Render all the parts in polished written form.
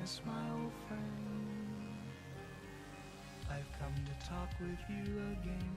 Dennis, my old friend. I've come to talk with you again.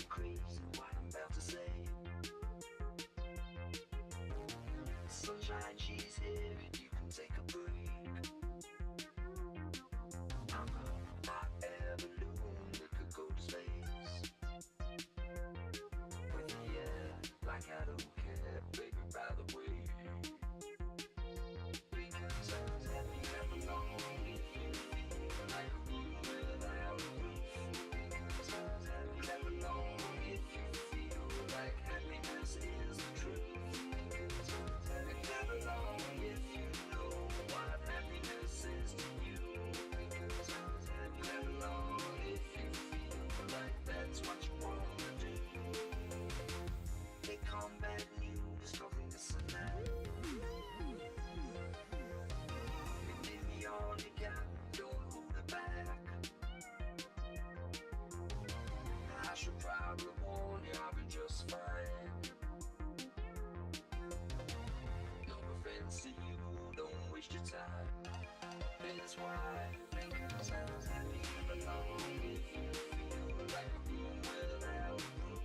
Crazy what I'm about to say. Sunshine, she's here, you can take a break. I'm a hot air balloon that could go to space. With the air, like I don't care, baby, by the way. Because I was happy and alone, if you feel like a room without a roof. Because I was happy and alone. Like happiness is the truth. Because and clap along if you know what happiness is to you. Because and clap along if you feel like that's what you wanna do. They combat news covering this and that. And give me all you got, don't hold it back. I should probably warn you, I'll be just fine. No offense to you, don't waste your time. That's why, because I was happy and alone. If you feel like a room without a roof.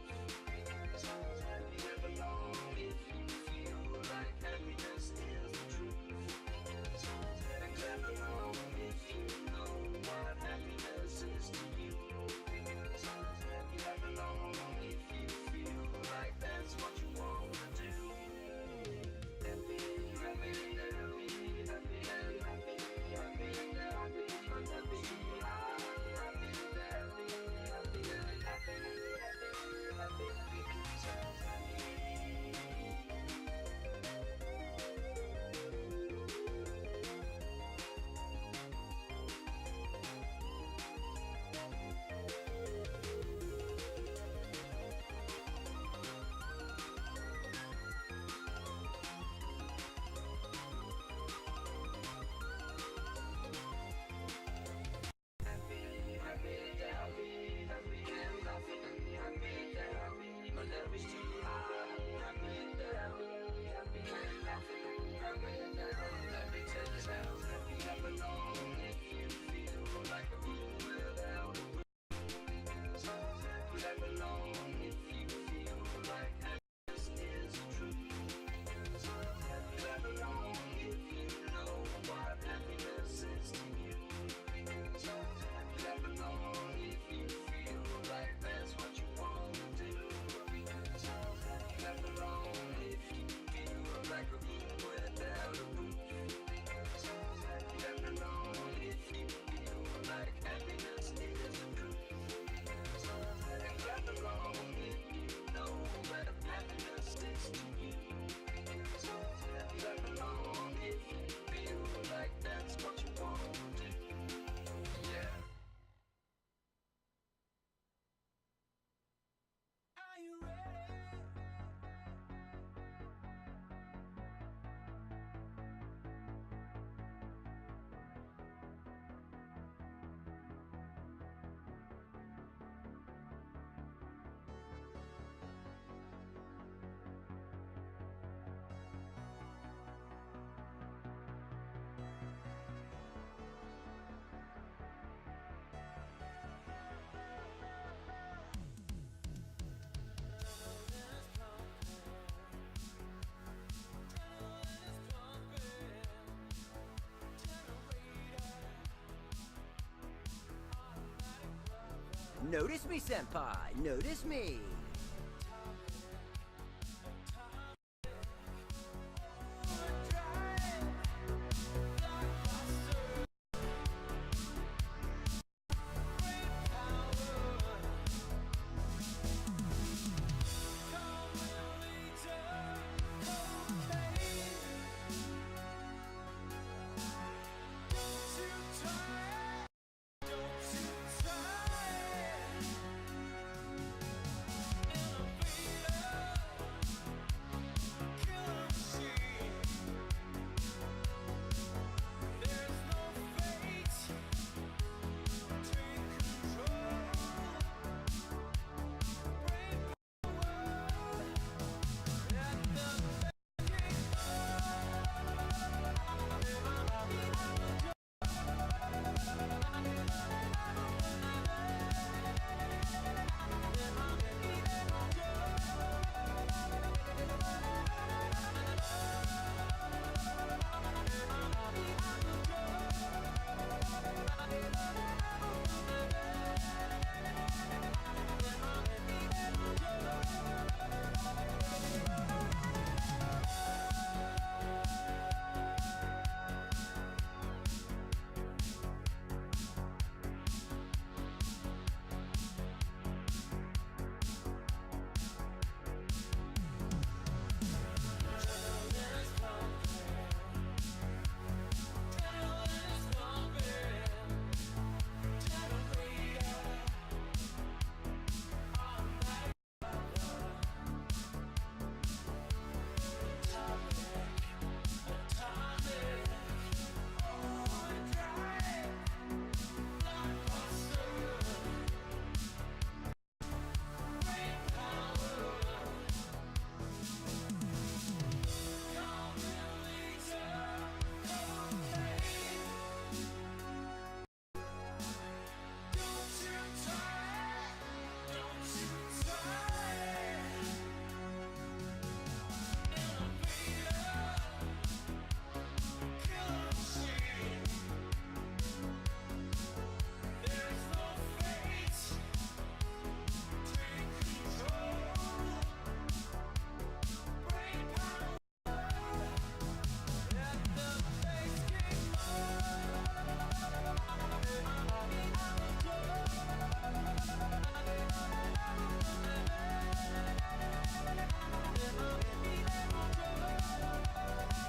Because I was happy and alone. If you feel like happiness is the truth. Because I was happy and alone. If you know what happiness is to you. Because I was happy and alone. If you feel like that's what you wanna do. Happy, happy, happy, happy, happy, happy, happy, happy, happy, happy. Notice me, senpai. Notice me.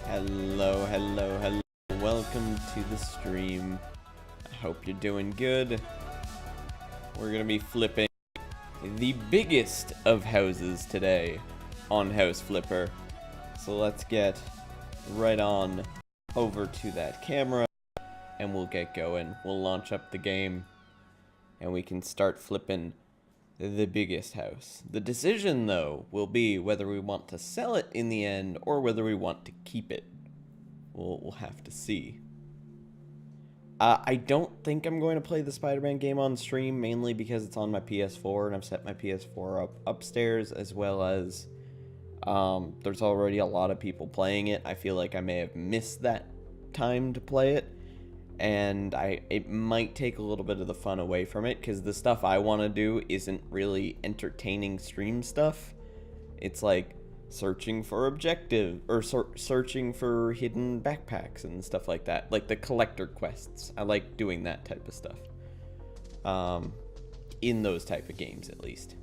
Hello, hello, hello. Welcome to the stream. I hope you're doing good. We're gonna be flipping the biggest of houses today on House Flipper. So let's get right on over to that camera and we'll get going. We'll launch up the game and we can start flipping the biggest house. The decision, though, will be whether we want to sell it in the end or whether we want to keep it. We'll have to see. I don't think I'm going to play the Spider-Man game on stream, mainly because it's on my PS4 and I've set my PS4 up upstairs, as well as there's already a lot of people playing it. I feel like I may have missed that time to play it, and it might take a little bit of the fun away from it, because the stuff I want to do isn't really entertaining stream stuff. It's like searching for objective, or searching for hidden backpacks and stuff like that, like the collector quests. I like doing that type of stuff, in those type of games at least.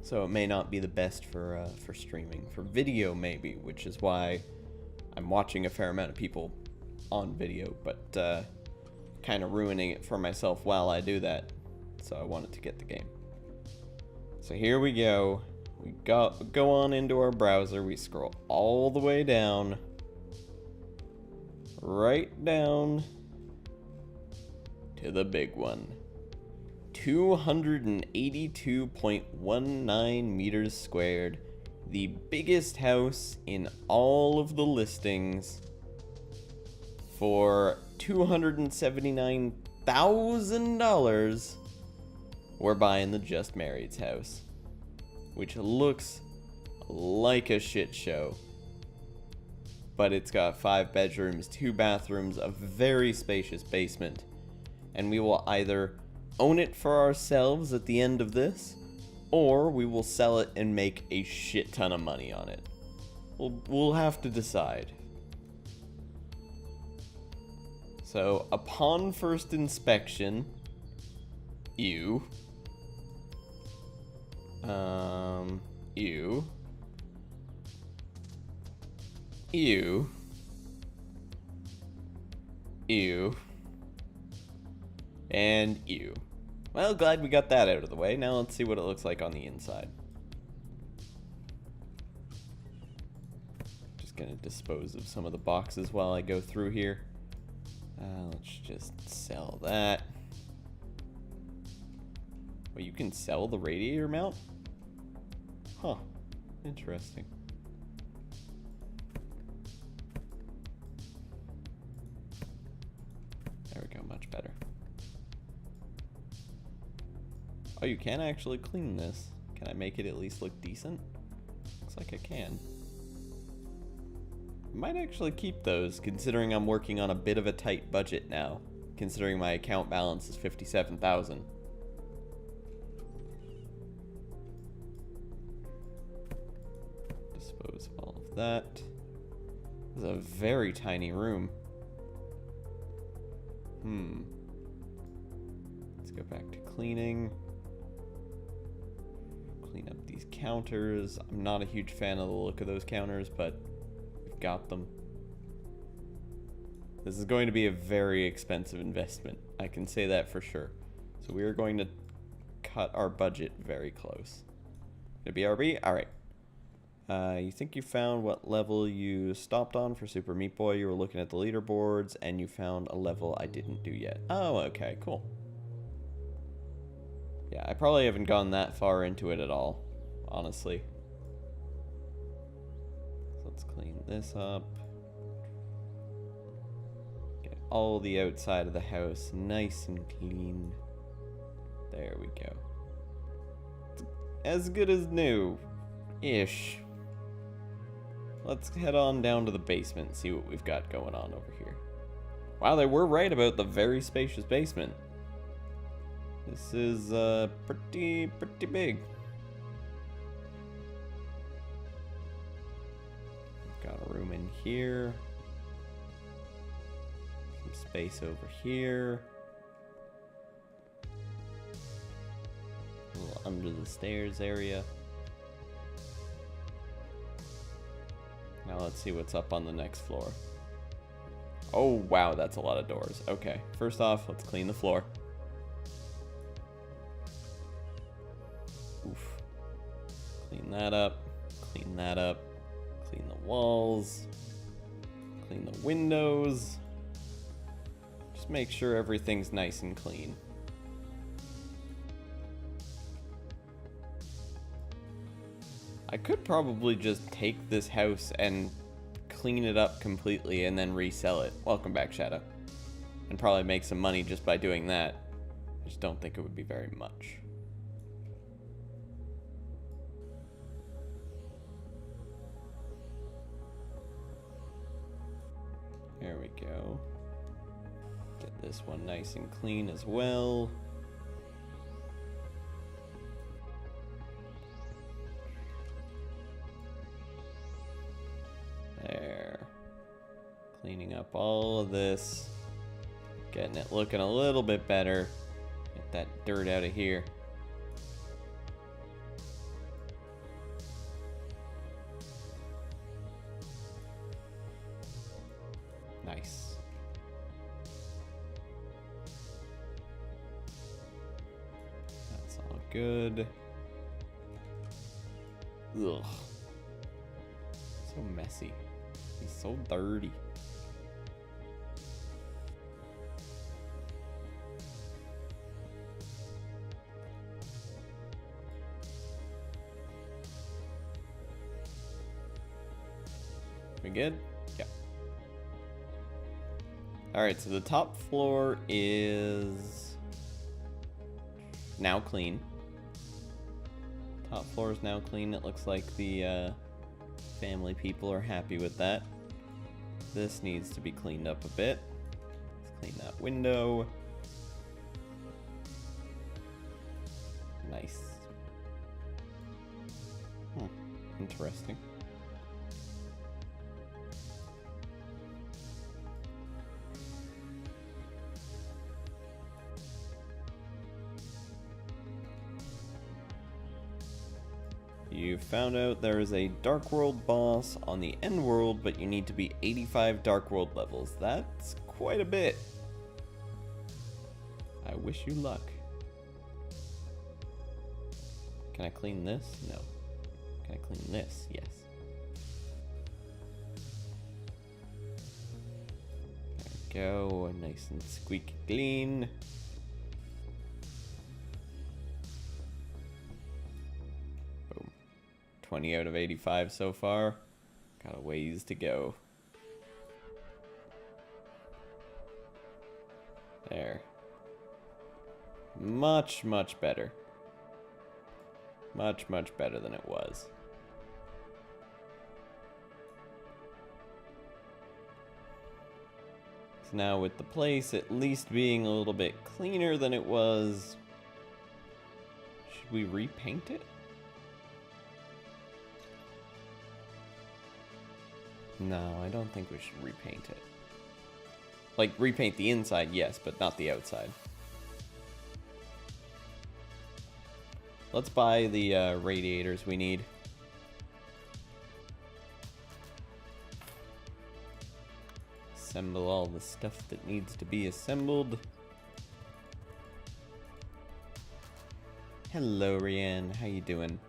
So it may not be the best for streaming. For video maybe, which is why I'm watching a fair amount of people on video, but kind of ruining it for myself while I do that. So I wanted to get the game. So here we go. We go on into our browser. We scroll all the way down. Right down to the big one. 282.19 meters squared. The biggest house in all of the listings for $279,000. We're buying the Just Married's house, which looks like a shit show. But it's got 5 bedrooms, 2 bathrooms, a very spacious basement, and we will either own it for ourselves at the end of this, or we will sell it and make a shit ton of money on it. We'll have to decide. So, upon first inspection, ew. Ew. Ew. Ew. And ew. Well, glad we got that out of the way. Now let's see what it looks like on the inside. Just gonna dispose of some of the boxes while I go through here. Let's just sell that. Wait, you can sell the radiator mount? Huh. Interesting. There we go, much better. Oh, you can actually clean this. Can I make it at least look decent? Looks like I can. Might actually keep those, considering I'm working on a bit of a tight budget now, considering my account balance is 57,000. Dispose of all of that. This is a very tiny room. Let's go back to cleaning. Clean up these counters. I'm not a huge fan of the look of those counters, but we've got them. This is going to be a very expensive investment. I can say that for sure. So we are going to cut our budget very close. Gonna be RB? Alright. You think you found what level you stopped on for Super Meat Boy. You were looking at the leaderboards, and you found a level I didn't do yet. Oh, okay, cool. Yeah, I probably haven't gone that far into it at all, honestly. So let's clean this up. Get all the outside of the house nice and clean. There we go. It's as good as new-ish. Let's head on down to the basement and see what we've got going on over here. Wow, they were right about the very spacious basement. This is pretty big. Got a room in here. Some space over here. A little under the stairs area. Now let's see what's up on the next floor. Oh, wow, that's a lot of doors. Okay, first off, let's clean the floor. Oof. Clean that up. Clean that up. Clean the walls. Clean the windows. Just make sure everything's nice and clean. I could probably just take this house and clean it up completely and then resell it. Welcome back, Shadow. And probably make some money just by doing that. I just don't think it would be very much. There we go. Get this one nice and clean as well. There. Cleaning up all of this. Getting it looking a little bit better. Get that dirt out of here. Nice. That's all good. Ugh. So messy. He's so dirty. We good? Yeah. Alright, so the top floor is now clean. Top floor is now clean. It looks like the family people are happy with that. This needs to be cleaned up a bit. Let's clean that window. Nice. Interesting. You found out there is a Dark World boss on the End World, but you need to be 85 Dark World levels. That's quite a bit. I wish you luck. Can I clean this? No. Can I clean this? Yes. There we go. Nice and squeaky clean. Boom. 20 out of 85 so far. Got a ways to go. There. Much, much better. Much, much better than it was. So now with the place at least being a little bit cleaner than it was, should we repaint it? No, I don't think we should repaint it. Like, repaint the inside, yes, but not the outside. Let's buy the radiators we need. Assemble all the stuff that needs to be assembled. Hello, Rianne. How you doing?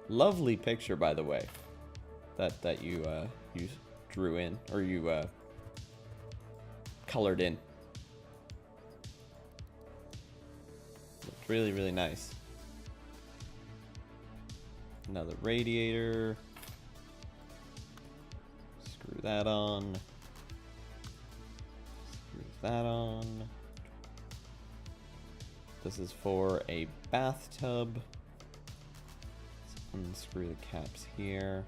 Lovely picture, by the way. That you drew in, or you colored in. Looked really, really nice. Another radiator. Screw that on. Screw that on. This is for a bathtub. Let's unscrew the caps here.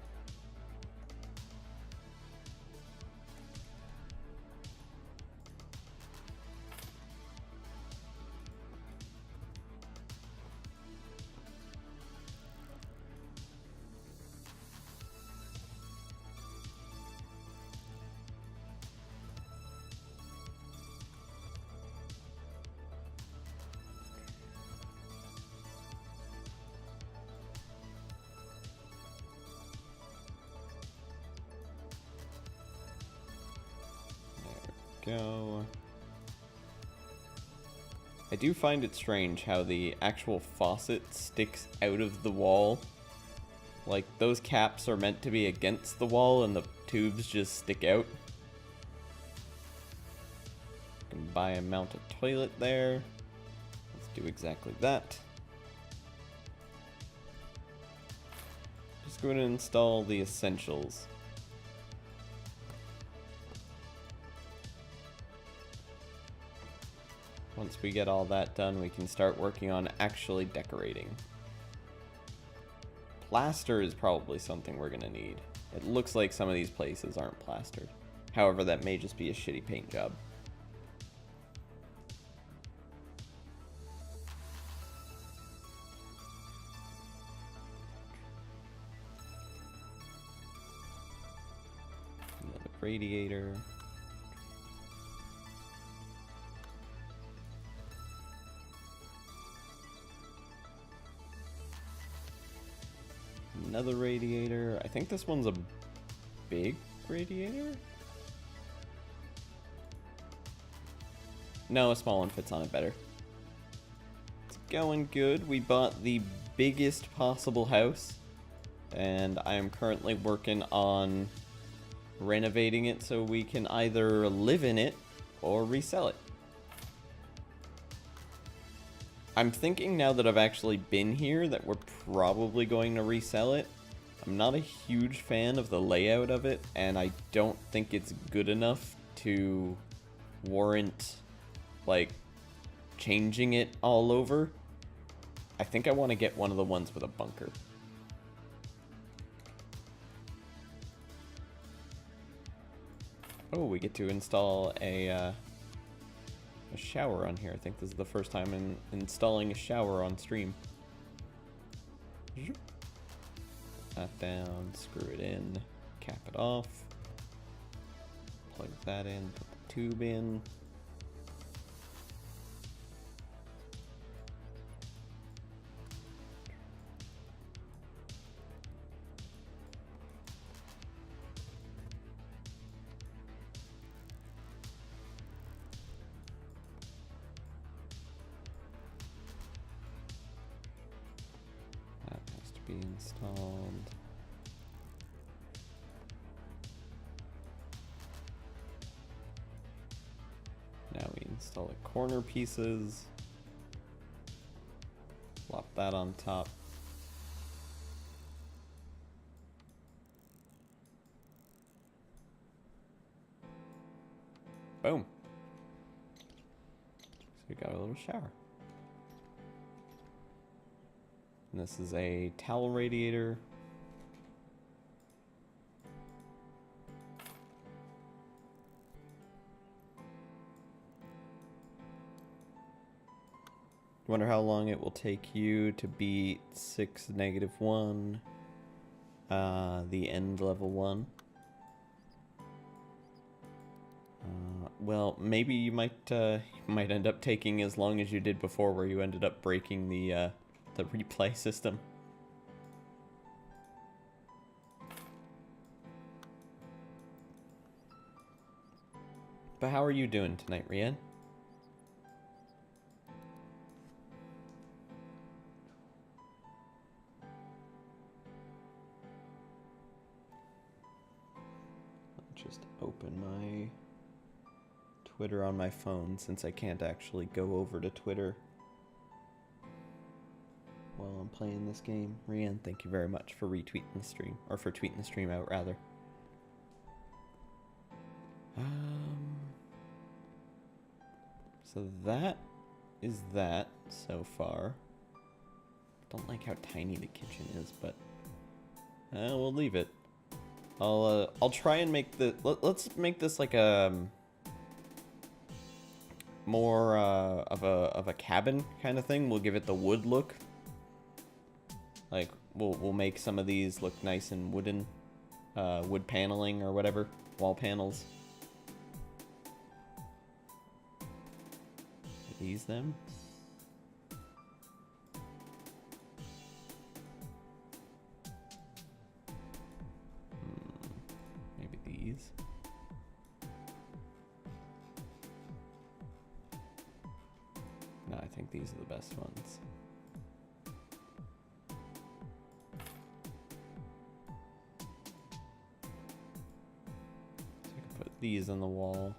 Go. I do find it strange how the actual faucet sticks out of the wall. Like, those caps are meant to be against the wall and the tubes just stick out. You can buy and mount a toilet there. Let's do exactly that. Just going to install the essentials. Once we get all that done, we can start working on actually decorating. Plaster is probably something we're gonna need. It looks like some of these places aren't plastered. However, that may just be a shitty paint job. Another radiator. Another radiator. I think this one's a big radiator? No, a small one fits on it better. It's going good. We bought the biggest possible house, and I am currently working on renovating it so we can either live in it or resell it. I'm thinking now that I've actually been here that we're probably going to resell it. I'm not a huge fan of the layout of it, and I don't think it's good enough to warrant, like, changing it all over. I think I want to get one of the ones with a bunker. Oh, we get to install a a shower on here. I think this is the first time in installing a shower on stream. Put that down, screw it in, cap it off, plug that in, put the tube in. Be installed. Now we install the corner pieces. Plop that on top. Boom. So we got a little shower. And this is a towel radiator. Wonder how long it will take you to beat 6 -1, the end level 1. Well, maybe you might end up taking as long as you did before, where you ended up breaking the replay system. But how are you doing tonight, Rian? I'll just open my Twitter on my phone, since I can't actually go over to Twitter while I'm playing this game. Rian, thank you very much for retweeting the stream, or for tweeting the stream out, rather. So that is that so far. Don't like how tiny the kitchen is, but we'll leave it. I'll try and make the let's make this like a more of a cabin kind of thing. We'll give it the wood look. Like we'll make some of these look nice and wooden, wood paneling or whatever, wall panels. Are these them? Maybe these. No, I think these are the best ones. These on the wall.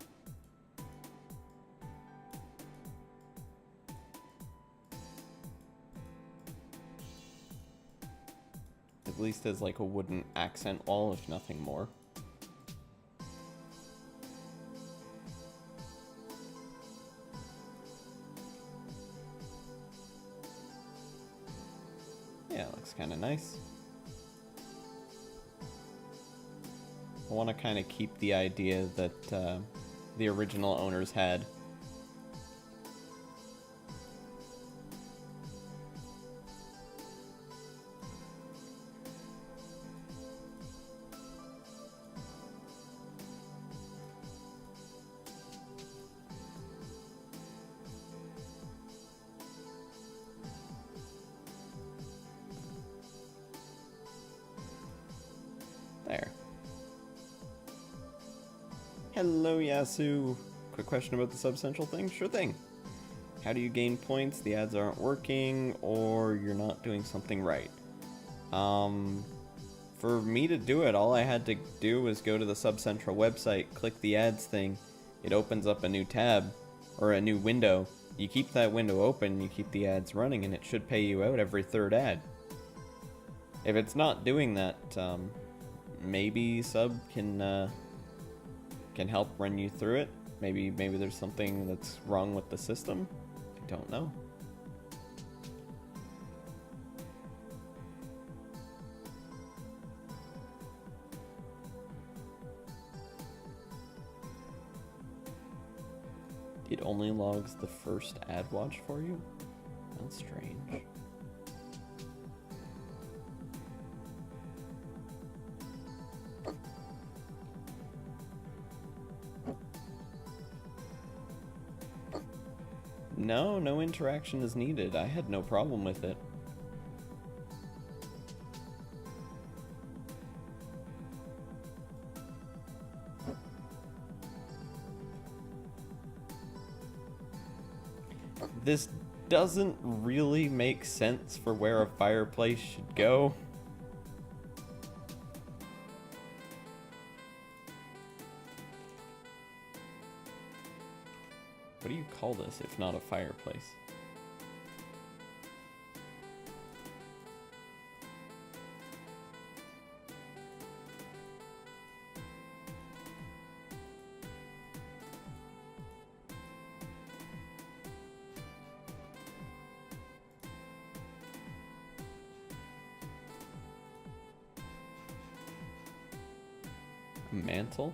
At least as like a wooden accent wall, if nothing more. Yeah, it looks kind of nice. I want to kind of keep the idea that the original owners had. There. Hello, Yasu. Quick question about the sub-central thing? Sure thing. How do you gain points? The ads aren't working, or you're not doing something right. For me to do it, all I had to do was go to the sub-central website, click the ads thing. It opens up a new tab, or a new window. You keep that window open, you keep the ads running, and it should pay you out every third ad. If it's not doing that, maybe sub can help run you through it. Maybe there's something that's wrong with the system. I don't know. It only logs the first ad watch for you? That's strange. No, no interaction is needed. I had no problem with it. This doesn't really make sense for where a fireplace should go. What do you call this if not a fireplace? A mantle?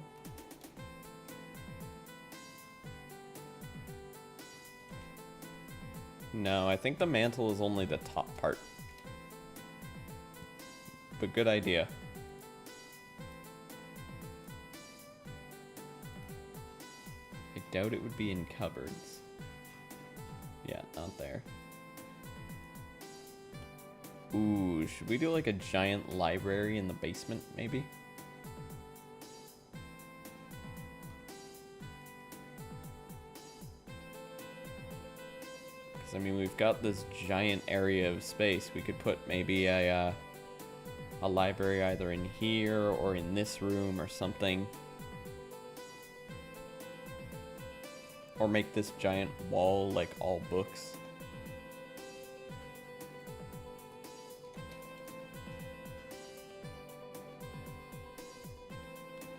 No, I think the mantle is only the top part. But good idea. I doubt it would be in cupboards. Yeah, not there. Ooh, should we do like a giant library in the basement, maybe? I mean, we've got this giant area of space. We could put maybe a library either in here or in this room or something. Or make this giant wall like all books.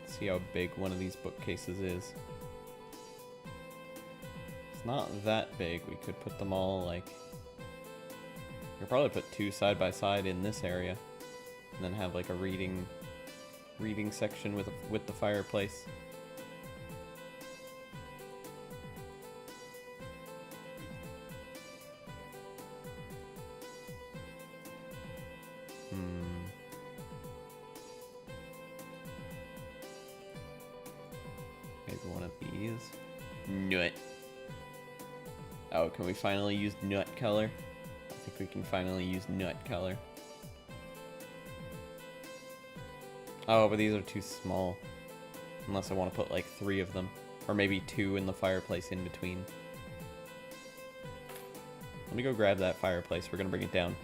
See how big one of these bookcases is. Not that big. We could put them all like, we could probably put two side by side in this area, and then have like a reading section with the fireplace. Maybe one of these. Nut. Oh, can we finally use nut color? I think we can finally use nut color. Oh, but these are too small. Unless I want to put like 3 of them. Or maybe 2 in the fireplace in between. Let me go grab that fireplace. We're going to bring it down.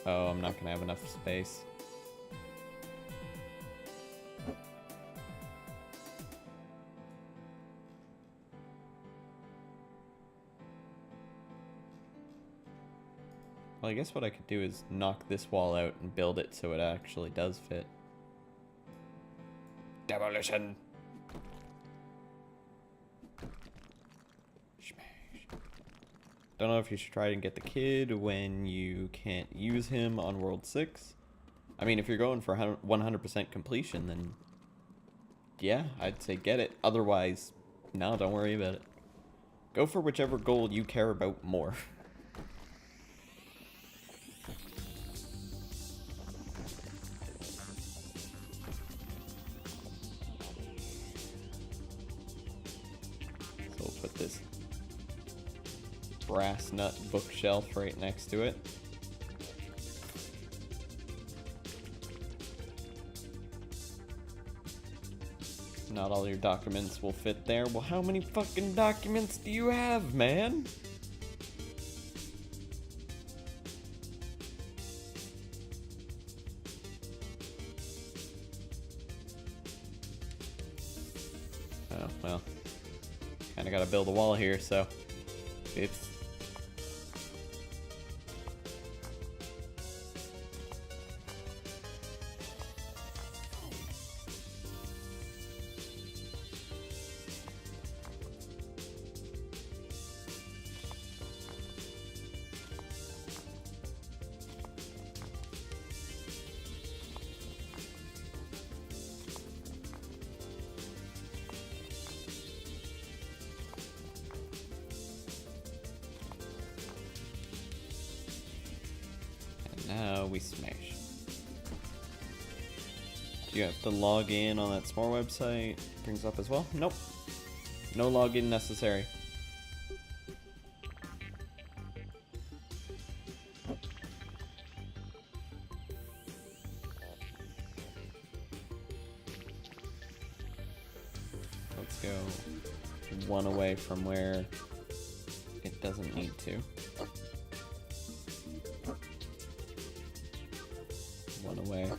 Oh, I'm not gonna have enough space. Well, I guess what I could do is knock this wall out and build it so it actually does fit. Demolition! Don't know if you should try and get the kid when you can't use him on World 6. I mean, if you're going for 100% completion, then yeah, I'd say get it. Otherwise, no, don't worry about it. Go for whichever goal you care about more. So we'll put this brass nut bookshelf right next to it. Not all your documents will fit there. Well, how many fucking documents do you have, man? Oh, well. Kinda gotta build a wall here, so. Oops. Now we smash. Do you have to log in on that small website? Brings up as well? Nope. No login necessary. Let's go one away from where it doesn't need to. One away.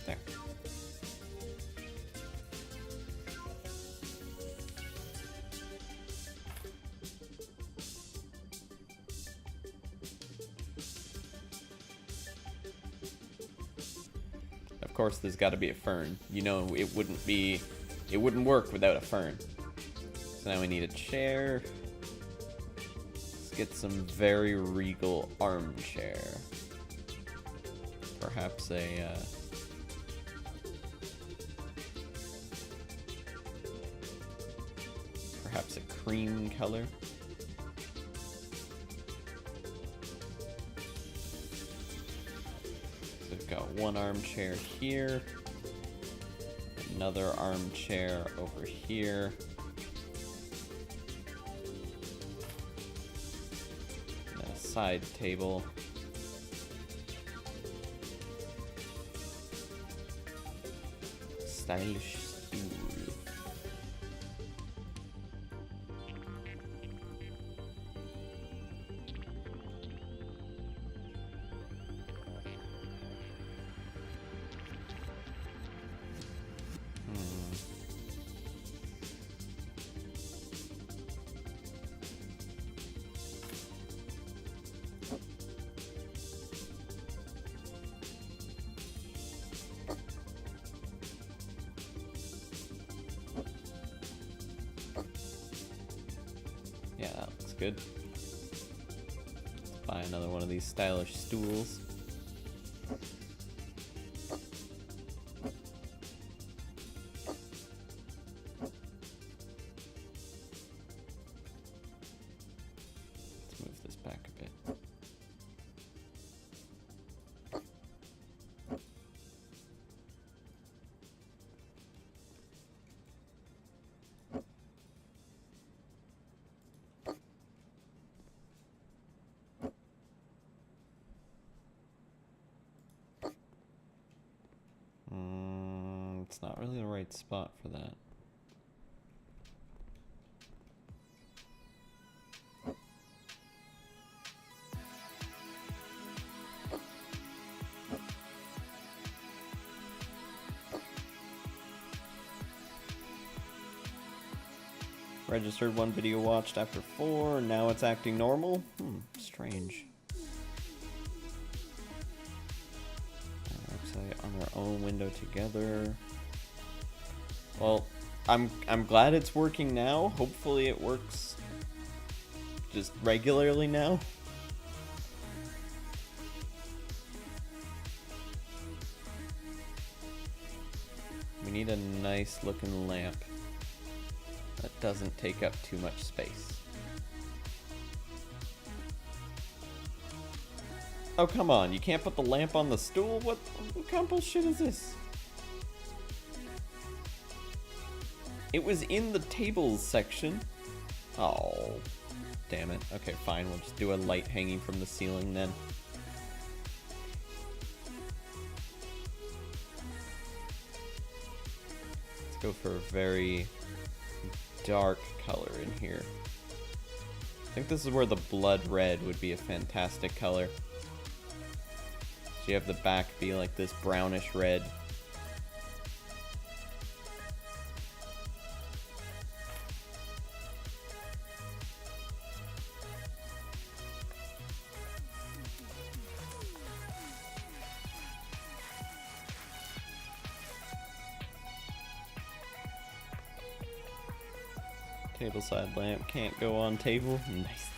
There. Of course, there's got to be a fern. You know, it wouldn't work without a fern. So now we need a chair. Let's get some very regal armchair. Perhaps perhaps a cream color. So we've got one armchair here, another armchair over here. And a side table. Stylish stool. Yeah, that looks good. Let's buy another one of these stylish stools. Let's move this back a bit. It's not really the right spot for that. Registered 1 video watched after 4, now it's acting normal? Strange. Website on their own window together. Well, I'm glad it's working now. Hopefully it works just regularly now. We need a nice looking lamp that doesn't take up too much space. Oh, come on. You can't put the lamp on the stool? What kind of bullshit is this? It was in the tables section. Oh, damn it. Okay, fine. We'll just do a light hanging from the ceiling then. Let's go for a very dark color in here. I think this is where the blood red would be a fantastic color. So you have the back be like this brownish red. Table side lamp can't go on table. Nice.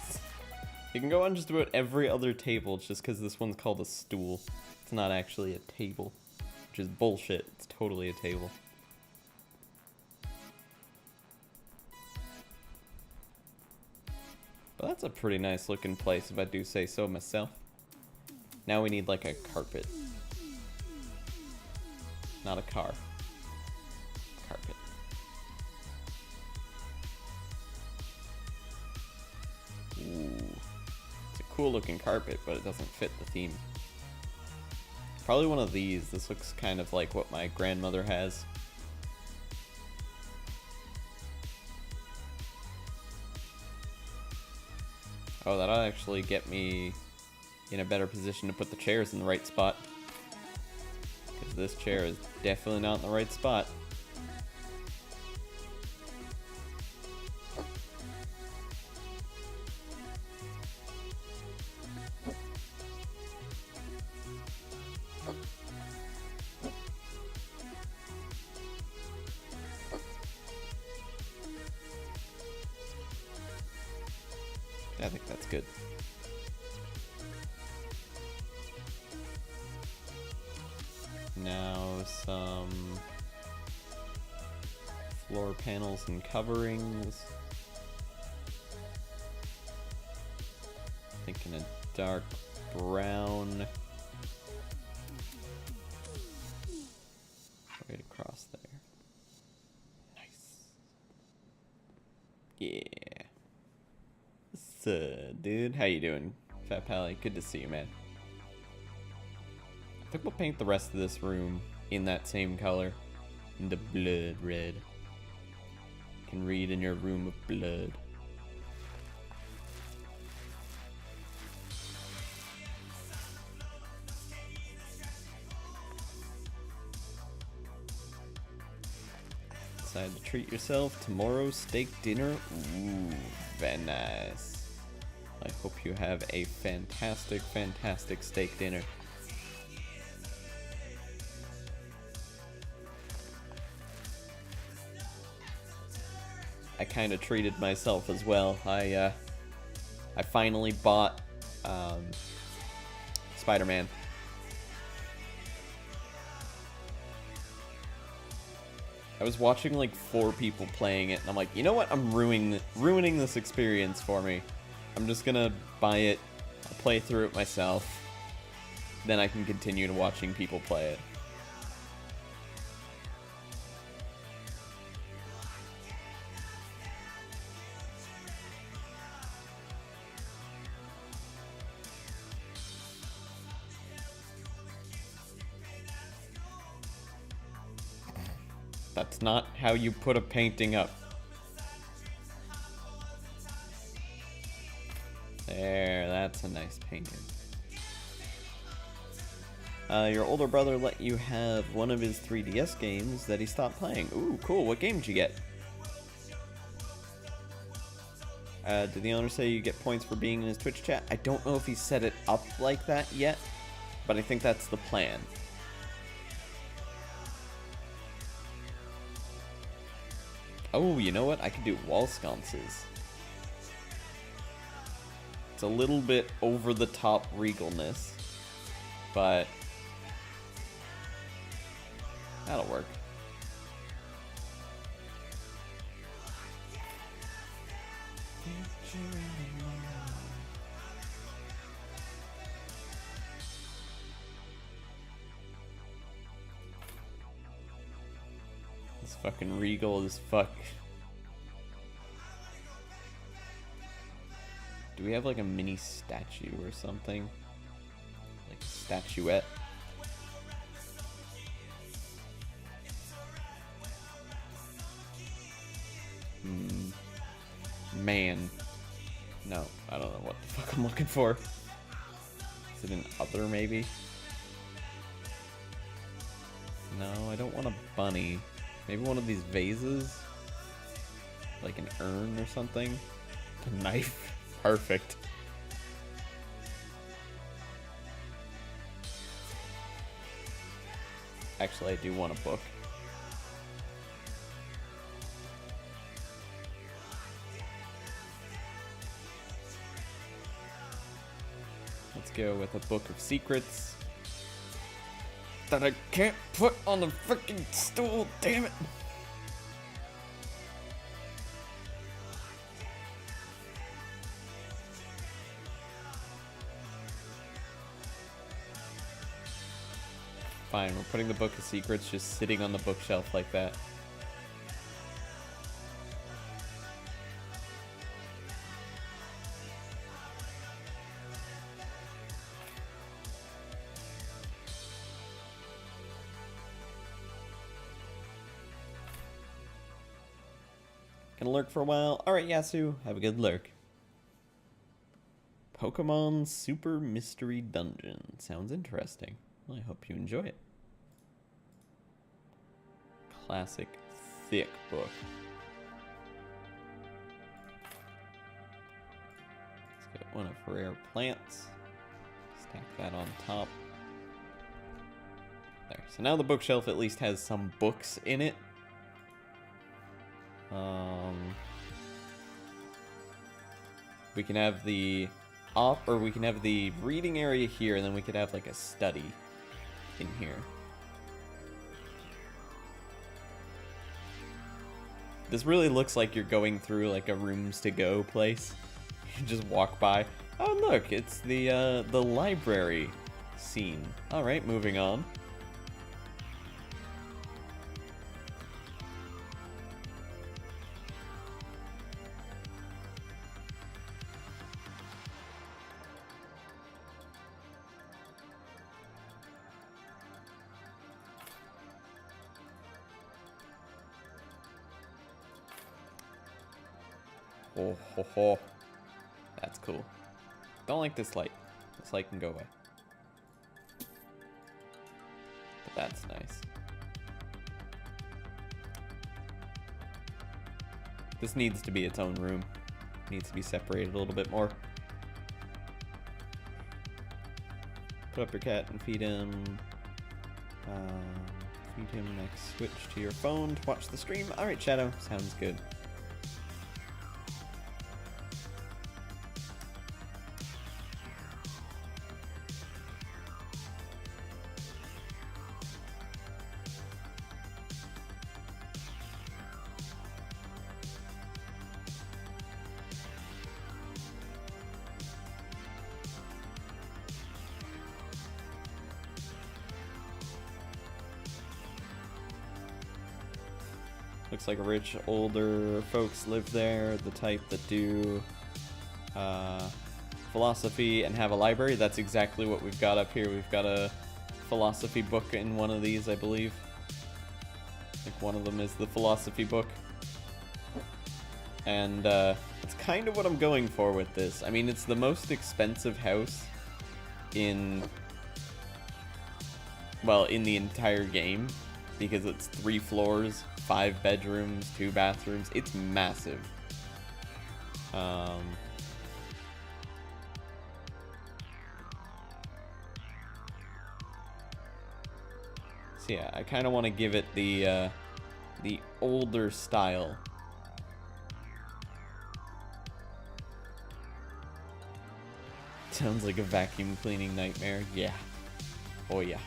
You can go on just about every other table just because this one's called a stool. It's not actually a table, which is bullshit. It's totally a table. But that's a pretty nice looking place if I do say so myself. Now we need like a carpet. Not a car. Carpet. Ooh. It's a cool looking carpet, but it doesn't fit the theme. Probably one of these. This looks kind of like what my grandmother has. Oh, that'll actually get me in a better position to put the chairs in the right spot. Because this chair is definitely not in the right spot. I think that's good. Now some floor panels and coverings. Thinking a dark brown. Right across there. Nice. Yeah. Dude, how you doing, Fat Pally? Good to see you, man. I think we'll paint the rest of this room in that same color, in the blood red. You can read in your room of blood. Decide to treat yourself. Tomorrow's steak dinner. Ooh, very nice. I hope you have a fantastic, fantastic steak dinner. I kind of treated myself as well. I finally bought Spider-Man. I was watching like 4 people playing it, and I'm like, you know what? I'm ruining this experience for me. I'm just gonna buy it, I'll play through it myself, then I can continue to watching people play it. That's not how you put a painting up. There, that's a nice painting. Your older brother let you have one of his 3DS games that he stopped playing. Ooh, cool. What game did you get? Did the owner say you get points for being in his Twitch chat? I don't know if he set it up like that yet, but I think that's the plan. Oh, you know what? I could do wall sconces. It's a little bit over the top regalness, but that'll work. This fucking regal as fuck. Do we have like a mini statue or something? Like a statuette? Man. No, I don't know what the fuck I'm looking for. Is it an other maybe? No, I don't want a bunny. Maybe one of these vases? Like an urn or something? A knife? Perfect. Actually, I do want a book. Let's go with a book of secrets that I can't put on the freaking stool, damn it. Fine, we're putting the Book of Secrets just sitting on the bookshelf like that. Gonna lurk for a while. Alright, Yasu, have a good lurk. Pokemon Super Mystery Dungeon. Sounds interesting. Well, I hope you enjoy it. Classic thick book. Let's get one of rare plants. Stack that on top. There. So now the bookshelf at least has some books in it. We can have the we can have the reading area here, and then we could have like a study in here. This really looks like you're going through like a rooms to go place. You just walk by. Oh look, it's the library scene. All right, moving on. Oh, ho, ho. That's cool. Don't like this light. This light can go away. But that's nice. This needs to be its own room. Needs to be separated a little bit more. Put up your cat and feed him. Feed him next. Switch to your phone to watch the stream. Alright, Shadow. Sounds good. Looks like rich older folks live there, the type that do philosophy and have a library. That's exactly what we've got up here. We've got a philosophy book in one of these, I believe. I think one of them is the philosophy book. And it's kind of what I'm going for with this. I mean, it's the most expensive house in the entire game, because it's 3 floors, 5 bedrooms, 2 bathrooms. It's massive. So yeah, I kind of want to give it the older style. Sounds like a vacuum cleaning nightmare. Yeah. Oh yeah.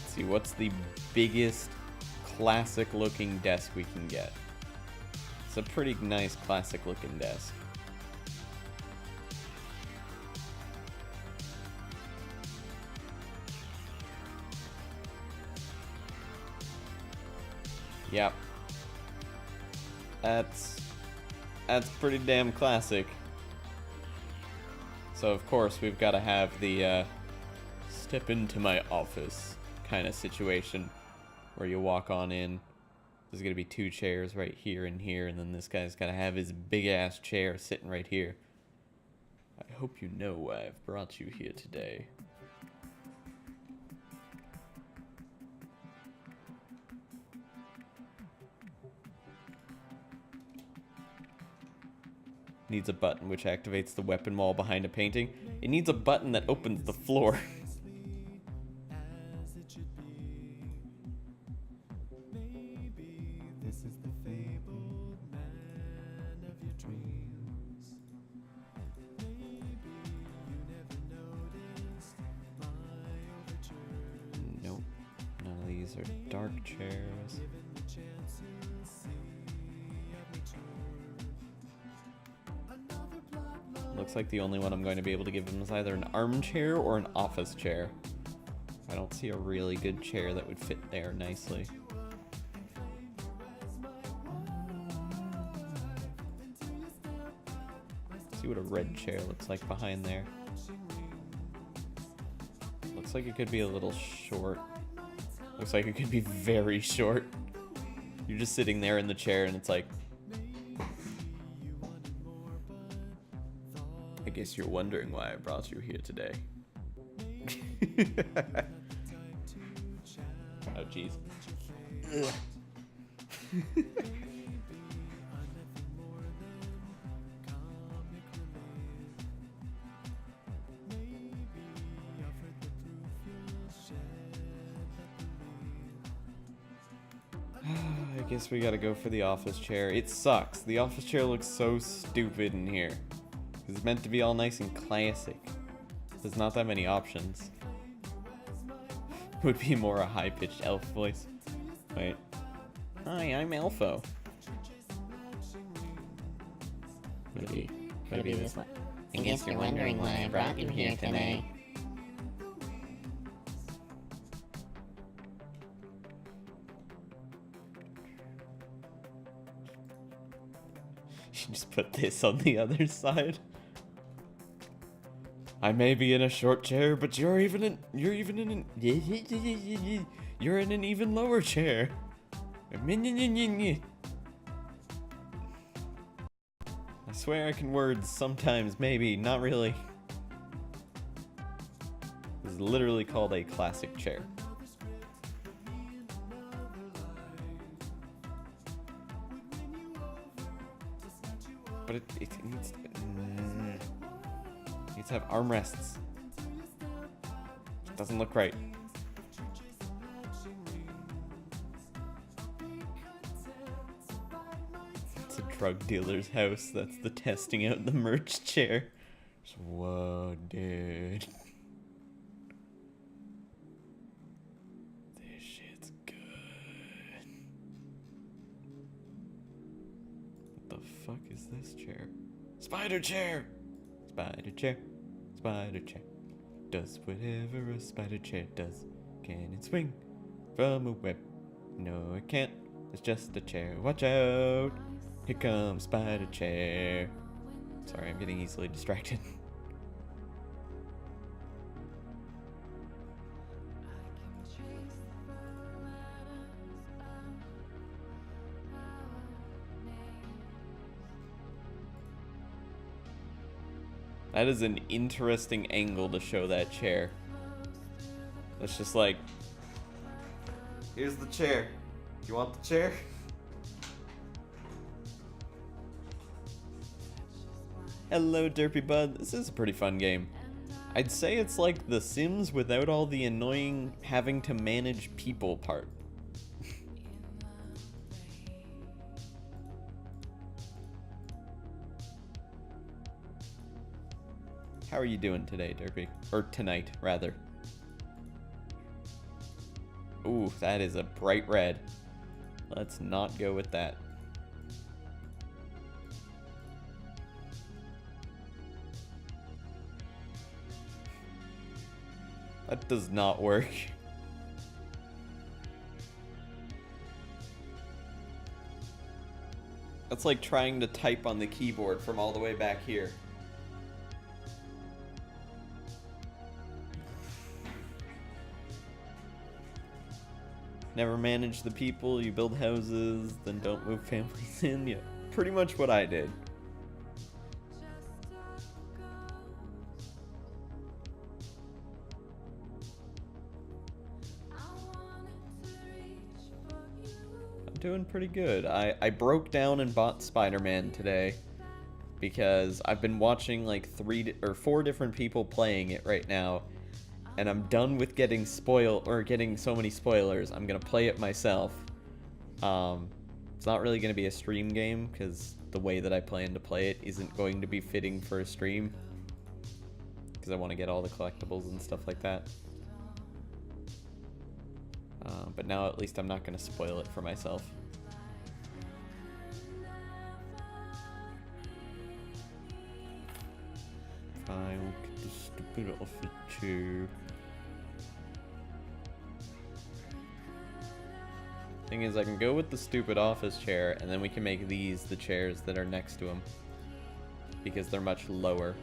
See, what's the biggest classic looking desk we can get? It's a pretty nice classic looking desk. Yep. That's pretty damn classic. So of course we've got to have the step into my office kind of situation where you walk on in. There's gonna be 2 chairs right here and here, and then this guy's gotta have his big ass chair sitting right here. I hope you know why I've brought you here today. Needs a button which activates the weapon wall behind a painting. It needs a button that opens the floor. Nope. None of these are dark chairs. Looks like the only one I'm going to be able to give him is either an armchair or an office chair. I don't see a really good chair that would fit there nicely. See what a red chair looks like behind there. Looks like it could be a little short. Looks like it could be very short. You're just sitting there in the chair and it's like... I guess you're wondering why I brought you here today. Oh, jeez. I guess we gotta go for the office chair. It sucks. The office chair looks so stupid in here. It's meant to be all nice and classic. There's not that many options. Would be more a high-pitched elf voice. Wait. Hi, I'm Elfo. Maybe this one. I guess you're wondering why I brought you here today. You just put this on the other side. I may be in a short chair, but you're in an even lower chair. I swear I can words sometimes, maybe, not really. This is literally called a classic chair. But it needs to, needs to have armrests. It doesn't look right. It's a drug dealer's house. That's the testing out the merch chair. Whoa, dude. This shit's good. What the fuck is this chair? Spider chair! Spider chair. Spider chair. Does whatever a spider chair does. Can it swing from a web? No, it can't. It's just a chair. Watch out! Here comes spider chair. Sorry, I'm getting easily distracted. That is an interesting angle to show that chair. That's just like, here's the chair. Do you want the chair? Hello, Derpy Bud. This is a pretty fun game. I'd say it's like The Sims without all the annoying having to manage people part. How are you doing today, Derpy? Or tonight, rather. Ooh, that is a bright red. Let's not go with that. That does not work. That's like trying to type on the keyboard from all the way back here. Never manage the people, you build houses, then don't move families in. Yeah, pretty much what I did. I'm doing pretty good. I broke down and bought Spider-Man today because I've been watching like 4 different people playing it right now. And I'm done with getting getting so many spoilers. I'm gonna play it myself. It's not really gonna be a stream game because the way that I plan to play it isn't going to be fitting for a stream. Because I want to get all the collectibles and stuff like that. But now at least I'm not gonna spoil it for myself. Fine, we'll get the stupid office chair. Thing is, I can go with the stupid office chair, and then we can make these the chairs that are next to them. Because they're much lower.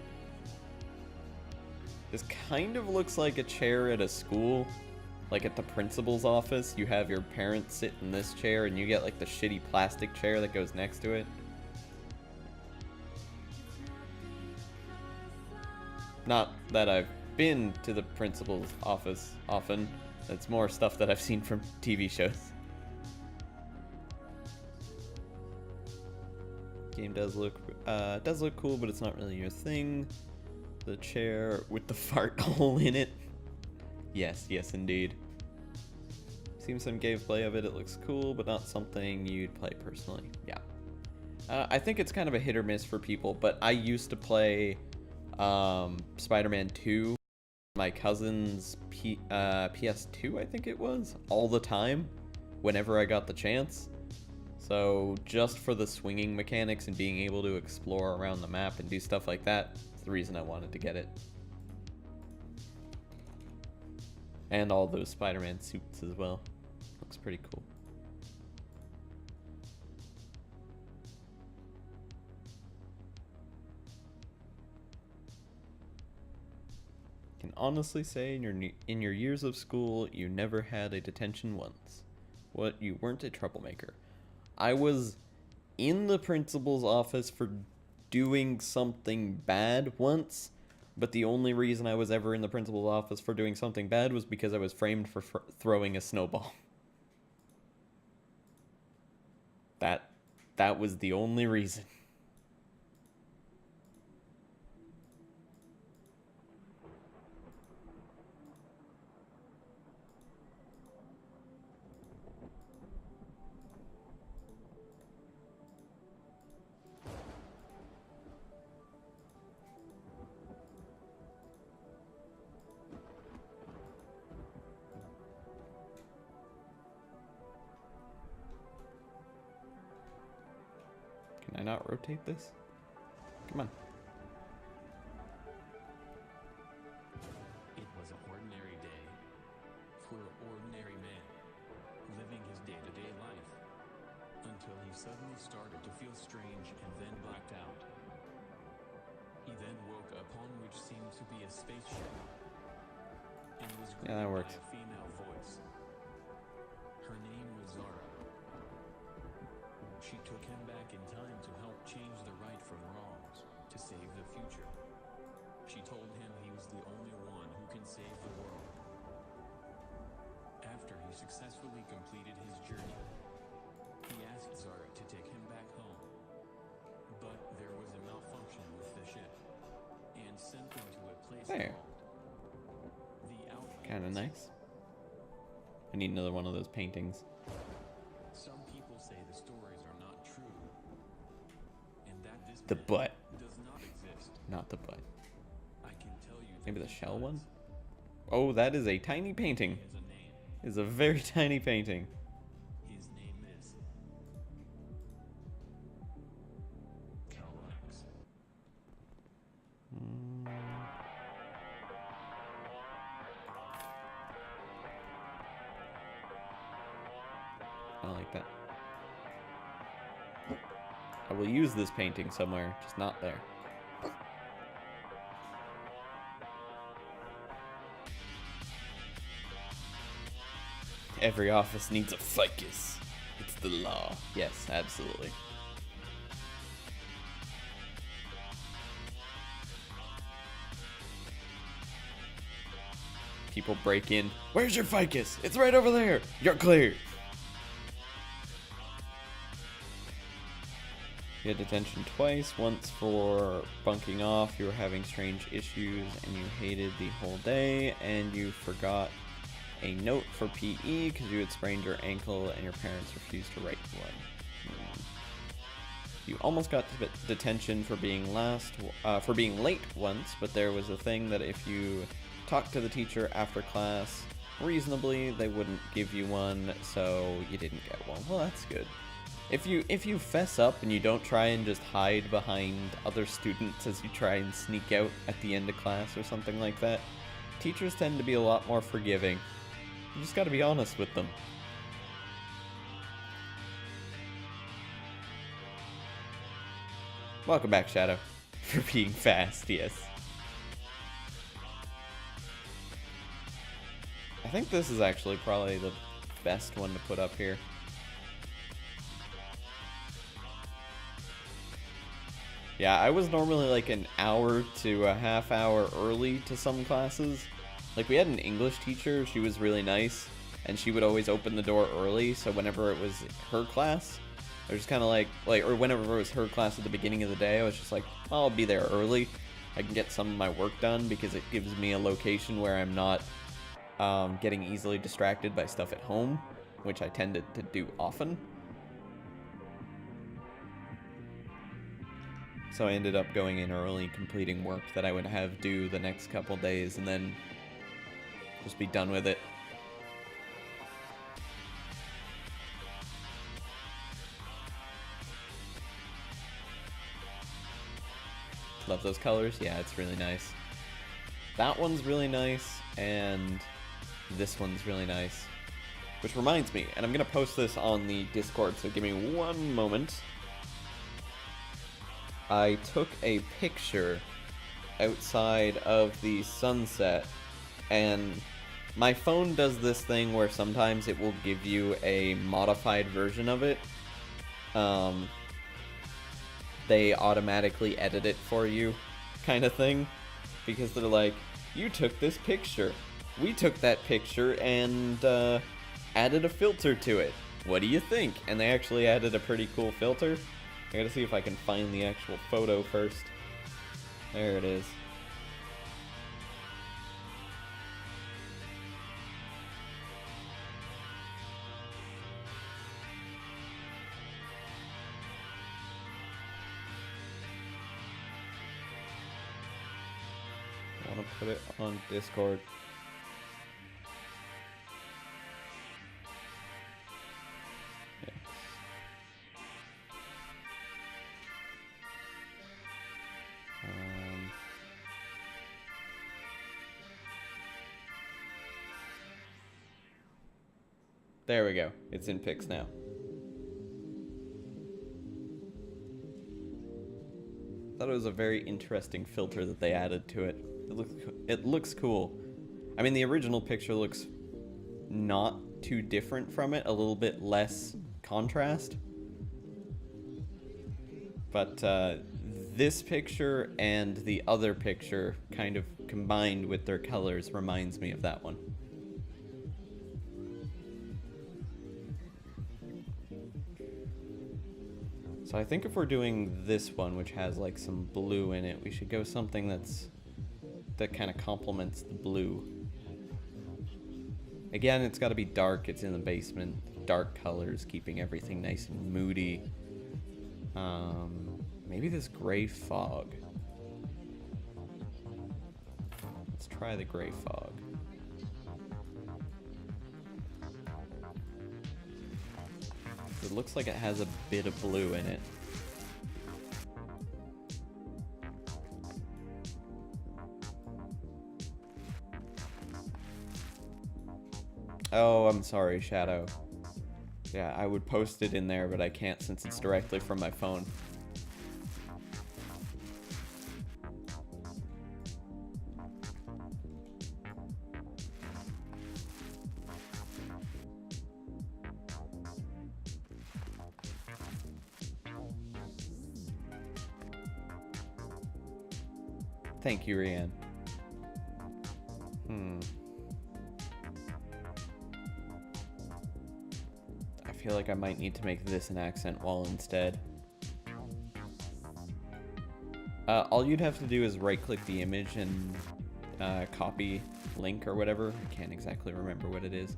This kind of looks like a chair at a school. Like at the principal's office, you have your parents sit in this chair, and you get like the shitty plastic chair that goes next to it. Not that I've been to the principal's office often. It's more stuff that I've seen from TV shows. Game does look cool, but it's not really your thing. The chair with the fart hole in it. Yes, yes indeed. Seen some gameplay of it. It looks cool, but not something you'd play personally. Yeah. I think it's kind of a hit or miss for people, but I used to play Spider-Man 2, my cousin's PS2, I think it was, all the time, whenever I got the chance. So just for the swinging mechanics and being able to explore around the map and do stuff like that, that's the reason I wanted to get it. And all those Spider-Man suits as well. Looks pretty cool. Can honestly say in your years of school, you never had a detention once. What, you weren't a troublemaker? I was in the principal's office for doing something bad once, but the only reason I was ever in the principal's office for doing something bad was because I was framed for throwing a snowball. That was the only reason. Can I not rotate this? Come on. It was an ordinary day for an ordinary man, living his day-to-day life, until he suddenly started to feel strange and then blacked out. He then woke upon which seemed to be a spaceship, and was greeted that by works. a female voice. Her name was Zara. She took him back in time to help change the right from wrongs, to save the future. She told him he was the only one who can save the world. After he successfully completed his journey, he asked Zara to take him back home. But there was a malfunction with the ship, and sent him to a place There. called the Outlands. Kind of nice. I need another one of those paintings. Some people say the stories are not true, and that this The man butt. does not exist. Not the butt. I can tell you that Maybe the he shell does. one? Oh, that is a tiny painting. He has a name. It's a very tiny painting. His name is Calax. I like that. I will use this painting somewhere, just not there. Every office needs a ficus. It's the law. Yes, absolutely. People break in. Where's your ficus? It's right over there. You're clear. You had detention twice, once for bunking off, you were having strange issues, and you hated the whole day, and you forgot a note for PE because you had sprained your ankle and your parents refused to write you one. You almost got detention for being late once, but there was a thing that if you talked to the teacher after class reasonably, they wouldn't give you one, so you didn't get one. Well, that's good. If you fess up and you don't try and just hide behind other students as you try and sneak out at the end of class or something like that, teachers tend to be a lot more forgiving. You just gotta be honest with them. Welcome back, Shadow. For being fast, yes. I think this is actually probably the best one to put up here. Yeah, I was normally like an hour to a half hour early to some classes. Like, we had an English teacher, she was really nice, and she would always open the door early, so whenever it was her class, I was just kind of like, or whenever it was her class at the beginning of the day, I was just like, I'll be there early. I can get some of my work done because it gives me a location where I'm not getting easily distracted by stuff at home, which I tended to do often. So I ended up going in early, completing work that I would have due the next couple days, and then just be done with it. Love those colors. Yeah, it's really nice. That one's really nice, and this one's really nice. Which reminds me, and I'm going to post this on the Discord, so give me one moment. I took a picture outside of the sunset, and my phone does this thing where sometimes it will give you a modified version of it. They automatically edit it for you, kind of thing, because they're like, you took this picture. We took that picture and added a filter to it. What do you think? And they actually added a pretty cool filter. I gotta see if I can find the actual photo first. There it is. I want to put it on Discord. There we go. It's in pics now. Thought it was a very interesting filter that they added to it. It looks cool. I mean, the original picture looks not too different from it, a little bit less contrast. But this picture and the other picture kind of combined with their colors reminds me of that one. So I think if we're doing this one, which has like some blue in it, we should go something that kind of complements the blue. Again, it's got to be dark. It's in the basement. Dark colors, keeping everything nice and moody. Maybe this gray fog. Let's try the gray fog. It looks like it has a bit of blue in it. Oh, I'm sorry, Shadow. Yeah, I would post it in there, but I can't since it's directly from my phone. Thank you, Rianne. I feel like I might need to make this an accent wall instead. All you'd have to do is right-click the image and copy link or whatever. I can't exactly remember what it is,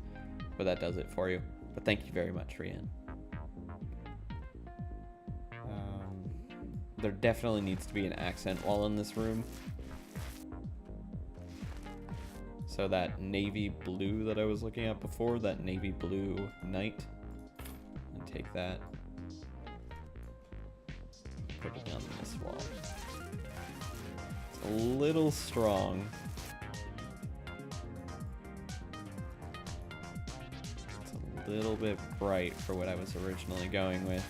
but that does it for you. But thank you very much, Rianne. There definitely needs to be an accent wall in this room. So that navy blue that I was looking at before, that navy blue night, and take that. a little strong. It's a little bit bright for what I was originally going with.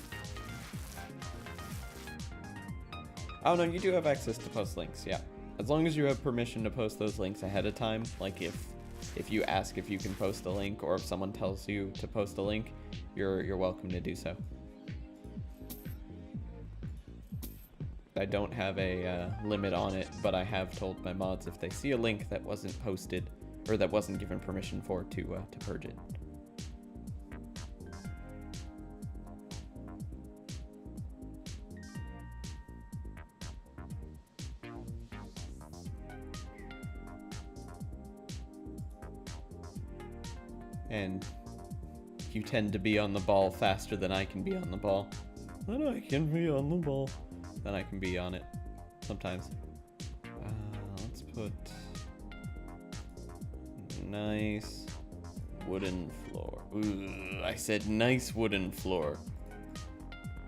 Oh no, you do have access to post links, yeah. As long as you have permission to post those links ahead of time, like if you ask if you can post a link, or if someone tells you to post a link, you're welcome to do so. I don't have a limit on it, but I have told my mods if they see a link that wasn't posted or that wasn't given permission for to purge it. And you tend to be on the ball faster than I can be on the ball. Then I can be on the ball. Then I can be on it sometimes. Let's put nice wooden floor. Ooh, I said nice wooden floor.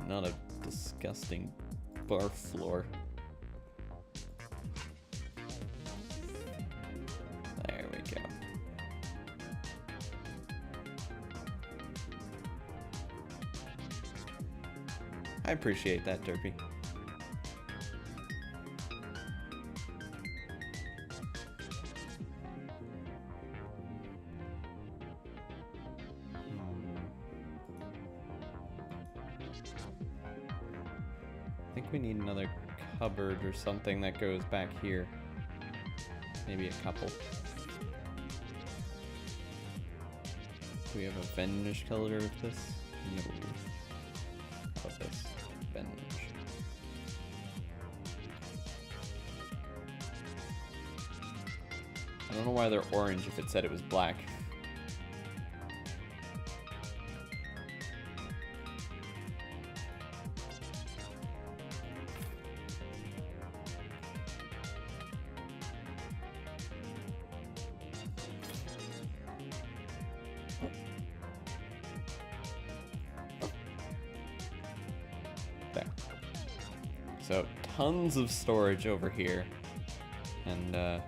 Not a disgusting barf floor. There we go. I appreciate that, Derpy. I think we need another cupboard or something that goes back here. Maybe a couple. Do we have a venge color of this? No. How about this? Venge. I don't know why they're orange if it said it was black. There. So tons of storage over here, and can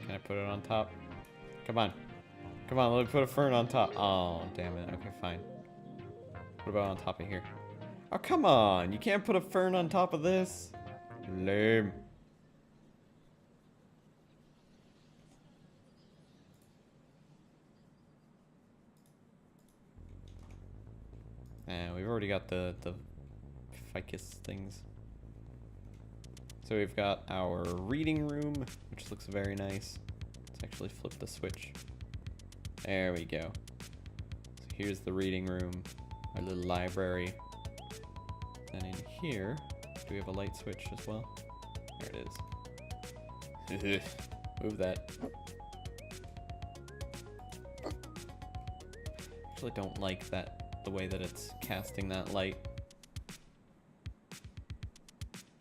I put it on top? Come on, let me put a fern on top. Oh damn it. Okay, fine. What about on top of here? Oh come on, you can't put a fern on top of this? Lame. We've already got the ficus things. So we've got our reading room, which looks very nice. Let's actually flip the switch. There we go. So here's the reading room, our little library. And in here, do we have a light switch as well? There it is. Move that. Actually don't like that. The way that it's casting that light.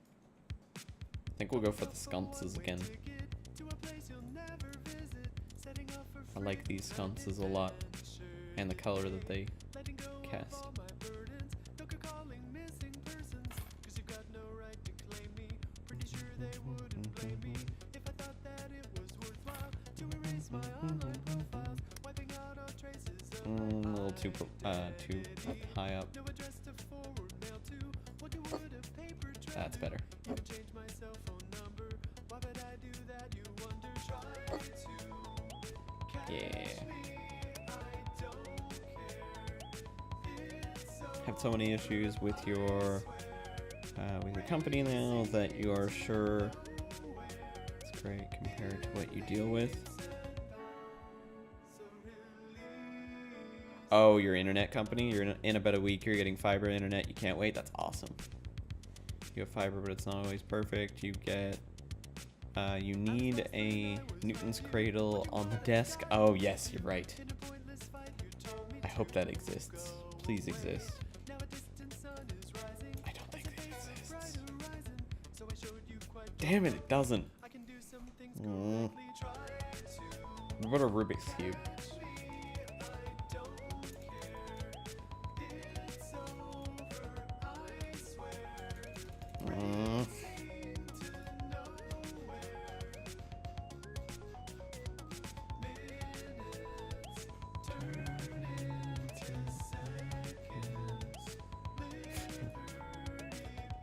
I think we'll go for the sconces again. I like these sconces a lot, and the color that they cast. A little too high up. That's better. Yeah. Have so many issues with your company now that you are sure it's great compared to what you deal with. Oh, your internet company? You're in about a week, you're getting fiber internet, you can't wait? That's awesome. You have fiber, but it's not always perfect. You get, you need a Newton's cradle on the desk. Oh, yes, you're right. I hope that exists. Please exist. I don't think it exists. Damn it, it doesn't. What about a Rubik's Cube?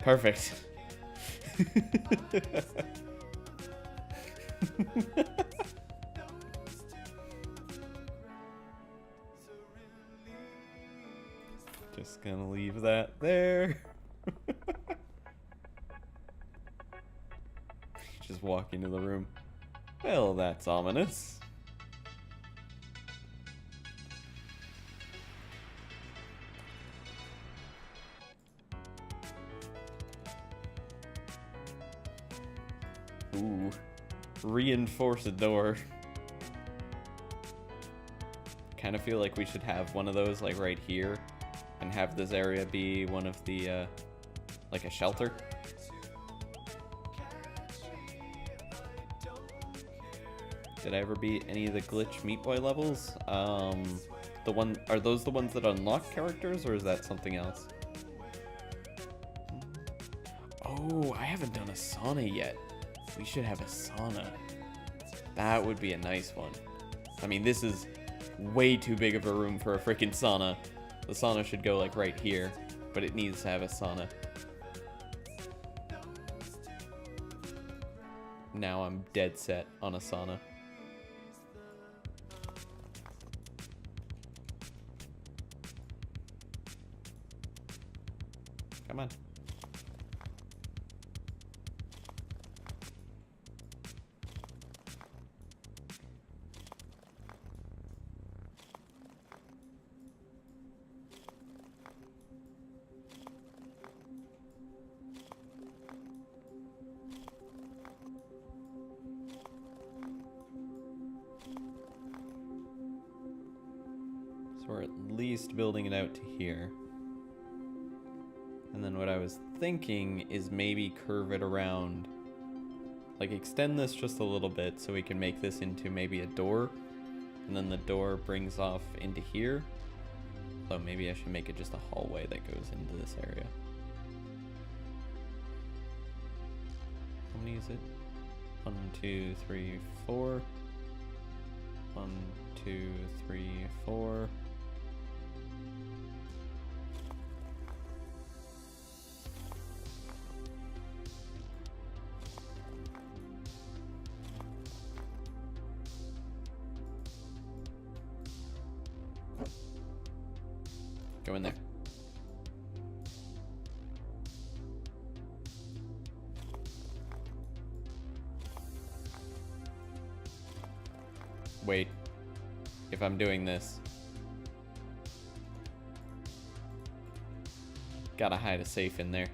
Perfect. Just gonna leave that there. Just walk into the room. Well, that's ominous. Ooh. Reinforce a door. Kind of feel like we should have one of those like right here and have this area be one of the like a shelter. Did I ever beat any of the glitch Meat Boy levels? Are those the ones that unlock characters, or is that something else? Oh, I haven't done a sauna yet. We should have a sauna. That would be a nice one. I mean, this is way too big of a room for a freaking sauna. The sauna should go like right here, but it needs to have a sauna. Now I'm dead set on a sauna. Come on. So we're at least building it out to here. And then what I was thinking is maybe curve it around. Like extend this just a little bit so we can make this into maybe a door. And then the door brings off into here. So maybe I should make it just a hallway that goes into this area. How many is it? 1, 2, 3, 4. 1, 2, 3, 4. Go in there. Wait. If I'm doing this, gotta hide a safe in there.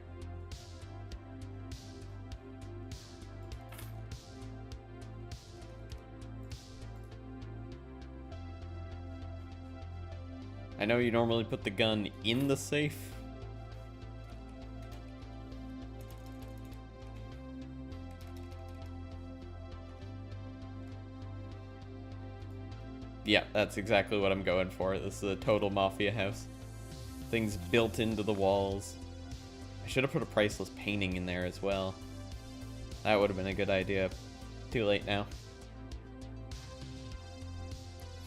I know you normally put the gun in the safe. Yeah, that's exactly what I'm going for. This is a total mafia house. Things built into the walls. I should have put a priceless painting in there as well. That would have been a good idea. Too late now.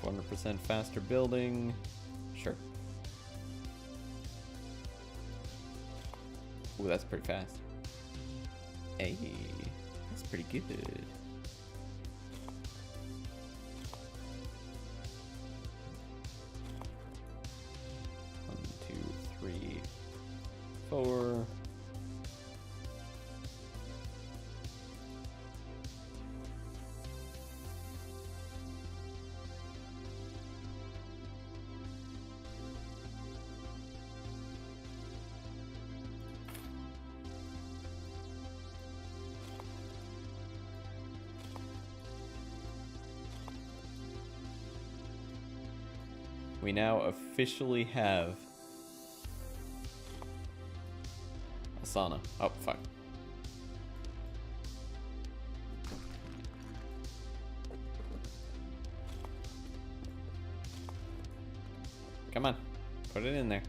400% faster building. Sure. Ooh, that's pretty fast. Hey, that's pretty good. 1, 2, 3, 4. We now officially have a sauna. Oh, fuck. Come on. Put it in there.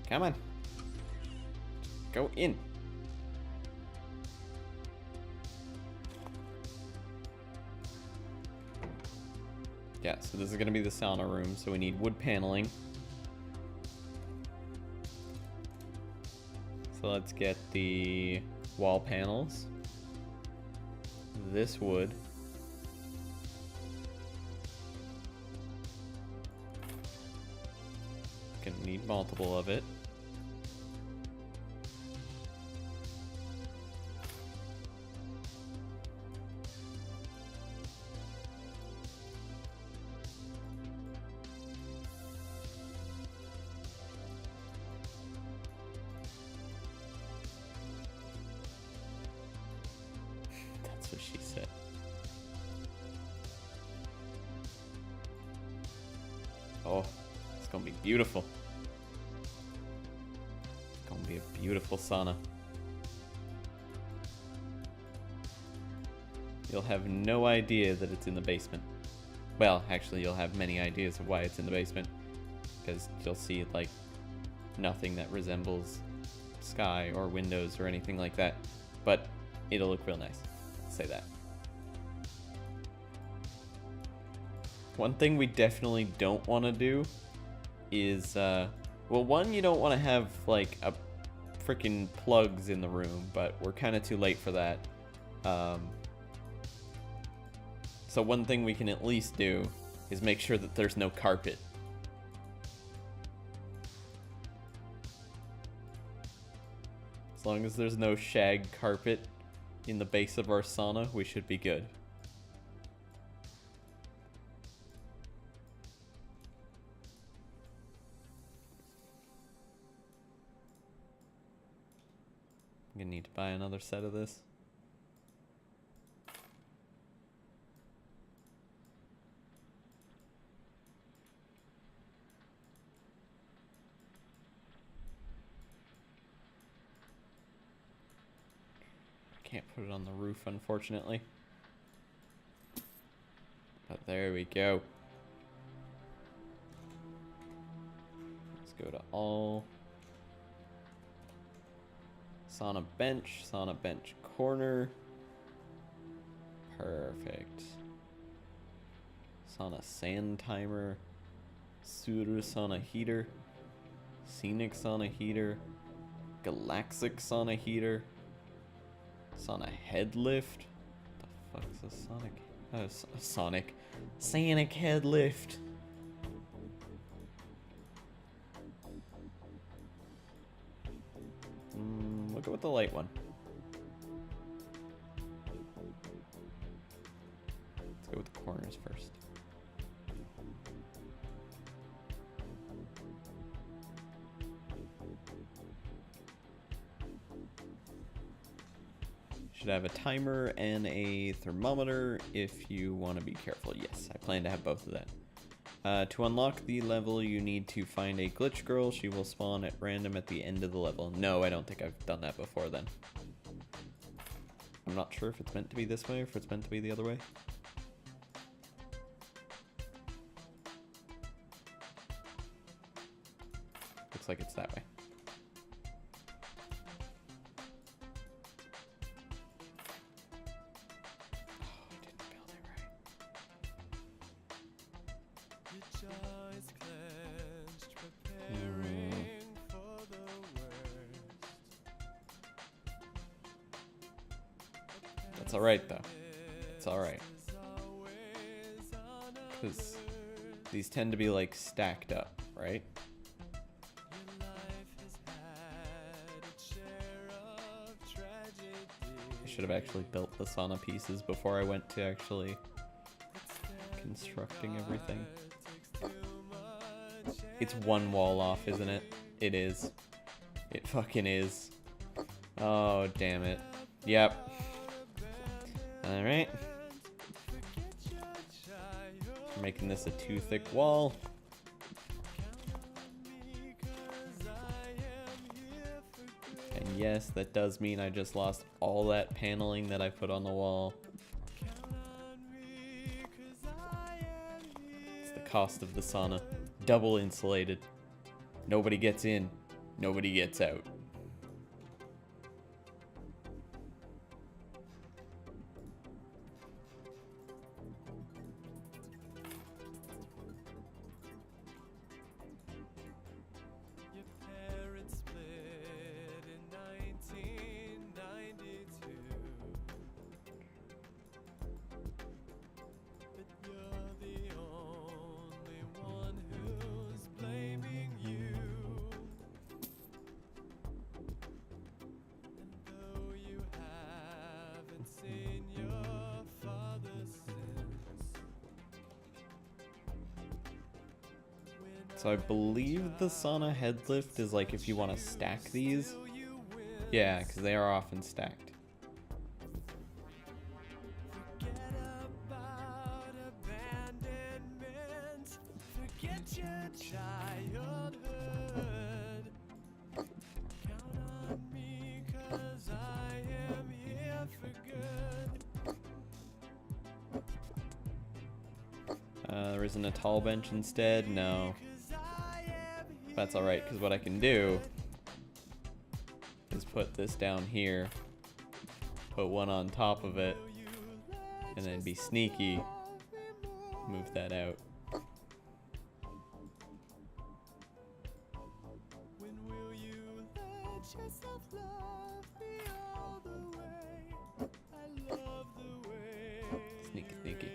Come on. Go in. Yeah, so this is going to be the sauna room, so we need wood paneling. So let's get the wall panels. This wood. Gonna need multiple of it. That's what she said. Oh, it's gonna be beautiful. It's gonna be a beautiful sauna. You'll have no idea that it's in the basement. Well, actually, you'll have many ideas of why it's in the basement, because you'll see like nothing that resembles sky or windows or anything like that. But it'll look real nice. I'll say that. One thing we definitely don't want to do is, well, one, you don't want to have like a freaking plugs in the room, but we're kind of too late for that. So one thing we can at least do is make sure that there's no carpet. As long as there's no shag carpet in the base of our sauna, we should be good. I'm gonna need to buy another set of this. Can't put it on the roof, unfortunately. But there we go. Let's go to all. Sauna bench corner. Perfect. Sauna sand timer. Suru sauna heater. Scenic sauna heater. Galaxic sauna heater. Sauna head lift. What the fuck is a sonic? Sonic head lift. We'll go with the light one. Let's go with the corners first. Should have a timer and a thermometer if you want to be careful. Yes, I plan to have both of that. To unlock the level, you need to find a glitch girl. She will spawn at random at the end of the level. No, I don't think I've done that before then. I'm not sure if it's meant to be this way or if it's meant to be the other way. Looks like it's that way. It's alright though. It's alright. Because these tend to be like stacked up, right? I should have actually built the sauna pieces before I went to actually constructing everything. It's one wall off, isn't it? It is. It fucking is. Oh, damn it. Yep. Alright. Making this a too thick wall. And yes, that does mean I just lost all that paneling that I put on the wall. It's the cost of the sauna. Double insulated. Nobody gets in, nobody gets out. So I believe the sauna head lift is like if you want to stack these. Yeah, because they are often stacked. There isn't a tall bench instead? No. That's alright, because what I can do is put this down here, put one on top of it, and then be sneaky, move that out. Sneaky, sneaky.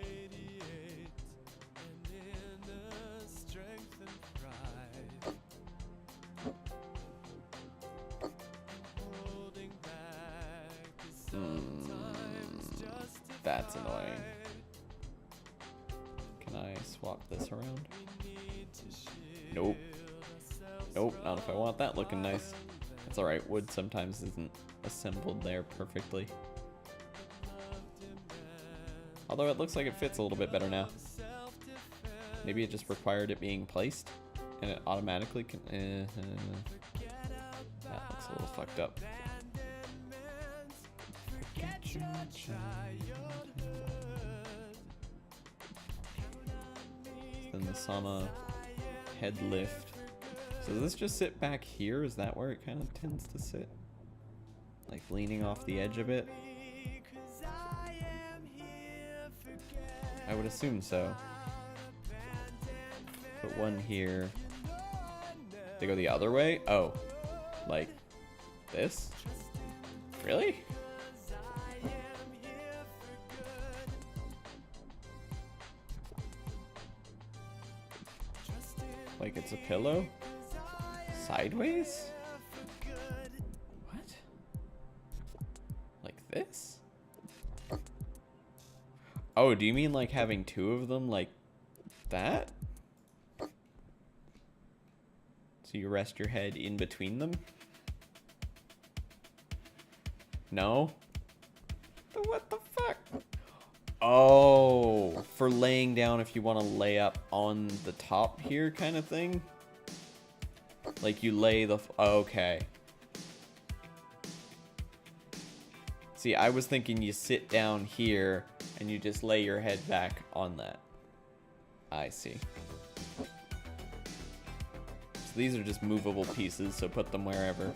That's annoying. Can I swap this around? Nope. Nope, not if I want that looking nice. That's alright, wood sometimes isn't assembled there perfectly. Although it looks like it fits a little bit better now. Maybe it just required it being placed, and it automatically can... that looks a little fucked up. Then the sauna head lift. So does this just sit back here? Is that where it kind of tends to sit? Like leaning off the edge a bit? I would assume so. Put one here. They go the other way? Oh. Like this? Really? Like it's a pillow? Sideways? What? Like this? Oh, do you mean like having two of them like that? So you rest your head in between them? No? What the fuck? Oh, for laying down if you want to lay up on the top here kind of thing? Like you lay the... okay. See, I was thinking you sit down here and you just lay your head back on that. I see. So these are just movable pieces, so put them wherever.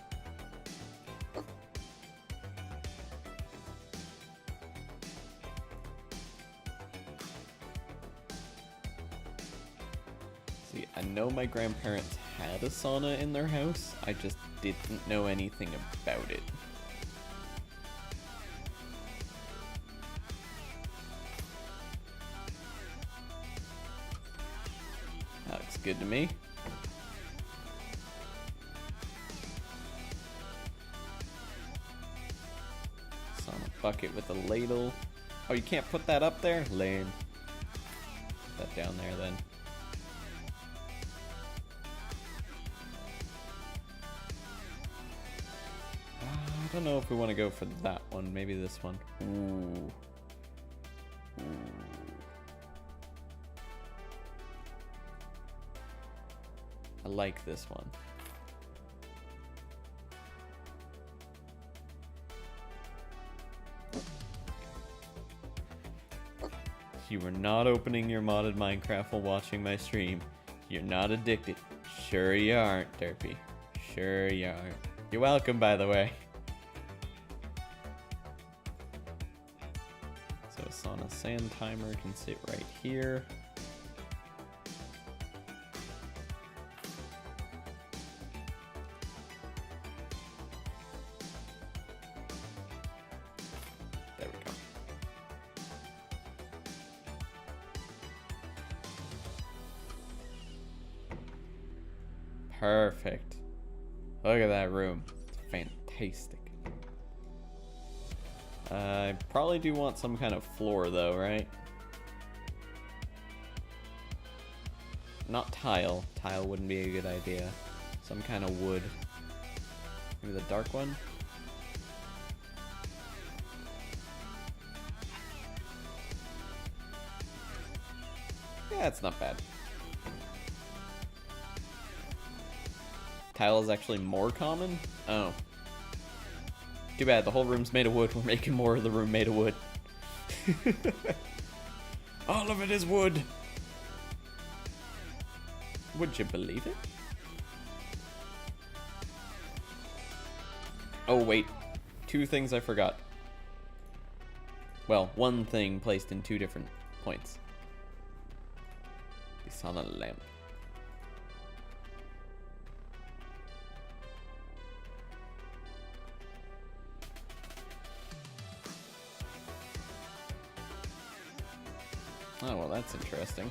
See, I know my grandparents had a sauna in their house, I just didn't know anything about it. That looks good to me. Sauna bucket with a ladle. Oh, you can't put that up there? Lame. Put that down there then. I don't know if we want to go for that one. Maybe this one. Ooh. Ooh. I like this one. You were not opening your modded Minecraft while watching my stream. You're not addicted. Sure you aren't, Derpy. Sure you aren't. You're welcome, by the way. So sauna sand timer can sit right here. There we go. Perfect. Look at that room. It's fantastic. I probably do want some kind of floor though, right? not tile. Tile wouldn't be a good idea. Some kind of wood. Maybe the dark one? Yeah, it's not bad. Tile is actually more common? Oh. Too bad, the whole room's made of wood. We're making more of the room made of wood. All of it is wood! Would you believe it? Oh wait, 2 things I forgot. Well, 1 thing placed in 2 different points. The sauna lamp. Oh, well, that's interesting.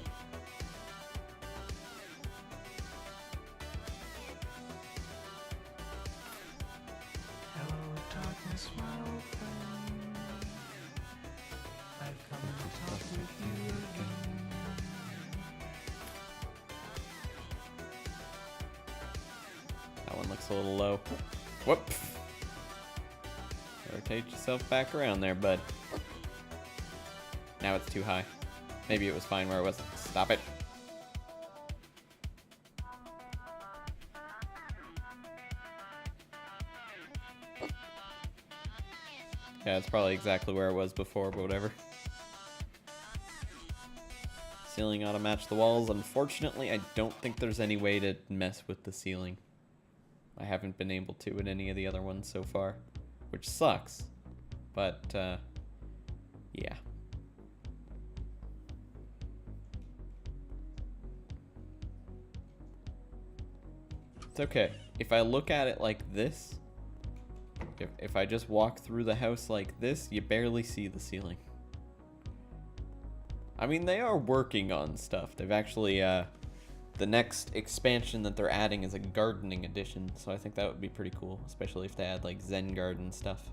Hello, darkness, my old friend. I've come to talk with you again. That one looks a little low. Whoop! Rotate yourself back around there, bud. Now it's too high. Maybe it was fine where it was. Stop it. Yeah, it's probably exactly where it was before, but whatever. Ceiling ought to match the walls. Unfortunately, I don't think there's any way to mess with the ceiling. I haven't been able to in any of the other ones so far, which sucks. But, yeah. It's okay. If I look at it like this, if I just walk through the house like this, you barely see the ceiling. I mean, they are working on stuff. They've actually, the next expansion that they're adding is a gardening edition, so I think that would be pretty cool, especially if they add, like, Zen garden stuff.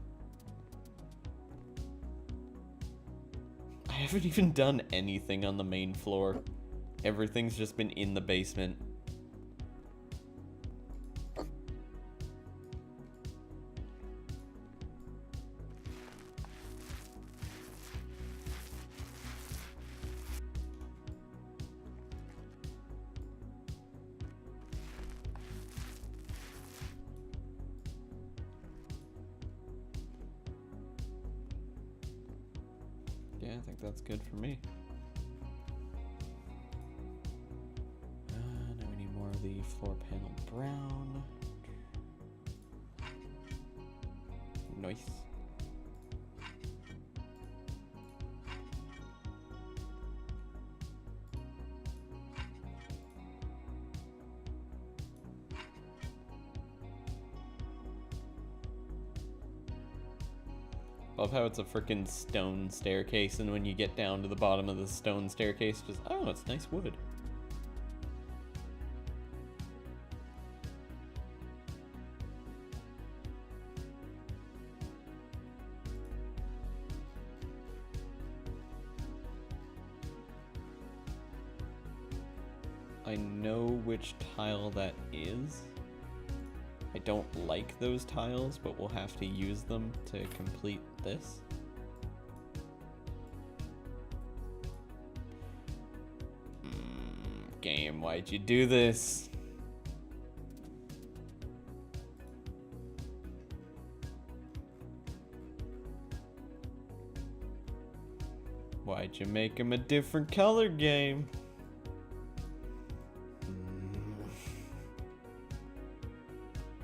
I haven't even done anything on the main floor. Everything's just been in the basement. Yeah, I think that's good for me. Now we need more of the floor panel brown. Nice. Love how it's a freaking stone staircase, and when you get down to the bottom of the stone staircase, just, oh, it's nice wood. I know which tile that is. I don't like those tiles, but we'll have to use them to complete this. Game, why'd you do this? Why'd you make him a different color, game?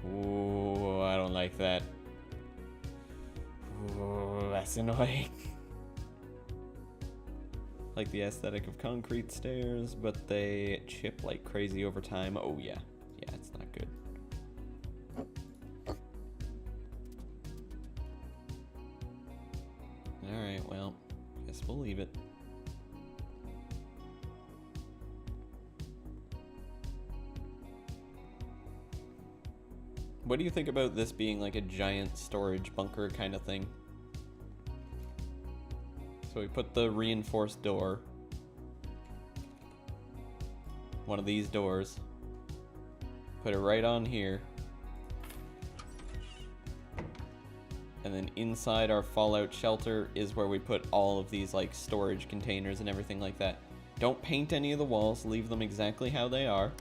Ooh, I don't like that. Ooh, that's annoying. Like the aesthetic of concrete stairs, but they chip like crazy over time. Oh yeah. Yeah, it's not good. Alright, well, guess we'll leave it. What do you think about this being like a giant storage bunker kind of thing? So we put the reinforced door. one of these doors. Put it right on here. And then inside our fallout shelter is where we put all of these like storage containers and everything like that. Don't paint any of the walls, leave them exactly how they are.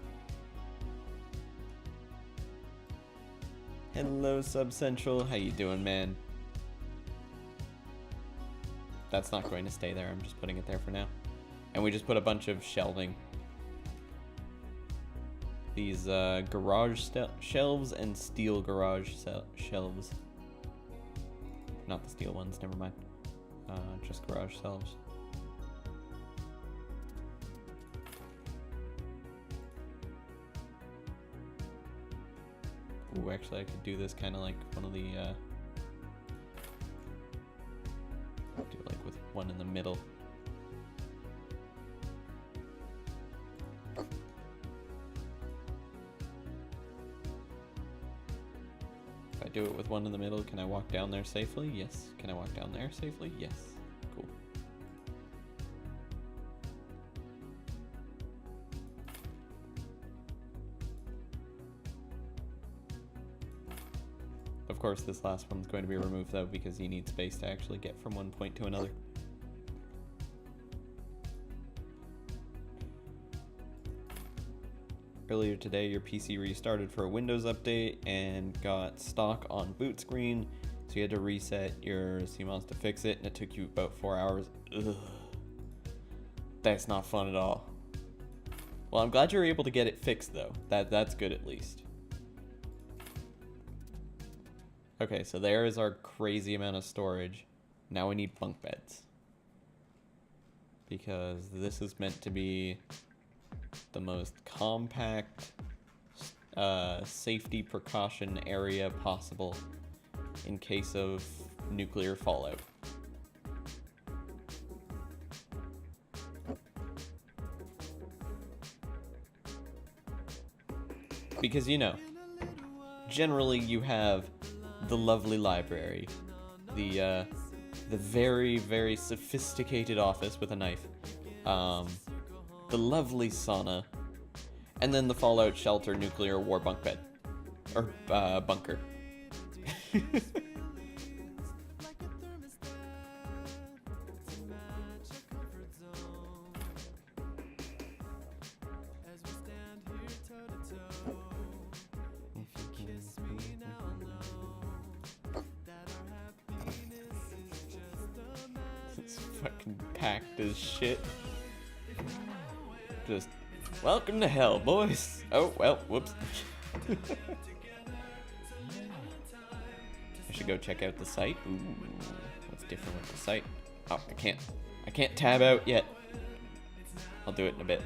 Hello, Subcentral. How you doing, man? That's not going to stay there. I'm just putting it there for now. And we just put a bunch of shelving. These garage shelves and steel garage shelves. Not the steel ones, never mind. Just garage shelves. Ooh, actually I could do this kind of like one of the, do it like with one in the middle. If I do it with one in the middle, can I walk down there safely? Yes. Can I walk down there safely? Yes. Cool. Of course, this last one's going to be removed though, because you need space to actually get from one point to another. Earlier today, your PC restarted for a Windows update and got stock on boot screen, so you had to reset your CMOS to fix it, and it took you about 4 hours. Ugh. That's not fun at all. Well, I'm glad you were able to get it fixed though. That's good at least. Okay, so there is our crazy amount of storage. Now we need bunk beds. Because this is meant to be the most compact safety precaution area possible in case of nuclear fallout. Because, you know, generally you have the lovely library, the very, very sophisticated office with a knife, the lovely sauna, and then the fallout shelter nuclear war bunk bed. Or, bunker. It's fucking packed as shit. Just, welcome to hell, boys. Oh, well, whoops. I should go check out the site. Ooh, what's different with the site? Oh, I can't tab out yet. I'll do it in a bit.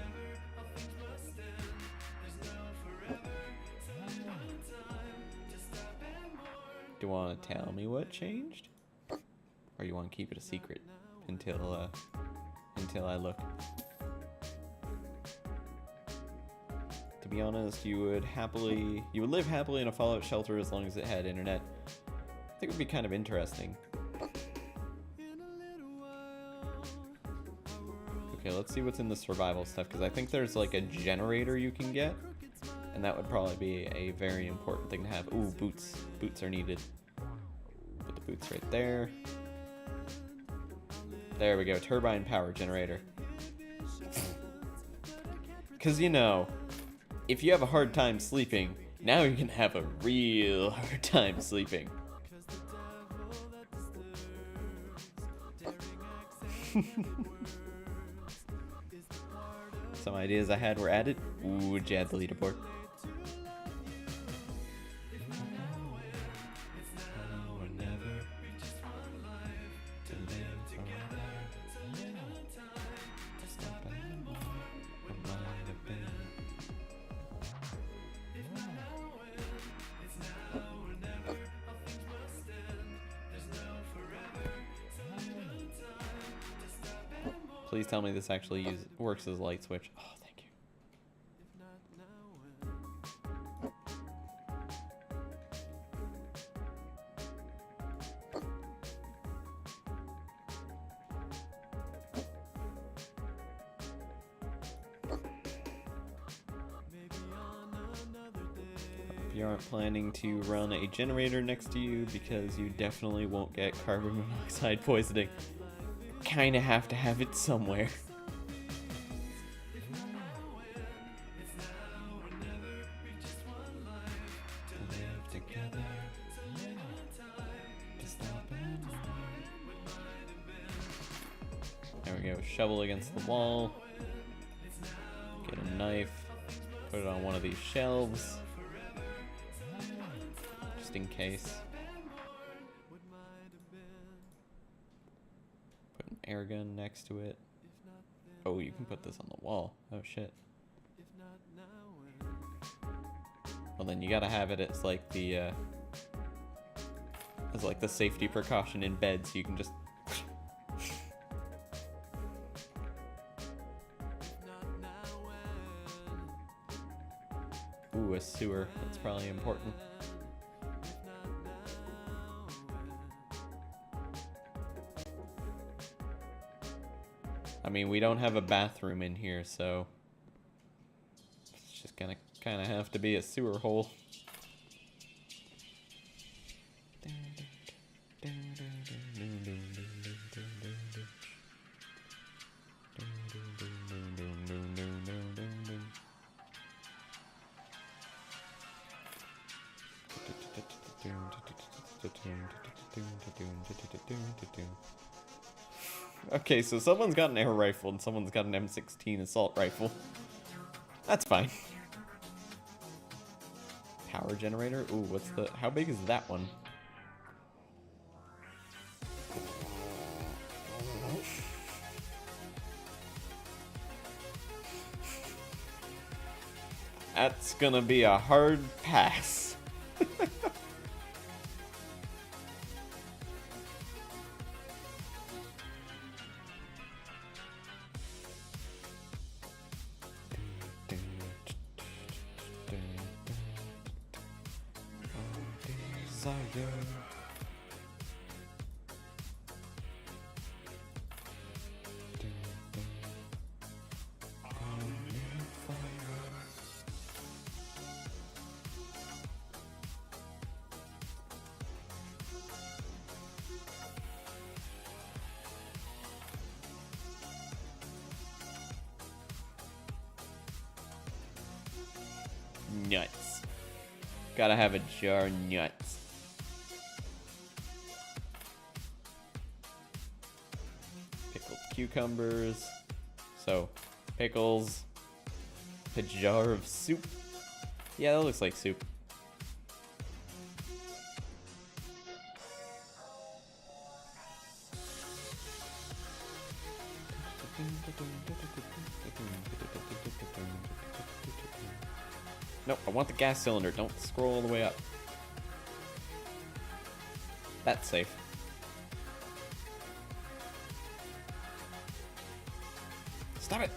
Do you want to tell me what changed? Or you want to keep it a secret until I look? To be honest, you would live happily in a fallout shelter as long as it had internet. I think it would be kind of interesting. Okay, let's see what's in the survival stuff, because I think there's like a generator you can get, and that would probably be a very important thing to have. Ooh, boots. Boots are needed. Put the boots right there. There we go, turbine power generator. Because, you know, if you have a hard time sleeping, now you're gonna have a real hard time sleeping. Some ideas I had were added. Ooh, Jad the leaderboard. Please tell me this actually works as a light switch. Oh, thank you. you aren't planning to run a generator next to you because you definitely won't get carbon monoxide poisoning. Kinda have to have it somewhere. There we go, shovel against the wall. Get a knife, put it on one of these shelves. Just in case. Put an air gun next to it. Oh, you can put this on the wall. Oh shit. Well then you gotta have it as like the safety precaution in bed, so you can just ooh, a sewer. That's probably important. I mean, we don't have a bathroom in here, so it's just gonna kind of have to be a sewer hole. Okay, so someone's got an air rifle and someone's got an M16 assault rifle. That's fine. Power generator? Ooh, what's the... How big is that one? That's gonna be a hard pass. Nuts. Gotta have a jar of nuts. Pickled cucumbers. So, pickles. A jar of soup. Yeah, that looks like soup. No, I want the gas cylinder. Don't scroll all the way up. That's safe. Stop it!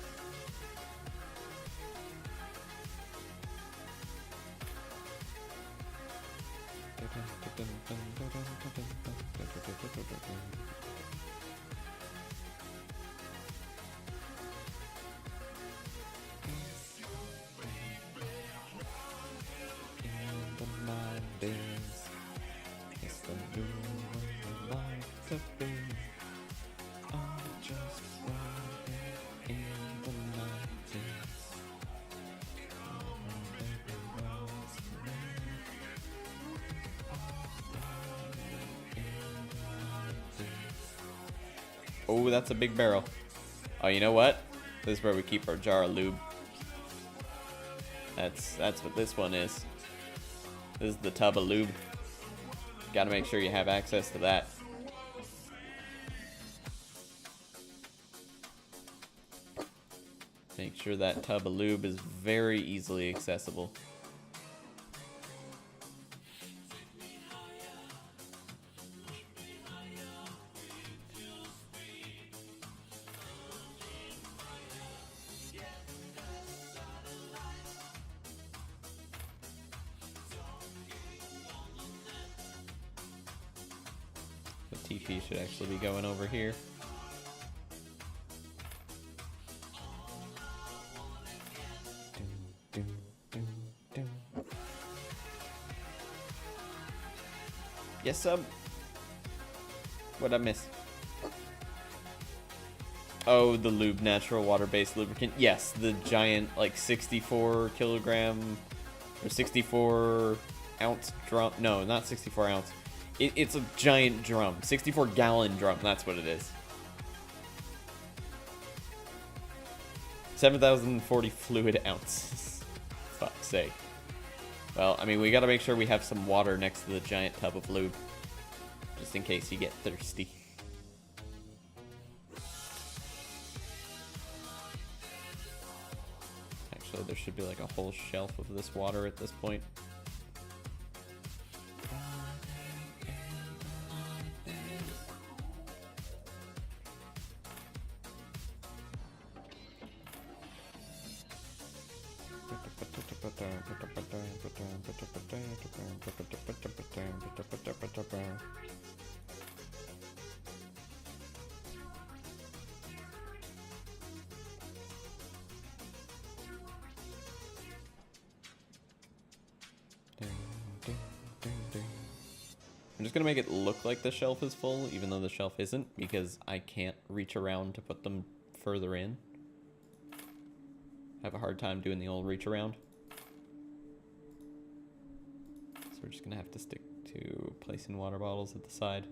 Oh, that's a big barrel. Oh, you know what? This is where we keep our jar of lube. That's what this one is. This is the tub of lube. Gotta make sure you have access to that. Make sure that tub of lube is very easily accessible. The TP should actually be going over here. Yes, sub. What'd I miss? Oh, the lube, natural water-based lubricant. Yes, the giant, like, 64 kilogram or 64 ounce drum. No, not 64 ounce. It's a giant drum. 64 gallon drum. That's what it is. 7,040 fluid ounces. Fuck's sake. Well, I mean, we gotta make sure we have some water next to the giant tub of lube. Just in case you get thirsty. Actually, there should be like a whole shelf of this water at this point. I'm just gonna make it look like the shelf is full, even though the shelf isn't, because I can't reach around to put them further in. I have a hard time doing the old reach around. So we're just gonna have to stick to placing water bottles at the side.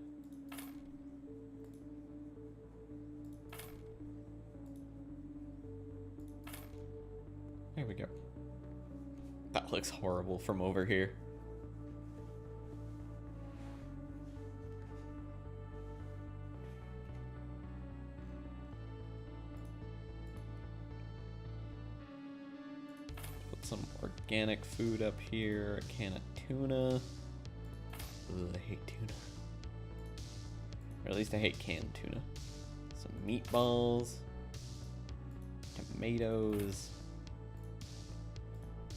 There we go. That looks horrible from over here. Some organic food up here, a can of tuna. Ugh, I hate tuna. Or at least I hate canned tuna. Some meatballs, tomatoes,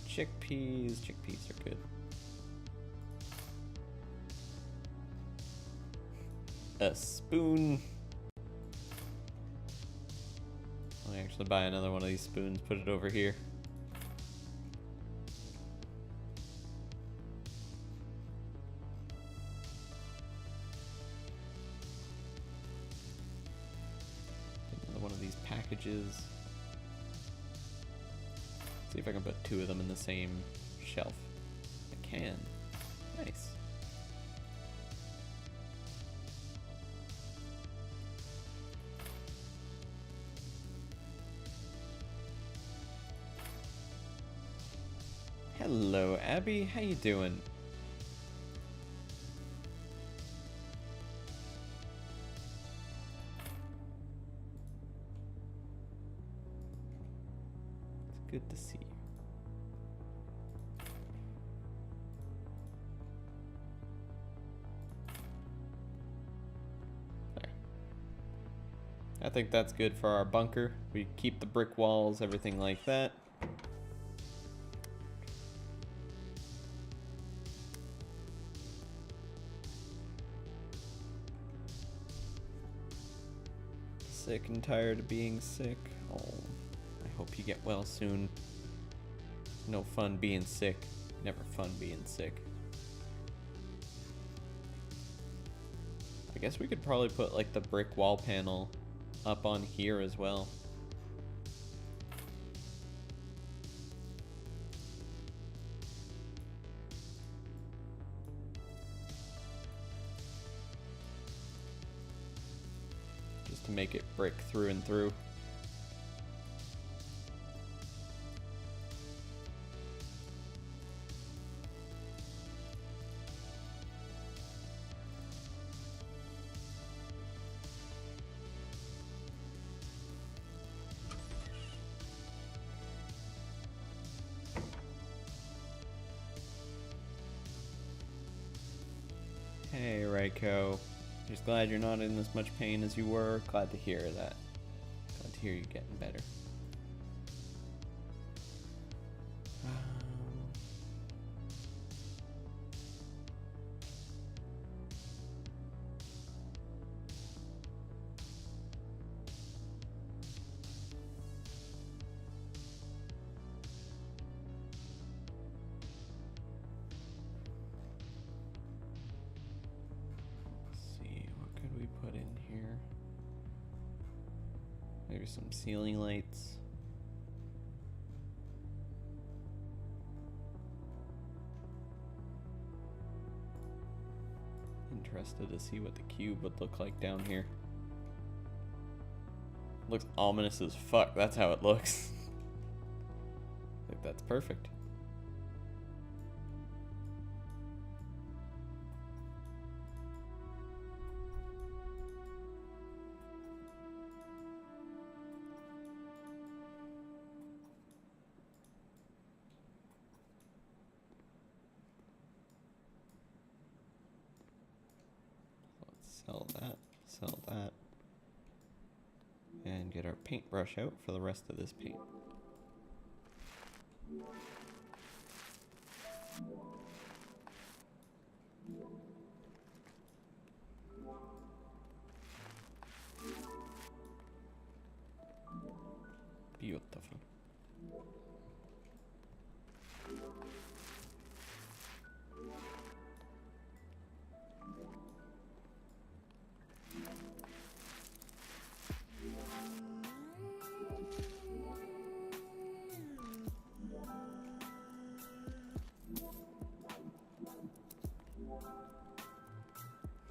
chickpeas. Chickpeas are good. A spoon. I'll actually buy another one of these spoons, put it over here. Packages. See if I can put 2 of them in the same shelf. I can. Nice. Hello, Abby. How you doing? Good to see you. There. I think that's good for our bunker. We keep the brick walls, everything like that. Sick and tired of being sick. Oh. Hope you get well soon. No fun being sick. Never fun being sick. I guess we could probably put like the brick wall panel up on here as well. Just to make it brick through and through. Hey, Reiko. Just glad you're not in as much pain as you were. Glad to hear that. Glad to hear you getting better. Maybe some ceiling lights. Interested to see what the cube would look like down here. Looks ominous as fuck. That's how it looks. Like, that's perfect. Sell that, and get our paintbrush out for the rest of this paint. Beautiful.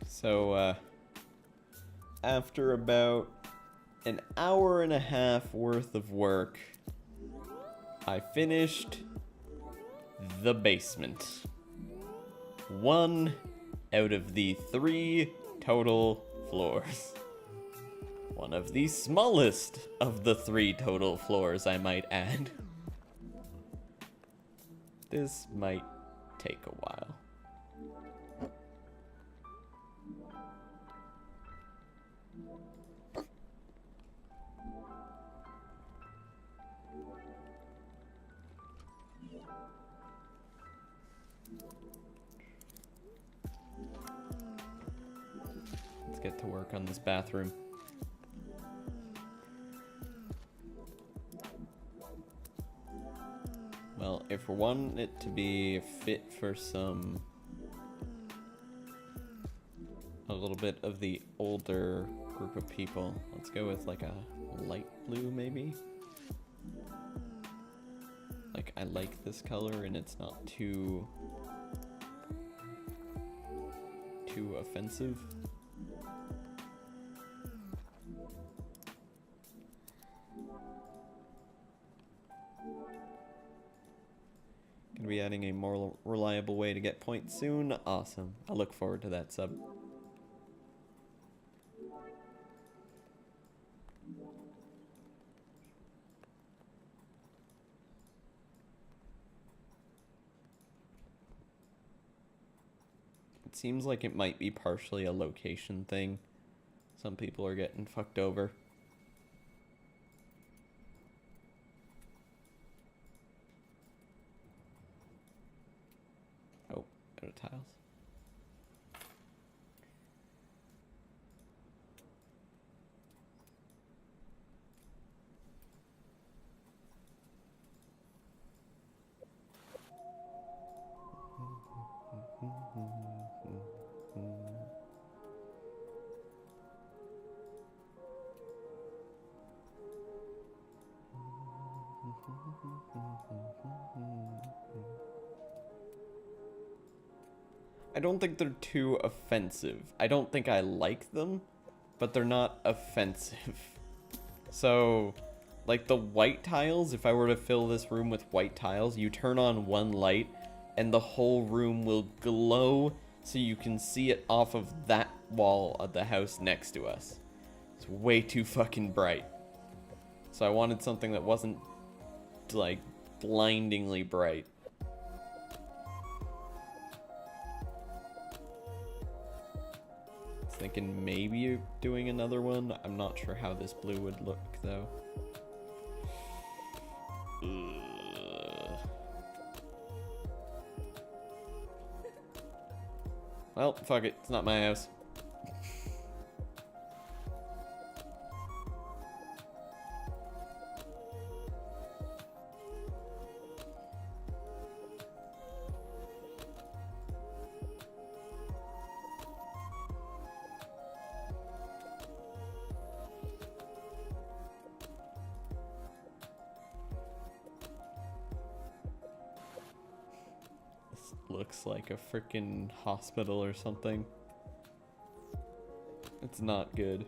So, after about an hour and a half worth of work, I finished the basement. 1 out of the 3 total floors. One of the smallest of the 3 total floors, I might add. This might take a while. Let's get to work on this bathroom. Well, if we want it to be fit for a little bit of the older group of people, let's go with like a light blue maybe. Like, I like this color and it's not too offensive. Gonna be adding a more reliable way to get points soon. Awesome. I look forward to that sub. It seems like it might be partially a location thing. Some people are getting fucked over. Oh, out of tiles. I don't think they're too offensive. I don't think I like them, but they're not offensive. So, like the white tiles, if I were to fill this room with white tiles, you turn on one light and the whole room will glow so you can see it off of that wall of the house next to us. It's way too fucking bright. So I wanted something that wasn't like blindingly bright. Thinking maybe doing another one. I'm not sure how this blue would look though. Well, fuck it. It's not my house. looks like a freaking hospital or something. It's not good.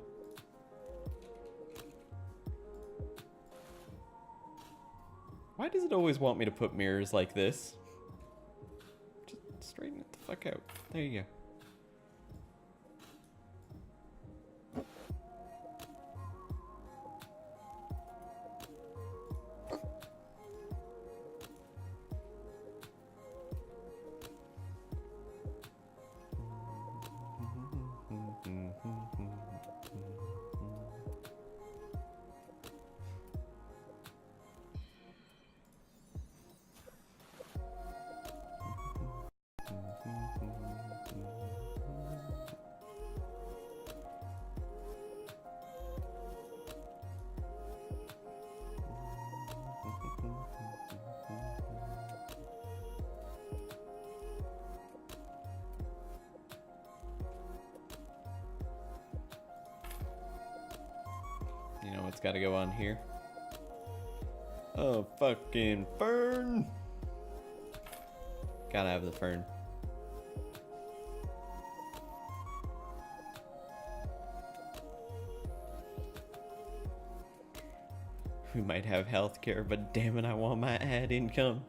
Why does it always want me to put mirrors like this? Just straighten it the fuck out. There you go. You know what's got to go on here? Oh, fucking fern! Gotta have the fern. We might have healthcare, but damn it, I want my ad income.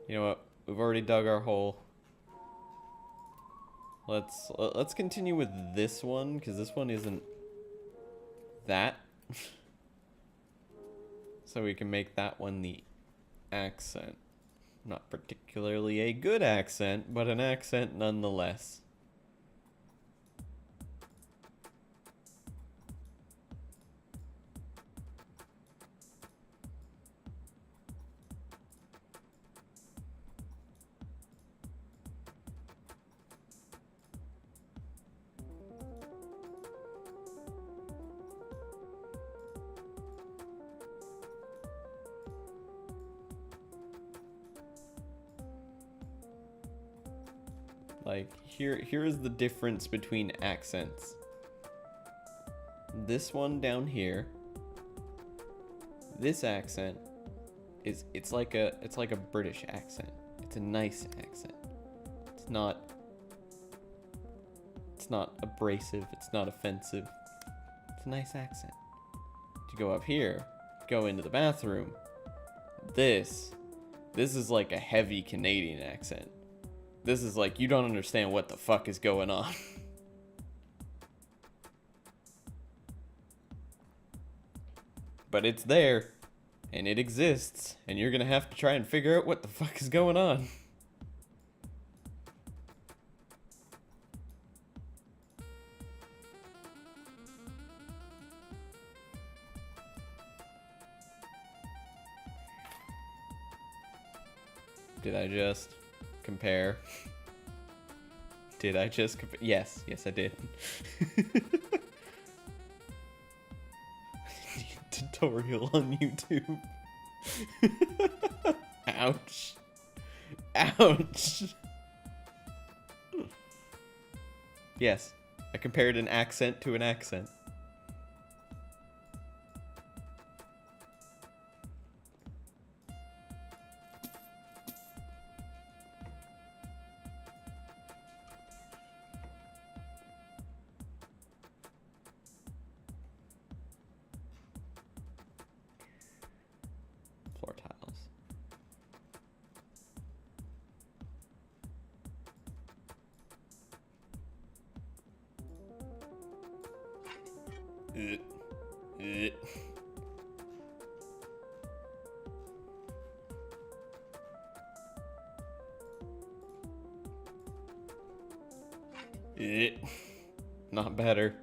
You know what? We've already dug our hole. Let's continue with this one, because this one isn't that. So we can make that one the accent. Not particularly a good accent, but an accent nonetheless. Like, here is the difference between accents. This one down here, this accent it's like a British accent. It's a nice accent. It's not abrasive, it's not offensive. It's a nice accent. To go up here, go into the bathroom. This is like a heavy Canadian accent. This is like, you don't understand what the fuck is going on. But it's there, and it exists, and you're gonna have to try and figure out what the fuck is going on. Did I just compare? Did I just compare? Yes, I did. Tutorial on YouTube. Ouch. Ouch. Yes, I compared an accent to an accent. Floor tiles. Not better.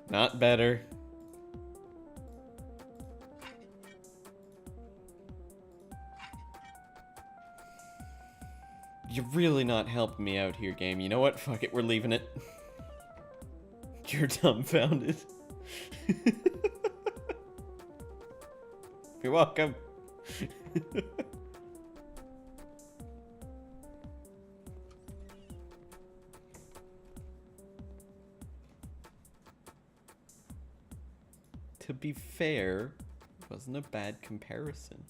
Not better. You're really not helping me out here, game. You know what? Fuck it, we're leaving it. You're dumbfounded. You're welcome. to be fair, it wasn't a bad comparison.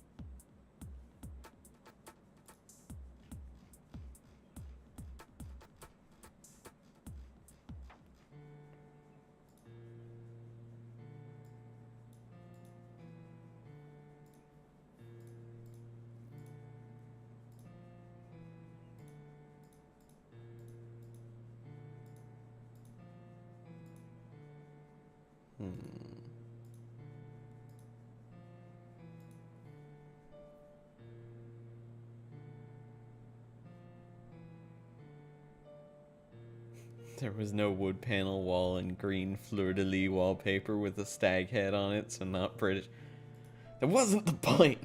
There was no wood panel wall and green fleur-de-lis wallpaper with a stag head on it, so not British. That wasn't the point!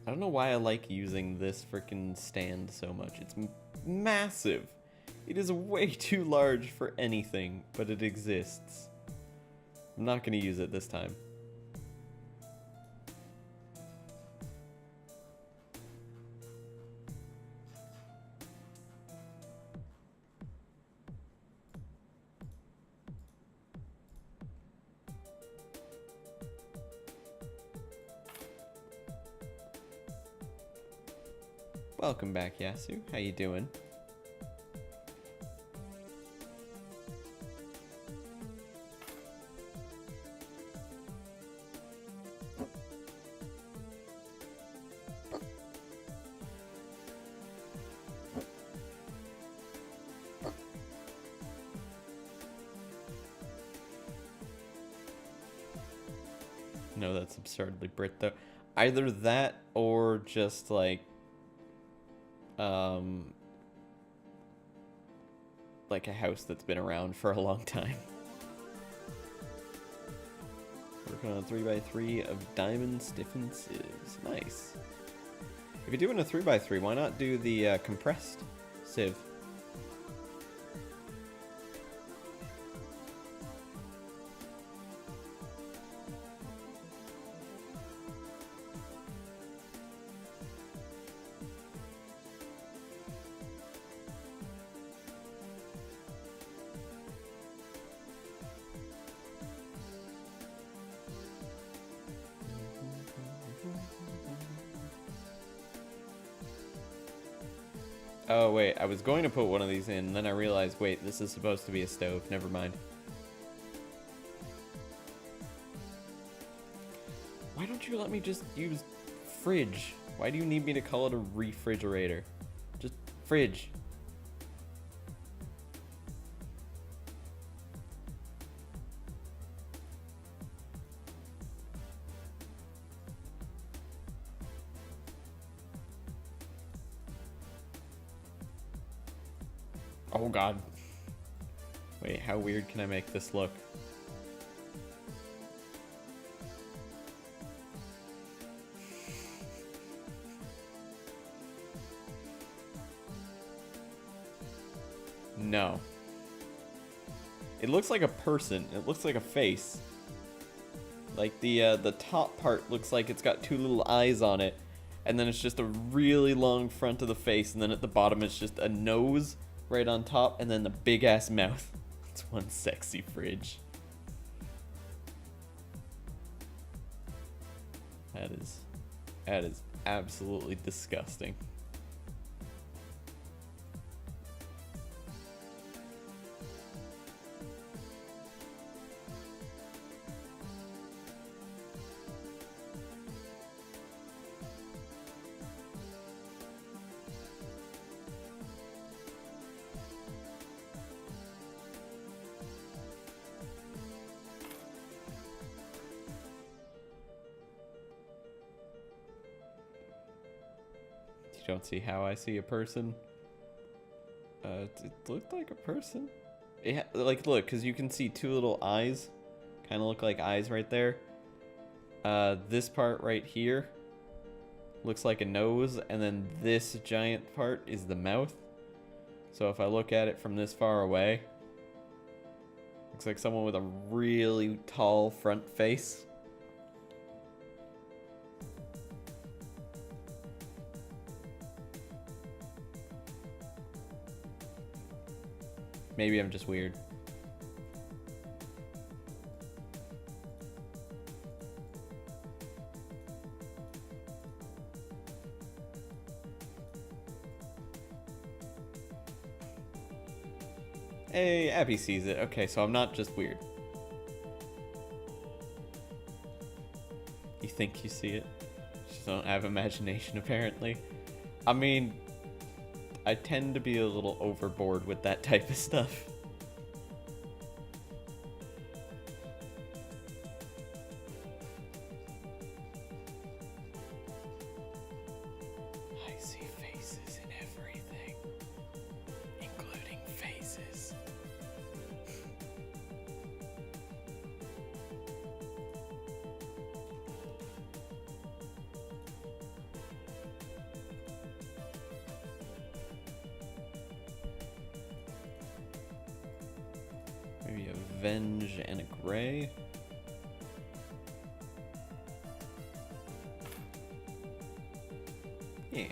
I don't know why I like using this frickin' stand so much. It's massive! It is way too large for anything, but it exists. I'm not gonna use it this time. Welcome back, Yasu. How you doing? No, that's absurdly Brit, though. Either that or just, like a house that's been around for a long time. Working on a 3x3 of diamond stiffened sieves. Nice. If you're doing a 3x3, why not do the compressed sieve? Oh, wait, I was going to put one of these in, and then I realized, wait, this is supposed to be a stove. Never mind. Why don't you let me just use fridge? Why do you need me to call it a refrigerator? Just fridge. Oh god. Wait, how weird can I make this look? No. It looks like a person. It looks like a face. Like the top part looks like it's got two little eyes on it, and then it's just a really long front of the face, and then at the bottom it's just a nose right on top, and then the big ass mouth. It's one sexy fridge. That is absolutely disgusting. Don't see how I see a person. It looked like a person. Like, look, because you can see two little eyes. Kind of look like eyes right there. This part right here looks like a nose, and then this giant part is the mouth. So if I look at it from this far away, looks like someone with a really tall front face. Maybe I'm just weird. Hey, Abby sees it. Okay, so I'm not just weird. You think you see it? Just don't have imagination, apparently. I mean, I tend to be a little overboard with that type of stuff. I see faces in everything, including faces. Maybe a Venge and a Gray. Yeah.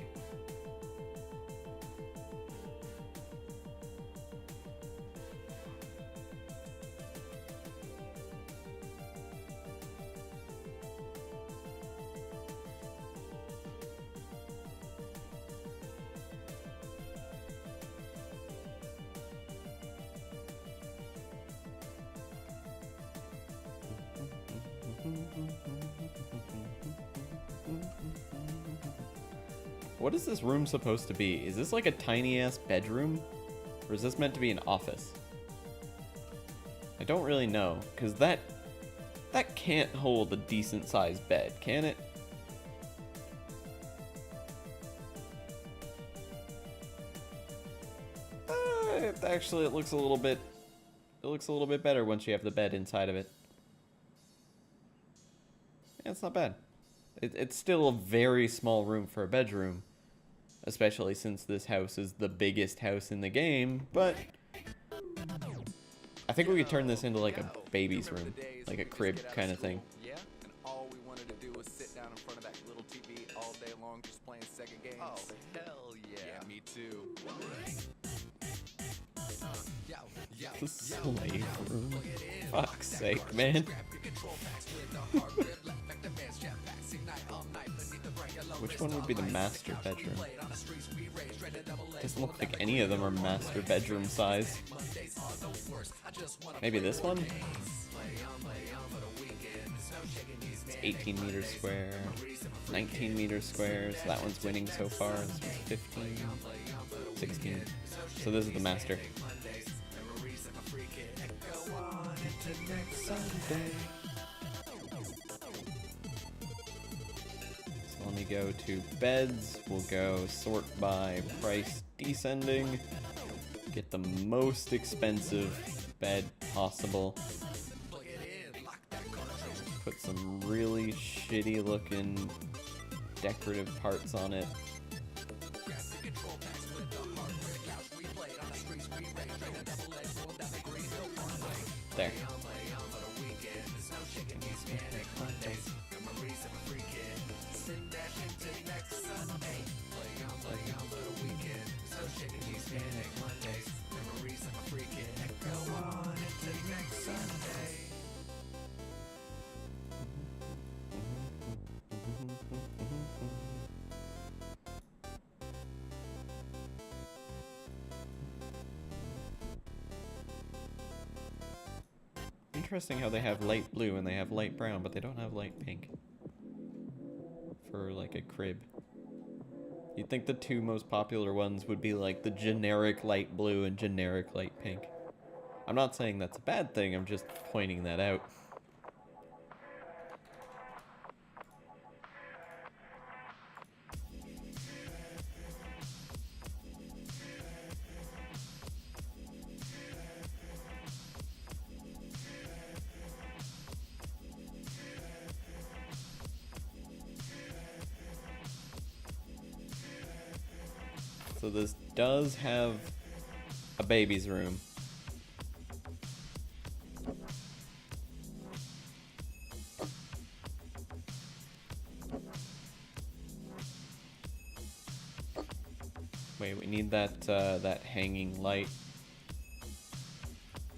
What is this room supposed to be? Is this like a tiny ass bedroom? Or is this meant to be an office? I don't really know, because that can't hold a decent sized bed, can it? Actually, it looks a little bit better once you have the bed inside of it. Yeah, it's not bad. It's still a very small room for a bedroom, especially since this house is the biggest house in the game, but I think we could turn this into like a baby's room, like a crib kind of thing. Yeah, and all we wanted to do was sit down in front of that little TV all day long just playing Sega games. Oh, hell yeah. Yeah, me too. The slave room. Fuck's sake, man. Which one would be the master bedroom? Doesn't look like any of them are master bedroom size. Maybe this one? It's 18 meters square, 19 meters square, so that one's winning so far. This one's 15, 16. So this is the master. So let me go to beds. We'll go sort by price descending. Get the most expensive bed possible. Put some really shitty looking decorative parts on it. There. Interesting how they have light blue and they have light brown, but they don't have light pink for like a crib. You'd think the two most popular ones would be like the generic light blue and generic light pink. I'm not saying that's a bad thing, I'm just pointing that out. So this does have a baby's room. Wait, we need that that hanging light.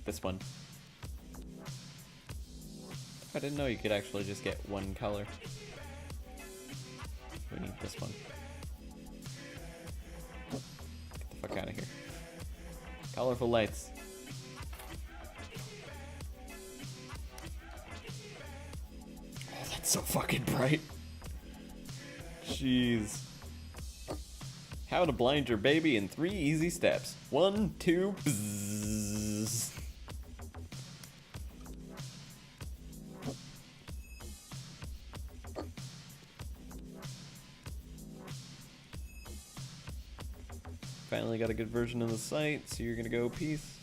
this one. I didn't know you could actually just get one color. We need this one. Get the fuck out of here. Colorful lights. Oh, that's so fucking bright. Jeez. How to blind your baby in 3 easy steps. 1, 2, bzzz. Finally got a good version of the site, so you're gonna go peace.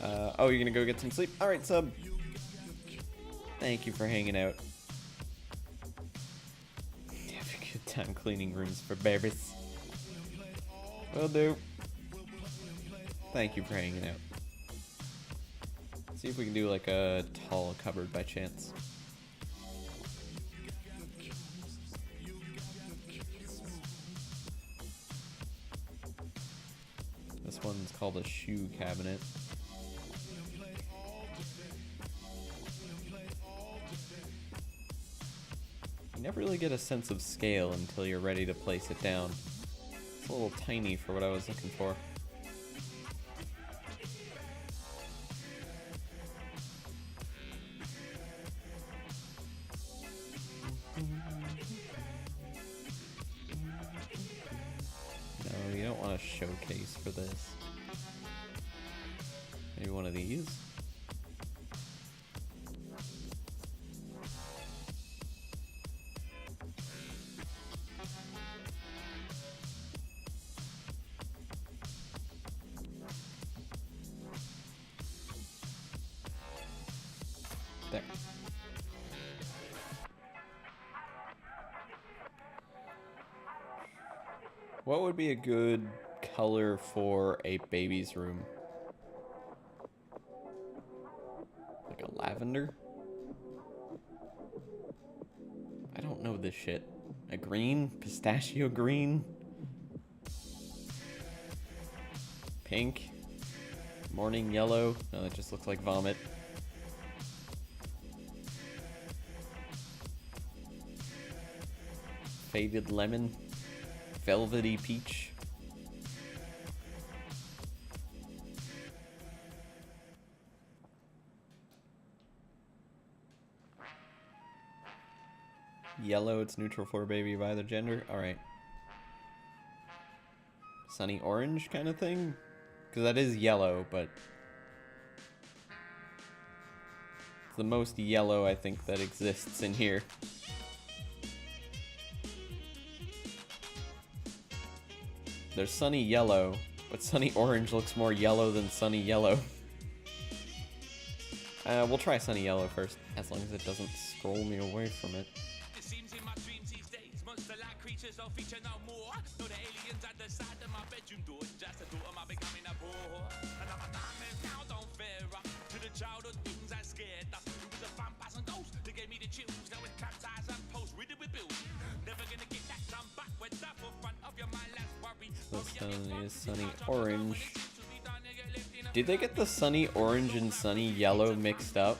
Oh, you're gonna go get some sleep? Alright, sub. Thank you for hanging out. Have a good time cleaning rooms for babies. Will do. Thank you for hanging out. See if we can do like a tall cupboard by chance. This one's called a shoe cabinet. You never really get a sense of scale until you're ready to place it down. It's a little tiny for what I was looking for. No, you don't want a showcase for this. Maybe one of these? There. What would be a good color for a baby's room? Like a lavender? I don't know this shit. A green? Pistachio green? Pink? Morning yellow? No, that just looks like vomit. Faded lemon? Velvety peach? Yellow, it's neutral for a baby of either gender. Alright. Sunny orange kind of thing? Because that is yellow, but it's the most yellow I think that exists in here. There's sunny yellow, but sunny orange looks more yellow than sunny yellow. We'll try sunny yellow first, as long as it doesn't scroll me away from it. It seems in my dreams these days, monster-like creatures don't feature no more. No, the aliens at the side of my bedroom door, just a thought of my becoming a bore. And I'm a diamond now, don't fear up to the childhood things that scared us. It was the vampires and ghosts that gave me the chills. Now it's trapped eyes and posts, riddled with bills. Never gonna get that done back with that forefront of your mind, let's worry. The sun is sunny orange. Did they get the sunny orange and sunny yellow mixed up?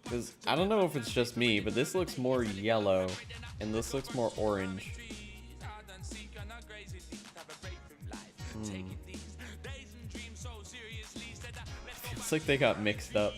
Because I don't know if it's just me, but this looks more yellow and this looks more orange. Feels like they got mixed up.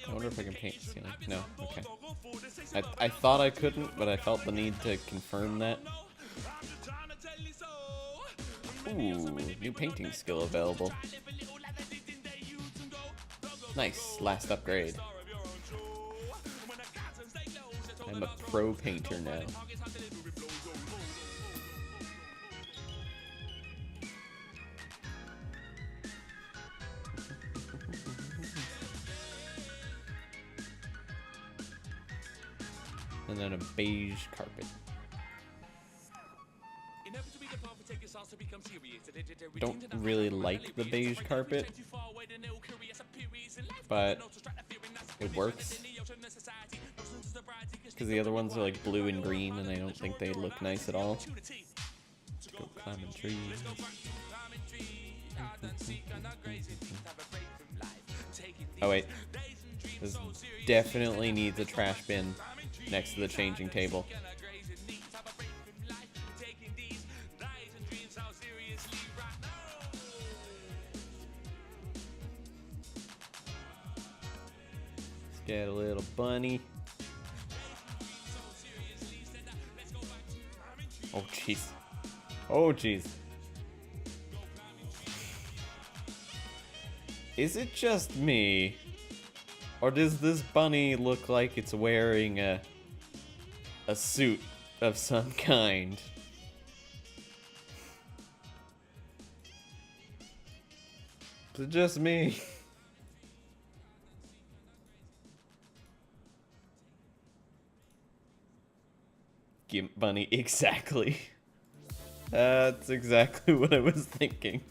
I wonder if I can paint the ceiling. No, okay. I thought I couldn't, but I felt the need to confirm that. Ooh, new painting skill available. Nice, last upgrade. I'm a pro painter now. And then a beige carpet. Don't really like the beige carpet, but it works. Because the other ones are like blue and green, and I don't think they look nice at all. Let's go climbing trees. Oh wait, this definitely needs a trash bin next to the changing table. Let's get a little bunny. Oh jeez. Oh jeez. Is it just me? Or does this bunny look like it's wearing a suit of some kind? Is it just me? Gimp bunny, exactly. That's exactly what I was thinking.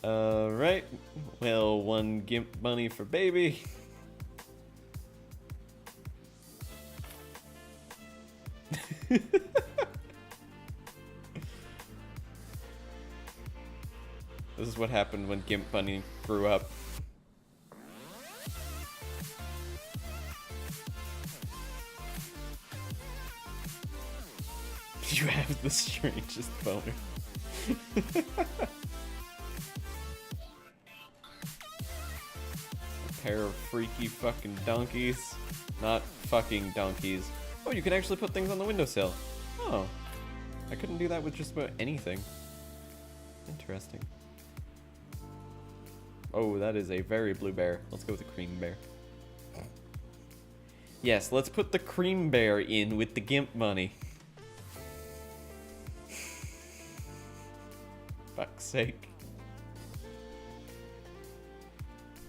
Alright. Well, one gimp bunny for baby. This is what happened when Gimp Bunny grew up. You have the strangest boner. A pair of freaky fucking donkeys. Not fucking donkeys. Oh, you can actually put things on the windowsill. Oh. I couldn't do that with just about anything. Interesting. Oh, that is a very blue bear. Let's go with the cream bear. Yes, let's put the cream bear in with the Gimp Bunny. Fuck's sake.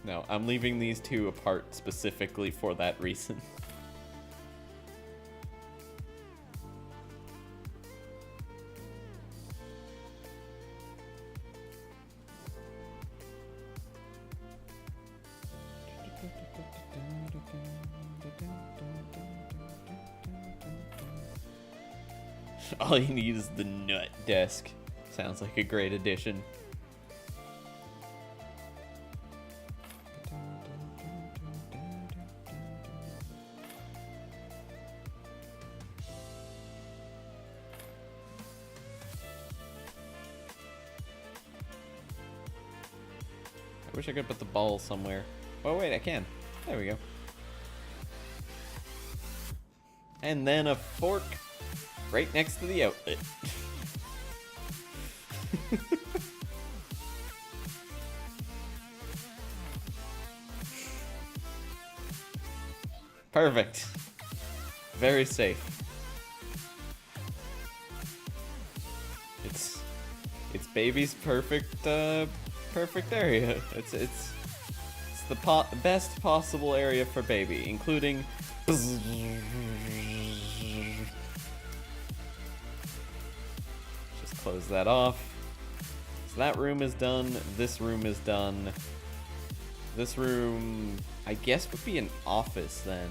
No, I'm leaving these two apart specifically for that reason. All you need is the nut desk. Sounds like a great addition. I wish I could put the ball somewhere. Oh wait, I can. There we go. And then a fork right next to the outlet. Perfect. Very safe. It's baby's perfect perfect area. It's the best possible area for baby, including just close that off. So that room is done. This room is done. This room, I guess, would be an office then.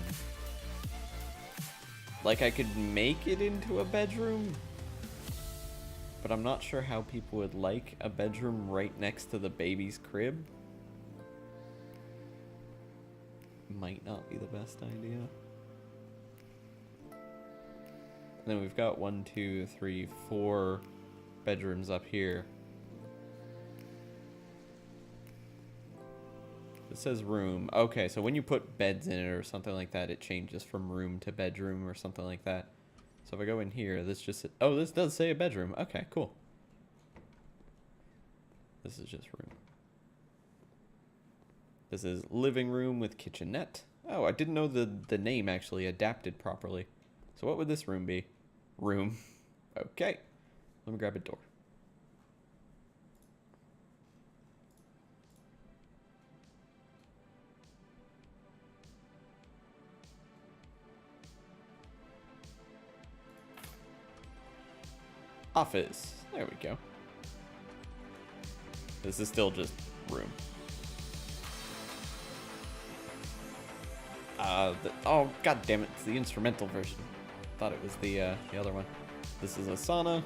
Like, I could make it into a bedroom, but I'm not sure how people would like a bedroom right next to the baby's crib. Might not be the best idea. And then we've got 1, 2, 3, 4 bedrooms up here. It says room. Okay, so when you put beds in it or something like that, it changes from room to bedroom or something like that. So if I go in here, this just... Oh, this does say a bedroom. Okay, cool. This is just room. This is living room with kitchenette. Oh, I didn't know the name actually adapted properly. So what would this room be? Room. Okay. Let me grab a door. Office. There we go. This is still just room. Oh, god damn it. It's the instrumental version. Thought it was the other one. This is a sauna.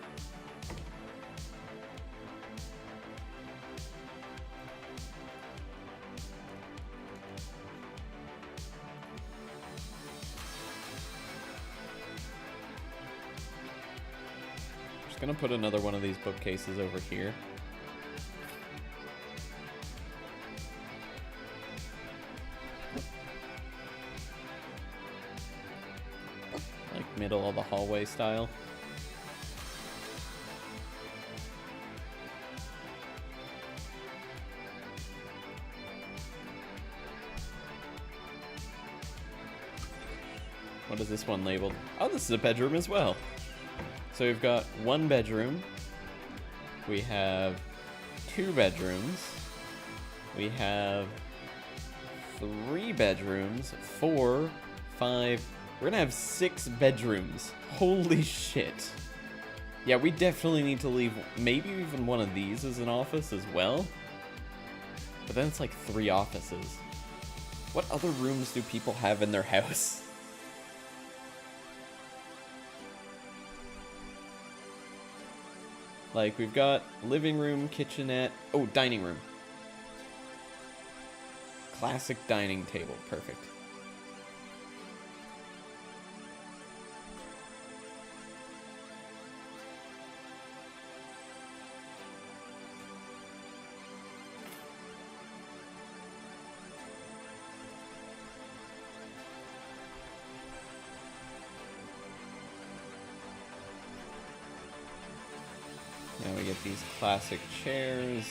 Just gonna put another one of these bookcases over here. Like middle of the hallway style. What is this one labeled? Oh, this is a bedroom as well. So we've got one bedroom. We have two bedrooms. We have three bedrooms, 4, 5. We're gonna have 6 bedrooms. Holy shit. Yeah, we definitely need to leave maybe even one of these as an office as well. But then it's like 3 offices. What other rooms do people have in their house? Like, we've got living room, kitchenette. Oh, dining room. Classic dining table. Perfect. Now we get these classic chairs.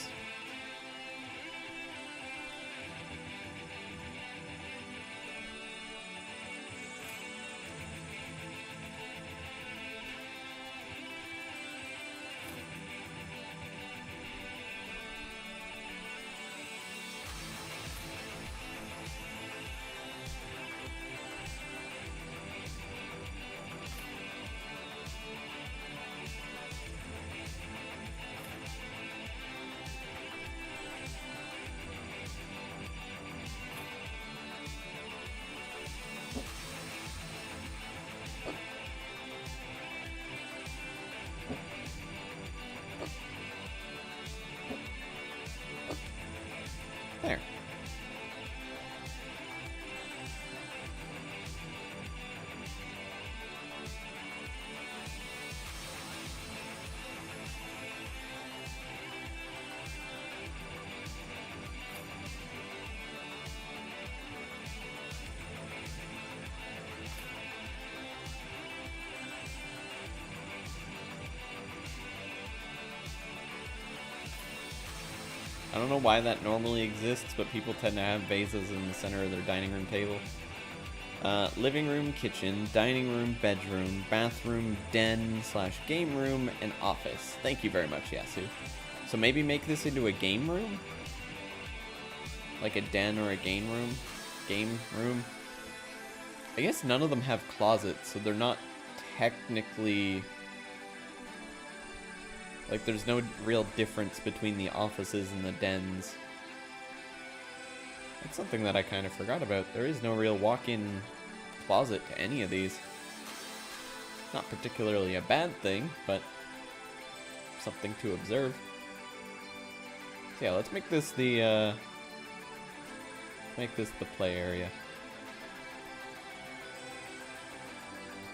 There. I don't know why that normally exists, but people tend to have vases in the center of their dining room table. Living room, kitchen, dining room, bedroom, bathroom, den / game room, and office. Thank you very much, Yasu. So maybe make this into a game room? Like a den or a game room? Game room? I guess none of them have closets, so they're not technically... Like, there's no real difference between the offices and the dens. That's something that I kind of forgot about. There is no real walk-in closet to any of these. Not particularly a bad thing, but something to observe. So yeah, let's make this the play area.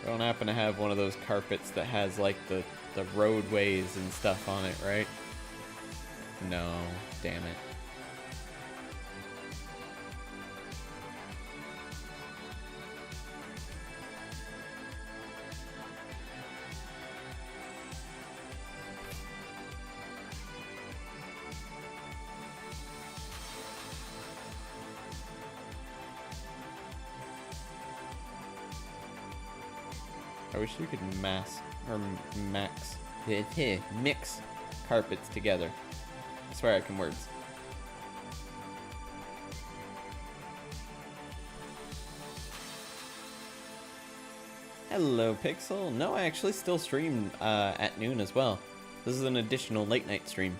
We don't happen to have one of those carpets that has like the roadways and stuff on it, right? No, damn it. I wish you could mix carpets together. I swear I can words. Hello, Pixel. No, I actually still stream at noon as well. This is an additional late night stream.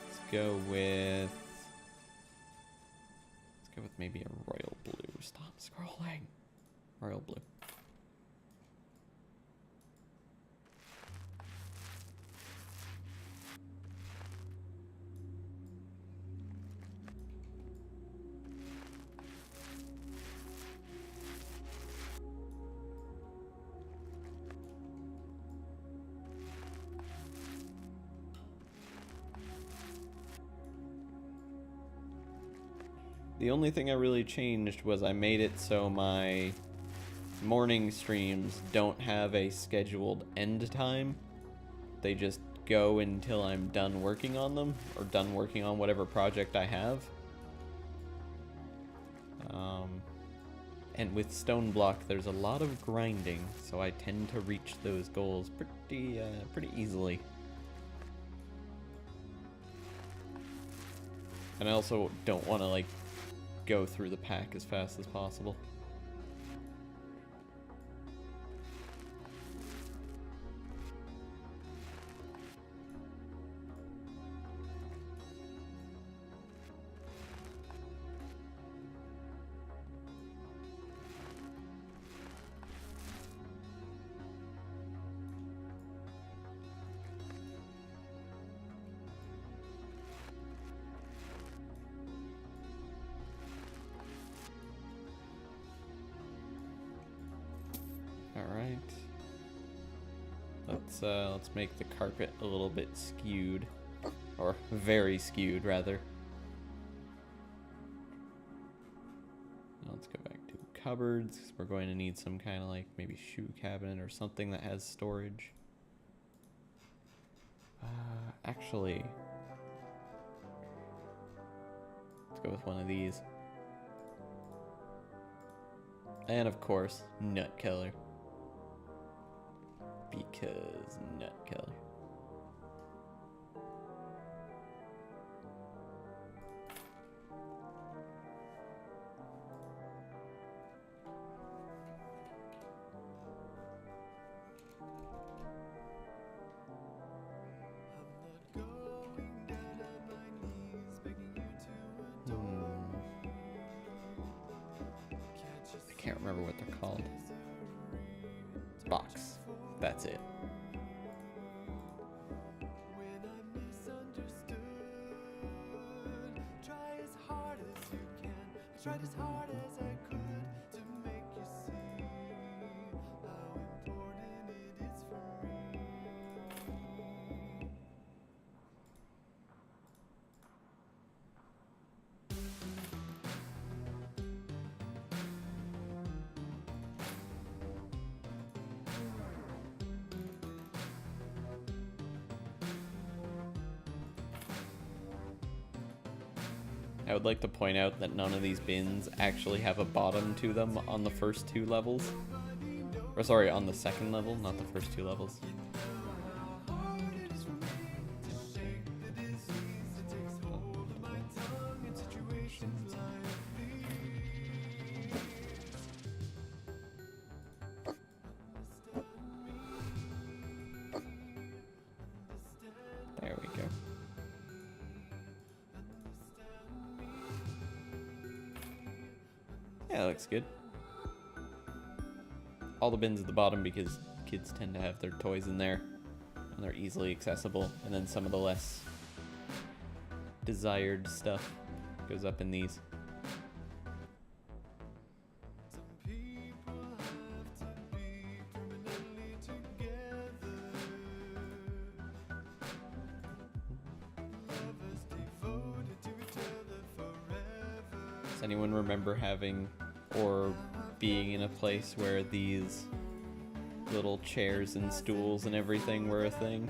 Let's go with maybe a royal blue. Stop scrolling. Royal blue. The only thing I really changed was I made it so my morning streams don't have a scheduled end time. They just go until I'm done working on them, or done working on whatever project I have. And with Stone Block, there's a lot of grinding, so I tend to reach those goals pretty easily. And I also don't want to, like, go through the pack as fast as possible. Alright. Let's make the carpet a little bit skewed. Or very skewed, rather. Now let's go back to cupboards, 'cause we're going to need some kind of, like, maybe shoe cabinet or something that has storage. Actually, let's go with one of these. And of course, nut color. Because nut color. I can't remember what they're called. Box. That's it. Tried as hard as I could to make you see how important it is for me. I would like to point out that none of these bins actually have a bottom to them on the first two levels. Or sorry, on the second level, not the first two levels. There we go. Yeah, that looks good. All the bins at the bottom because kids tend to have their toys in there and they're easily accessible, and then some of the less desired stuff goes up in these. Does anyone remember having or being in a place where these little chairs and stools and everything were a thing?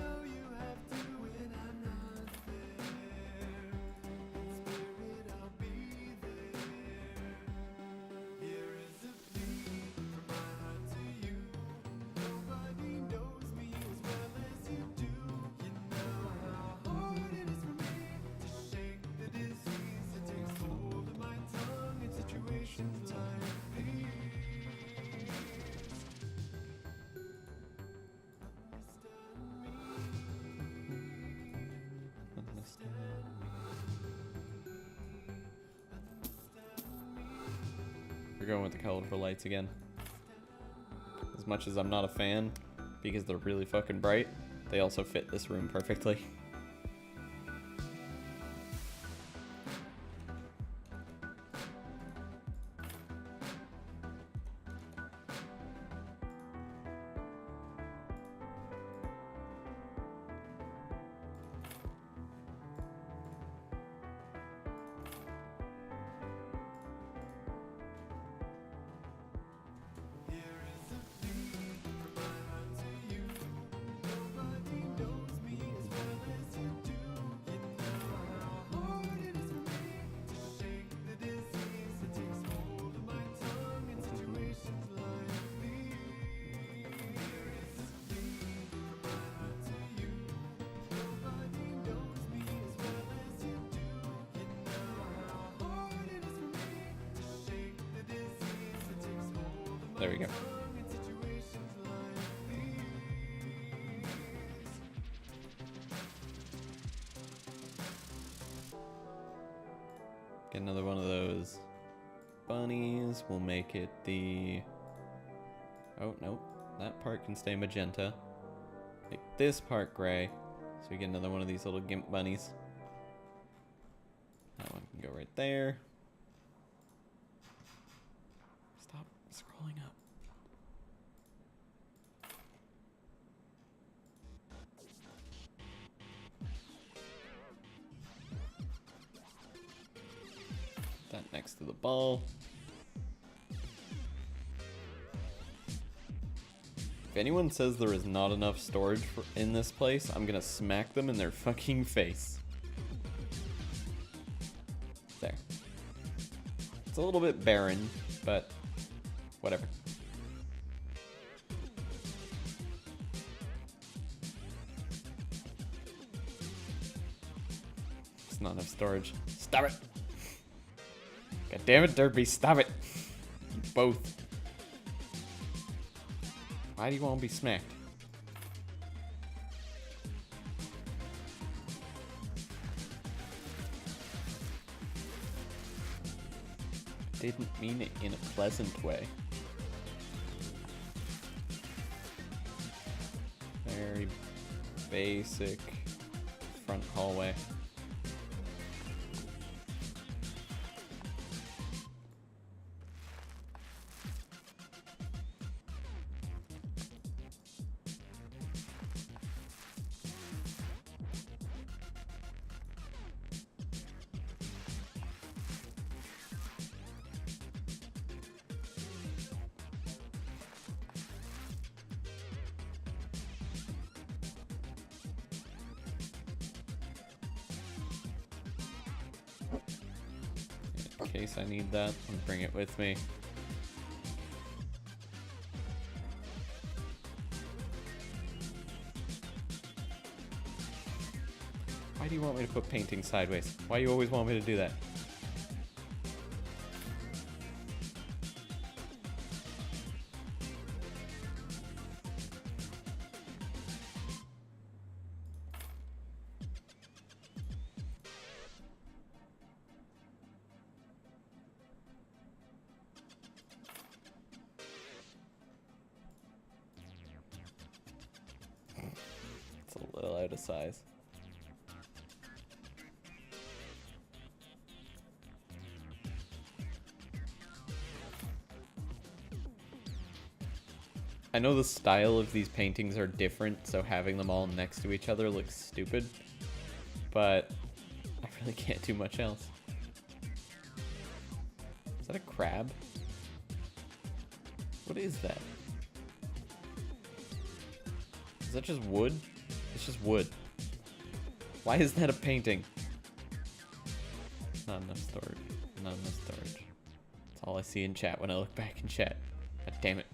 We're going with the colorful lights again. As much as I'm not a fan, because they're really fucking bright, they also fit this room perfectly. There we go. Get another one of those bunnies. We'll make it the... Oh, no. That part can stay magenta. Make this part gray. So we get another one of these little gimp bunnies. That one can go right there. Stop scrolling up. That next to the ball. If anyone says there is not enough storage in this place, I'm gonna smack them in their fucking face. There. It's a little bit barren, but whatever. It's not enough storage. Stop it! God damn it, Derpy, stop it! You both. Why do you want to be smacked? Didn't mean it in a pleasant way. Very basic front hallway. In case I need that, I'll bring it with me. Why do you want me to put painting sideways? Why do you always want me to do that? It's a little out of size. I know the style of these paintings are different, so having them all next to each other looks stupid, but I really can't do much else. Is that a crab? What is that? Is that just wood? It's just wood. Why is that a painting? Not enough storage. Not enough storage. That's all I see in chat when I look back in chat. God damn it.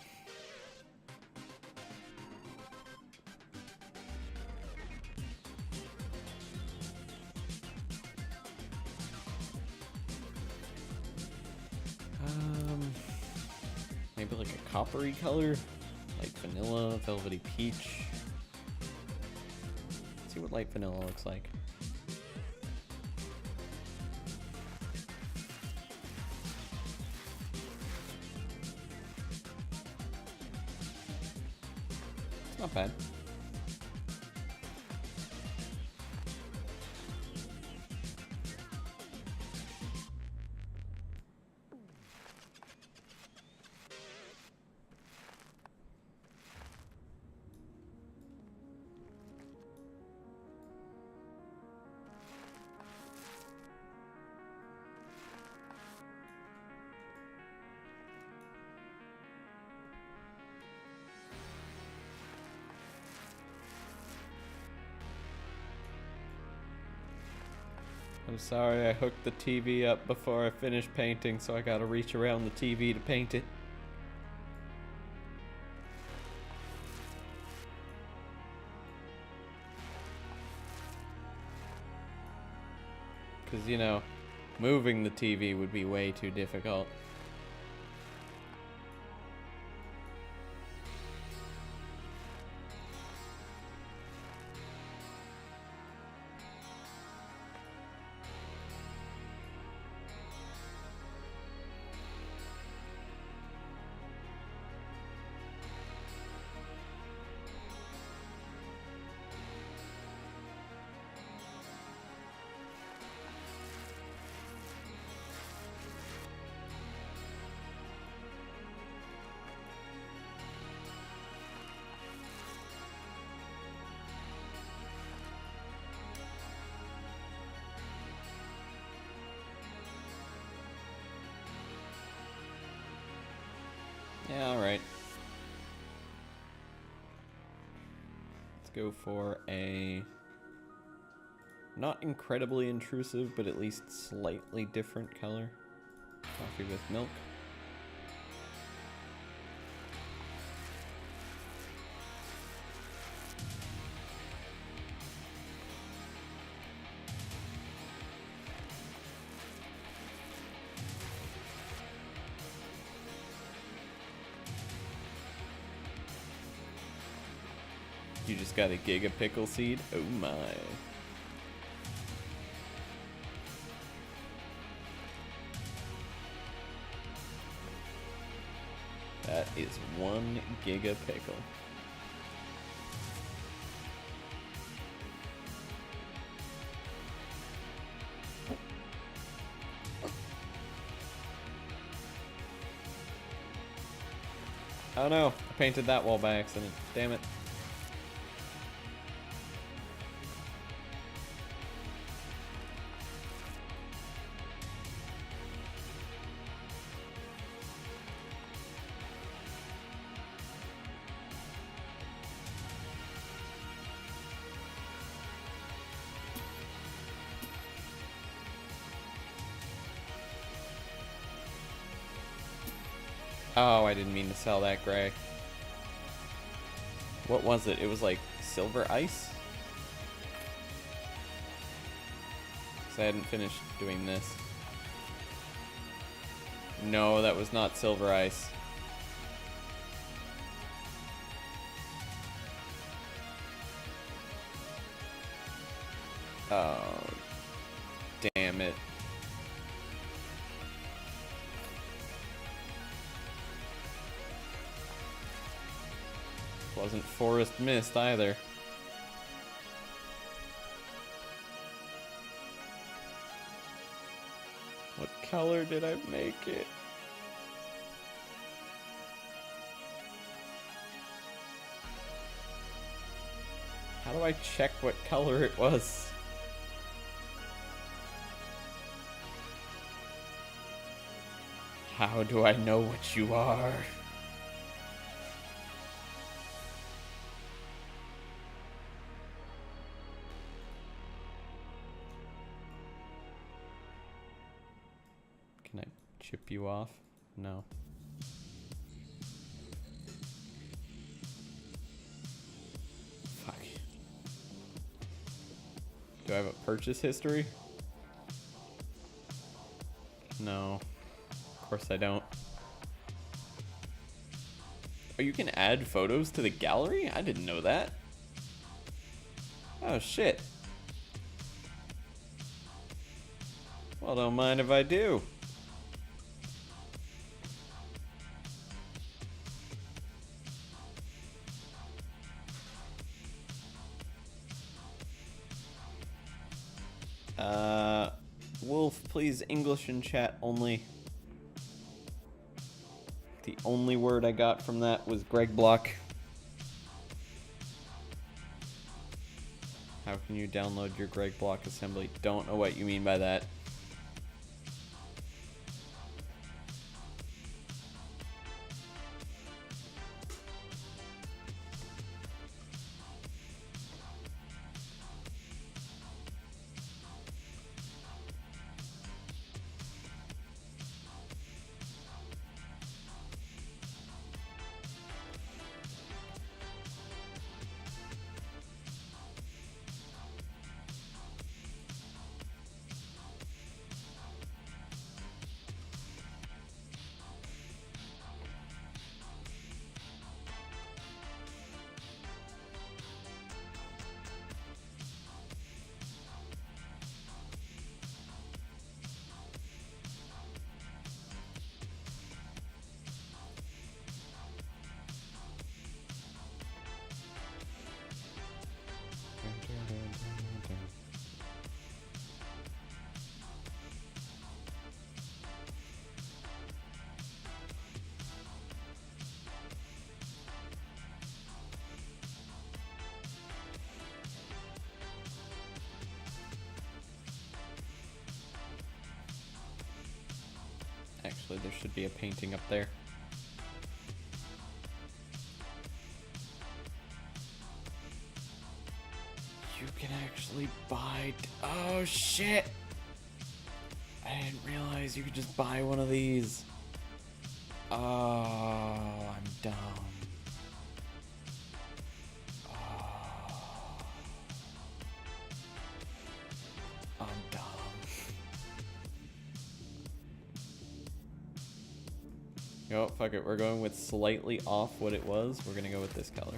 Maybe like a coppery color, like vanilla, velvety peach. Let's see what light vanilla looks like. Not bad. I'm sorry, I hooked the TV up before I finished painting, so I gotta reach around the TV to paint it. Because, you know, moving the TV would be way too difficult. Yeah, alright. Let's go for a not incredibly intrusive, but at least slightly different color. Coffee with milk. You just got a giga pickle seed? Oh my. That is 1 giga pickle. Oh no, I painted that wall by accident. Damn it. Oh, I didn't mean to sell that gray. What was it? It was like silver ice? Because I hadn't finished doing this. No, that was not silver ice. Oh, damn it. Wasn't Forest Mist either. What color did I make it? How do I check what color it was? How do I know what you are? Can I chip you off? No. Fuck. Do I have a purchase history? No. Of course I don't. Oh, you can add photos to the gallery? I didn't know that. Oh, shit. Well, don't mind if I do. Wolf, please, English in chat only. The only word I got from that was Greg Block. How can you download your Greg Block assembly? Don't know what you mean by that. Actually, there should be a painting up there. You can actually buy... Oh, shit! I didn't realize you could just buy one of these. Oh, I'm dumb. Oh. I'm dumb. Oh, fuck it. We're going with slightly off what it was. We're gonna go with this color.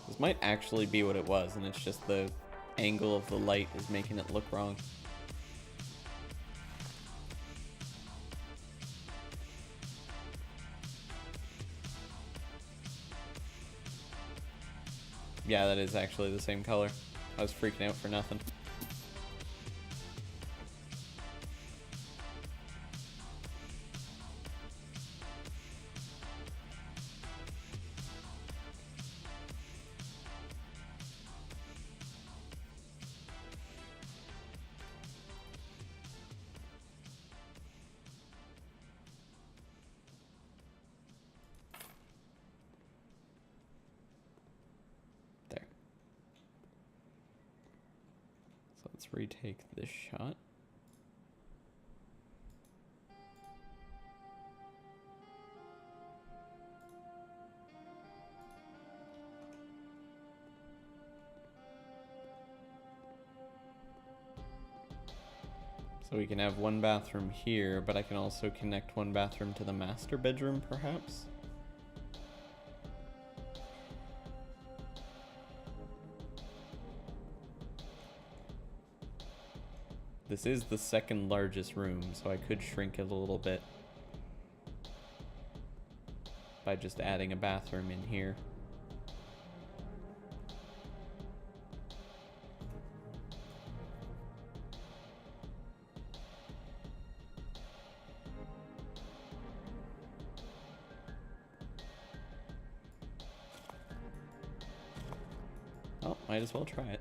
This might actually be what it was, and it's just the angle of the light is making it look wrong. Yeah, that is actually the same color. I was freaking out for nothing. Let's retake this shot. So we can have one bathroom here, but I can also connect one bathroom to the master bedroom, perhaps? This is the second largest room, so I could shrink it a little bit by just adding a bathroom in here. Oh, might as well try it.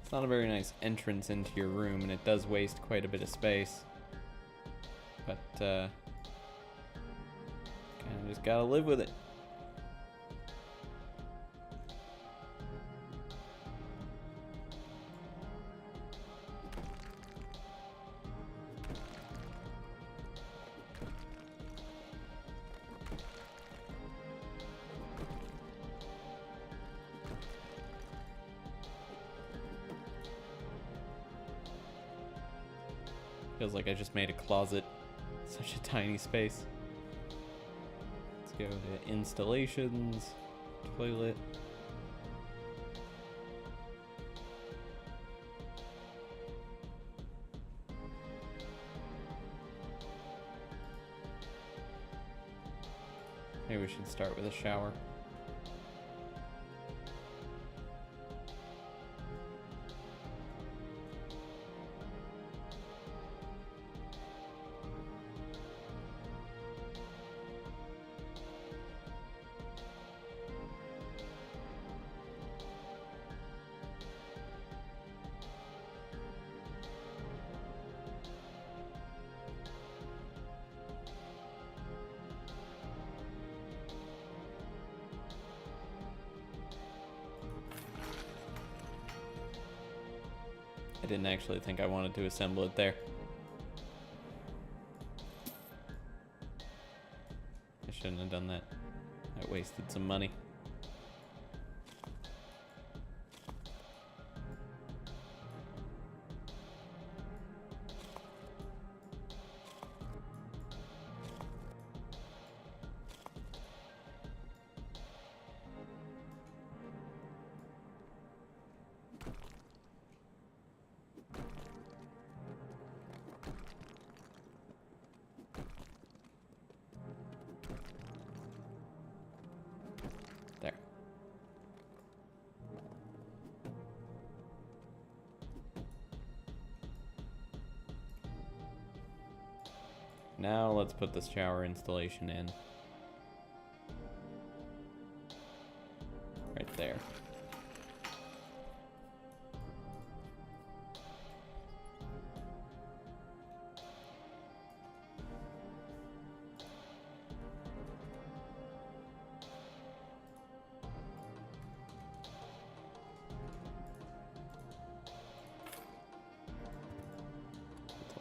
It's not a very nice entrance into your room, and it does waste quite a bit of space. But, kind of just gotta live with it. Feels like I just made a closet. Such a tiny space. Let's go to installations, toilet. Maybe we should start with a shower. I didn't actually think I wanted to assemble it there. I shouldn't have done that. I wasted some money. There. Now let's put this shower installation in. Right there.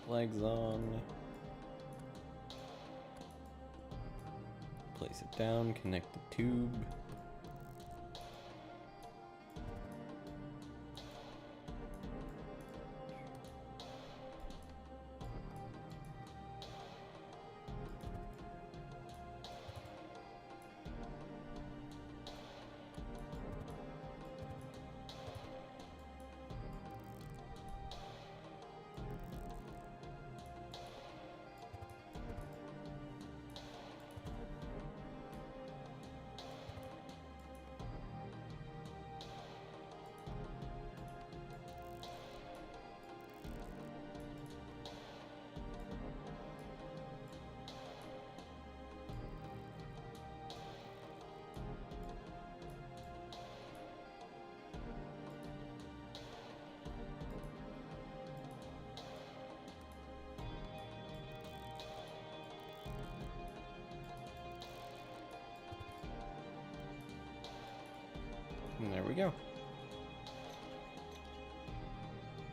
Legs on. Place it down, connect the tube. And there we go.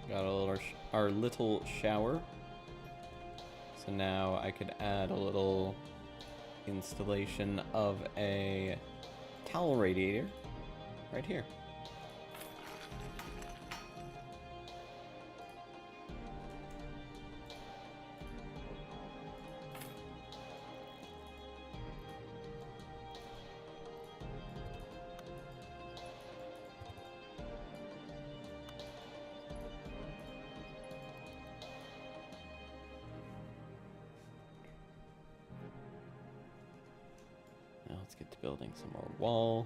Got a little our little shower. So now I could add a little installation of a towel radiator right here. Now let's get to building some more wall.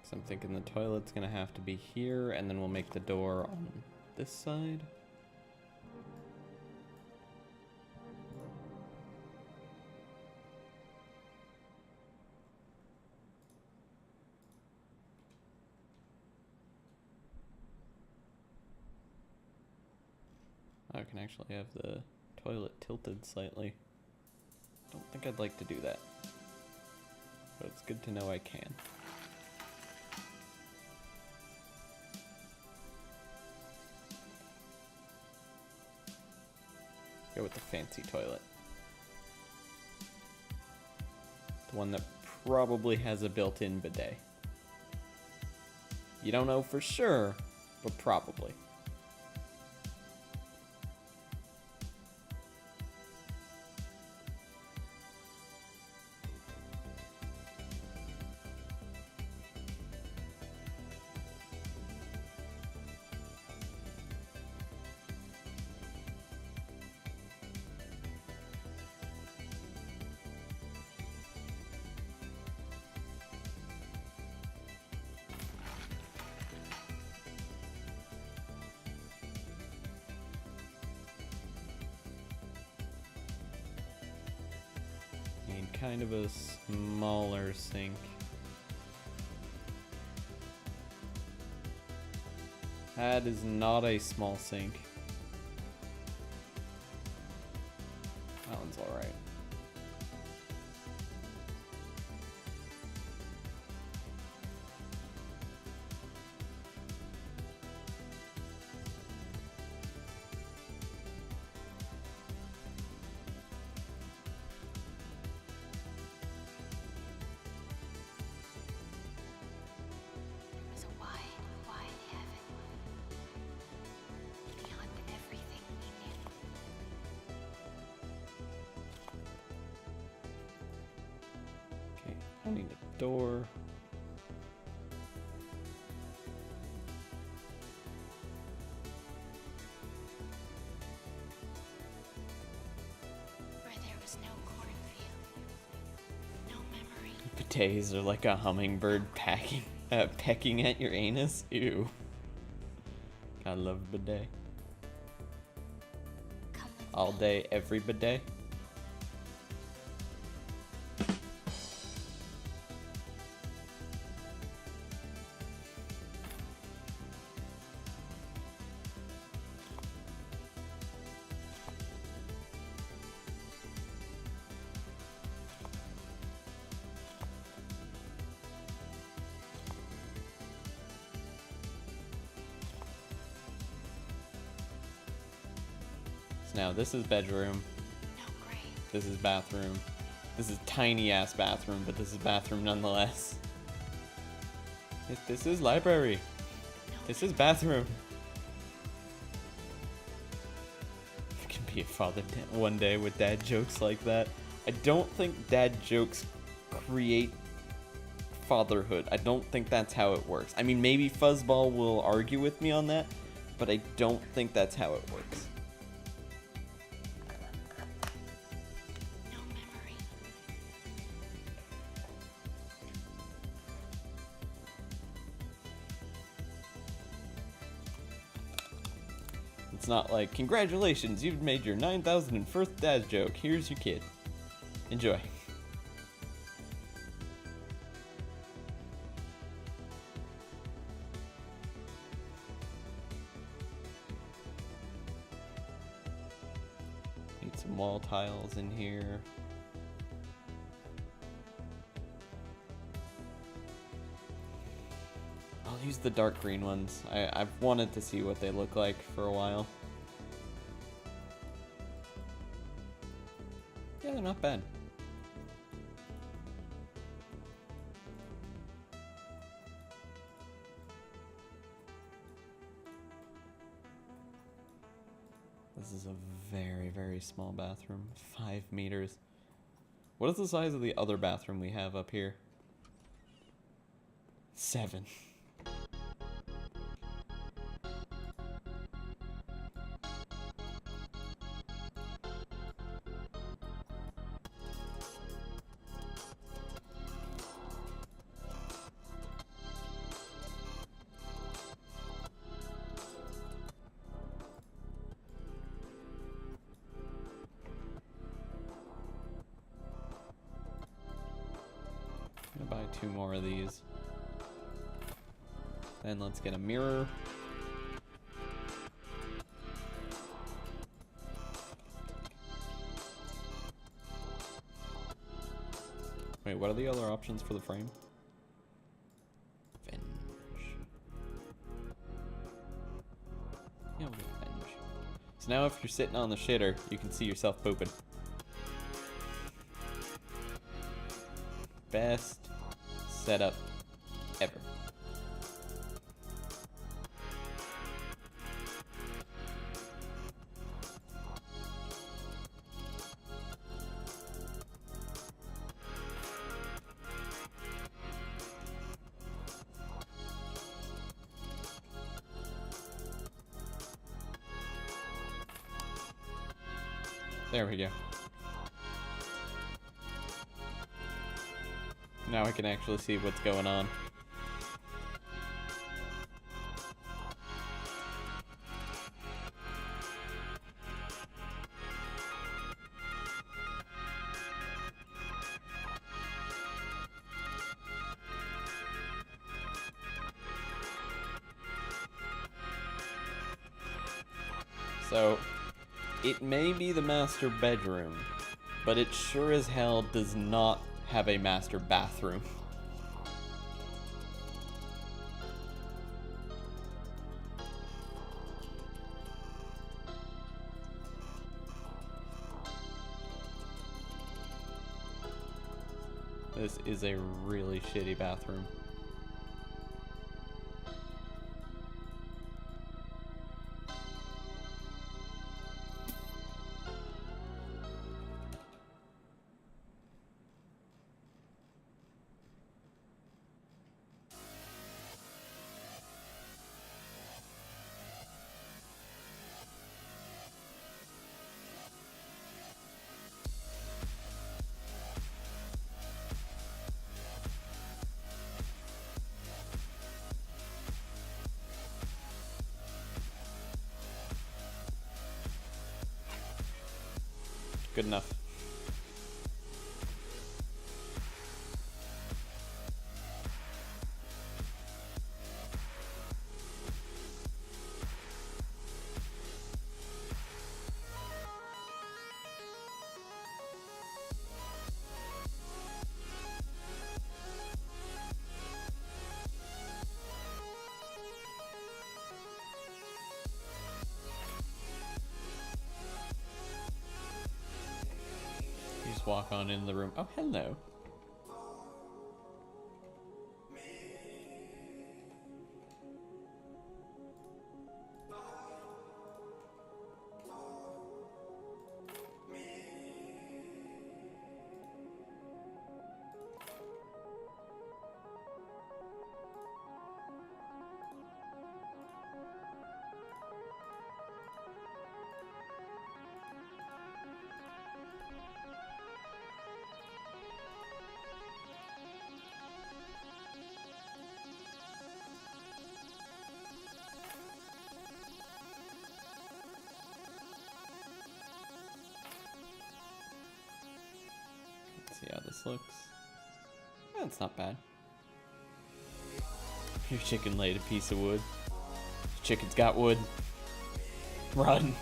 So I'm thinking the toilet's gonna have to be here, and then we'll make the door on this side. I can actually have the toilet tilted slightly. Don't think I'd like to do that, but it's good to know I can. Go with the fancy toilet. The one that probably has a built-in bidet. You don't know for sure, but probably. kind of a smaller sink. That is not a small sink. That one's alright. It was a wide, wide heaven, beyond everything we knew. Okay, I need a door. Where there was no cornfield, no memory. Bidets are like a hummingbird pecking at your anus. Ew. I love bidet. Come with All me. day, every bidet. So now this is bedroom. No grave. This is bathroom. This is tiny ass bathroom, but this is bathroom nonetheless. This is library. This is bathroom. I can be a father one day with dad jokes like that. I don't think dad jokes create fatherhood. I don't think that's how it works. I mean, maybe Fuzzball will argue with me on that, but I don't think that's how it works. No memory. It's not like, congratulations, you've made your 9,001st dad joke. Here's your kid. Enjoy. Need some wall tiles in here. I'll use the dark green ones. I've wanted to see what they look like for a while. Yeah, they're not bad. This is a very, very small bathroom. 5 meters. What is the size of the other bathroom we have up here? 7. I'm gonna buy 2 more of these. Then let's get a mirror. Wait, what are the other options for the frame? Venge. Yeah, we'll get venge. So now if you're sitting on the shitter, you can see yourself pooping. Best setup ever. There we go. Now I can actually see what's going on. So, it may be the master bedroom, but it sure as hell does not have a master bathroom. This is a really shitty bathroom. Good enough. You just walk on in the room. Oh, hello. See how this looks. That's not bad. Your chicken laid a piece of wood. Your chicken's got wood. Run.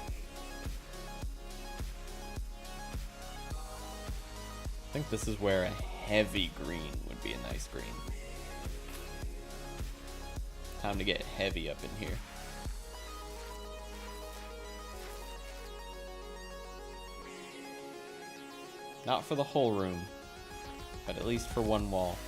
I think this is where a heavy green would be a nice green. Time to get heavy up in here. Not for the whole room, but at least for one wall.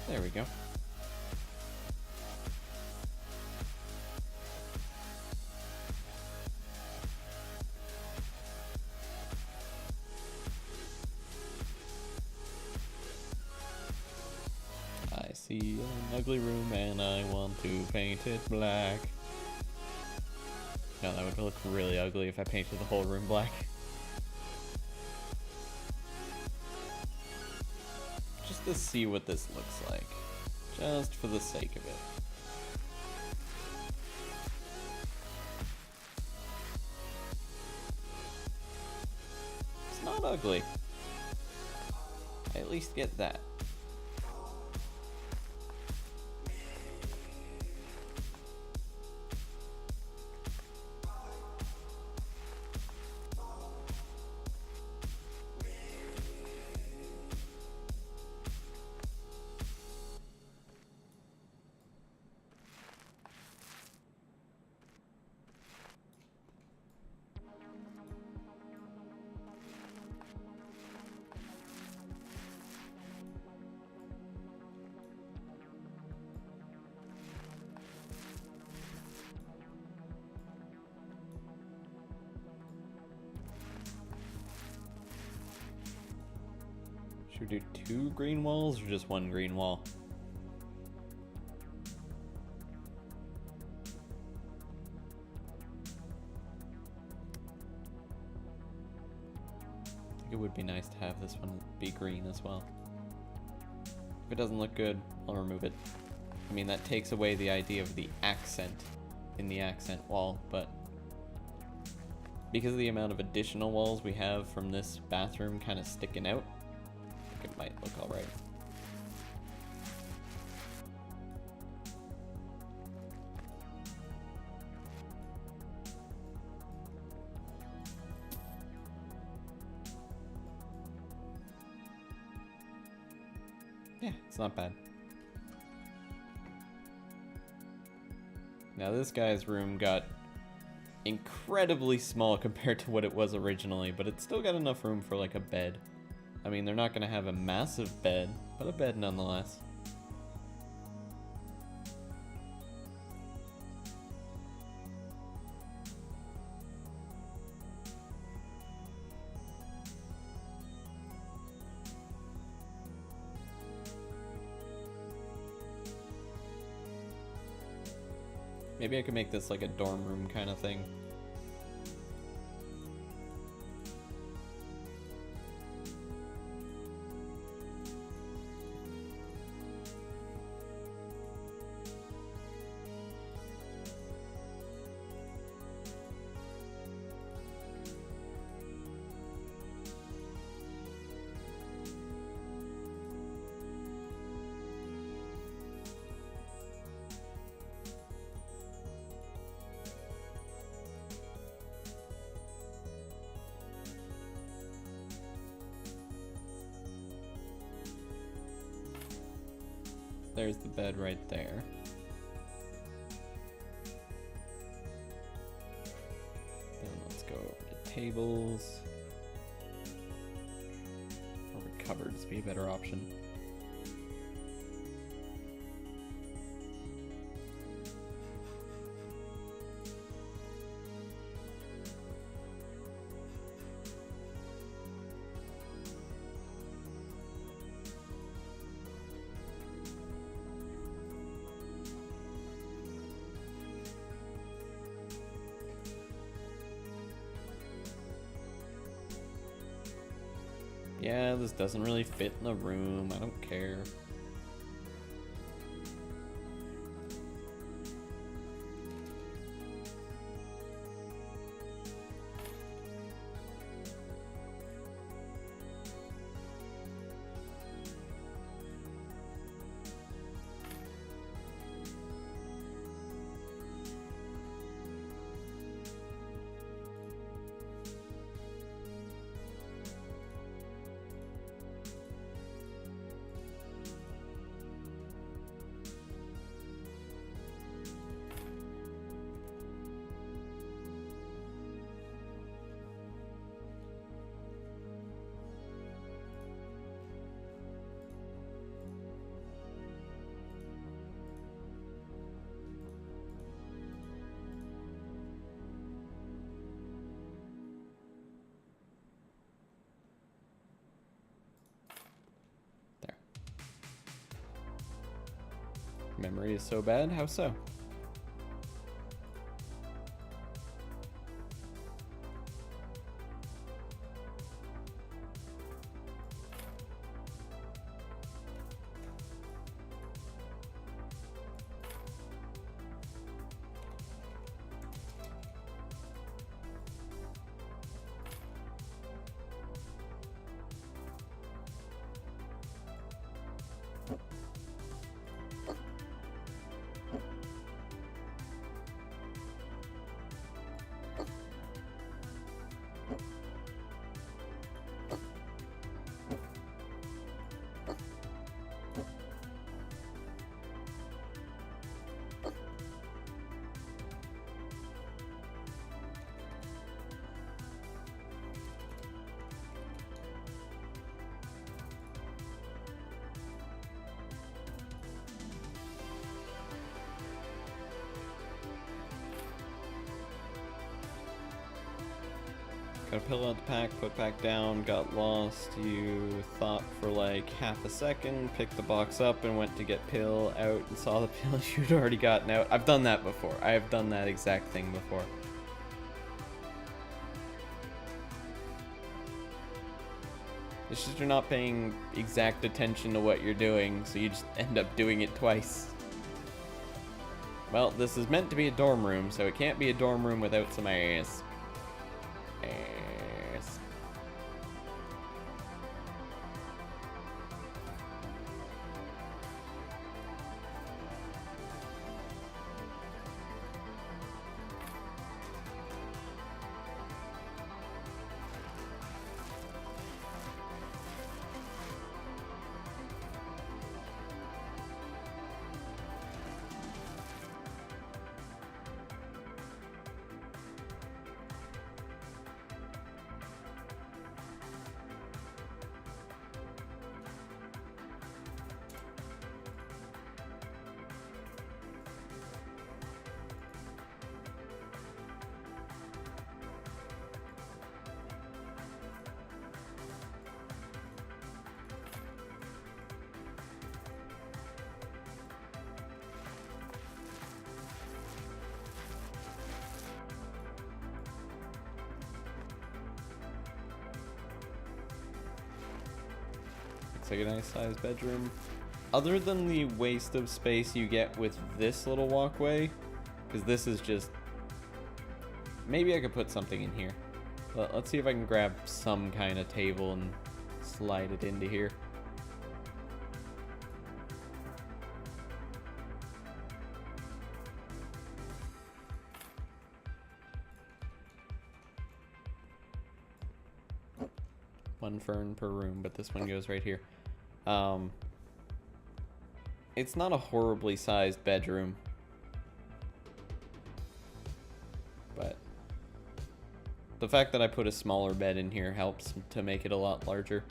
There we go. I see an ugly room and I want to paint it black. No, that would look really ugly if I painted the whole room black. Just to see what this looks like. Just for the sake of it. It's not ugly. I at least get that. Should we do 2 green walls or just 1 green wall? I think it would be nice to have this one be green as well. If it doesn't look good, I'll remove it. I mean, that takes away the idea of the accent in the accent wall, but because of the amount of additional walls we have from this bathroom kind of sticking out, I think it might look alright. Yeah, it's not bad. Now this guy's room got incredibly small compared to what it was originally, but it's still got enough room for like a bed. I mean, they're not going to have a massive bed, but a bed nonetheless. Maybe I could make this like a dorm room kind of thing. There's the bed right there. Then let's go over to tables. Or would cupboards be a better option? Yeah, this doesn't really fit in the room. I don't care. Memory is so bad? How so? Got a pill out the pack, put back down, got lost. You thought for like half a second, picked the box up and went to get pill out and saw the pill you'd already gotten out. I've done that before. I have done that exact thing before. It's just you're not paying exact attention to what you're doing, so you just end up doing it twice. Well, this is meant to be a dorm room, so it can't be a dorm room without some ass. Ass. Looks like a nice sized bedroom. Other than the waste of space you get with this little walkway, because this is just... Maybe I could put something in here. But let's see if I can grab some kind of table and slide it into here. One fern per room, but this one goes right here. It's not a horribly sized bedroom, but the fact that I put a smaller bed in here helps to make it a lot larger.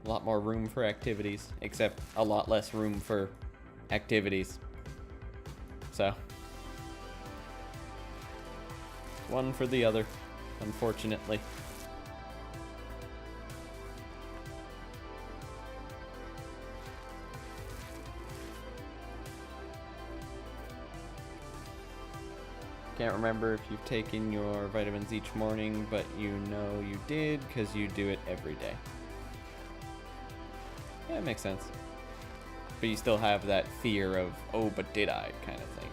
A lot more room for activities, except a lot less room for activities. So, one for the other, unfortunately. Can't remember if you've taken your vitamins each morning, but you know you did because you do it every day. Yeah, it makes sense. But you still have that fear of, oh, but did I, kind of thing.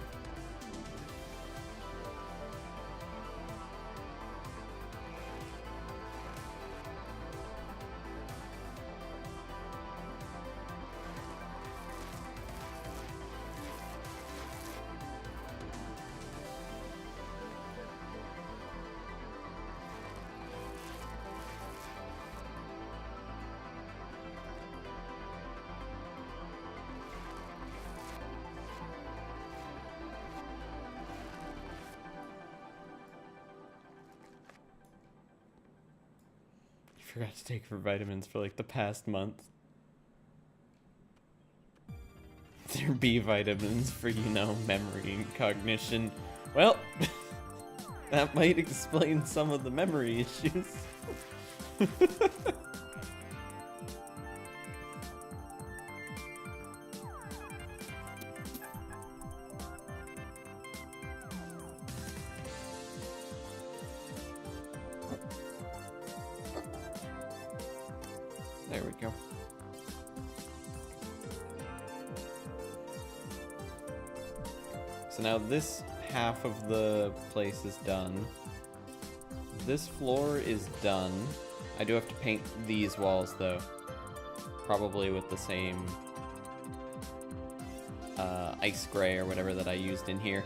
Forgot to take her vitamins for like the past month. They're B vitamins for, you know, memory and cognition. Well, that might explain some of the memory issues. There we go. So now this half of the place is done. This floor is done. I do have to paint these walls though. Probably with the same ice gray or whatever that I used in here.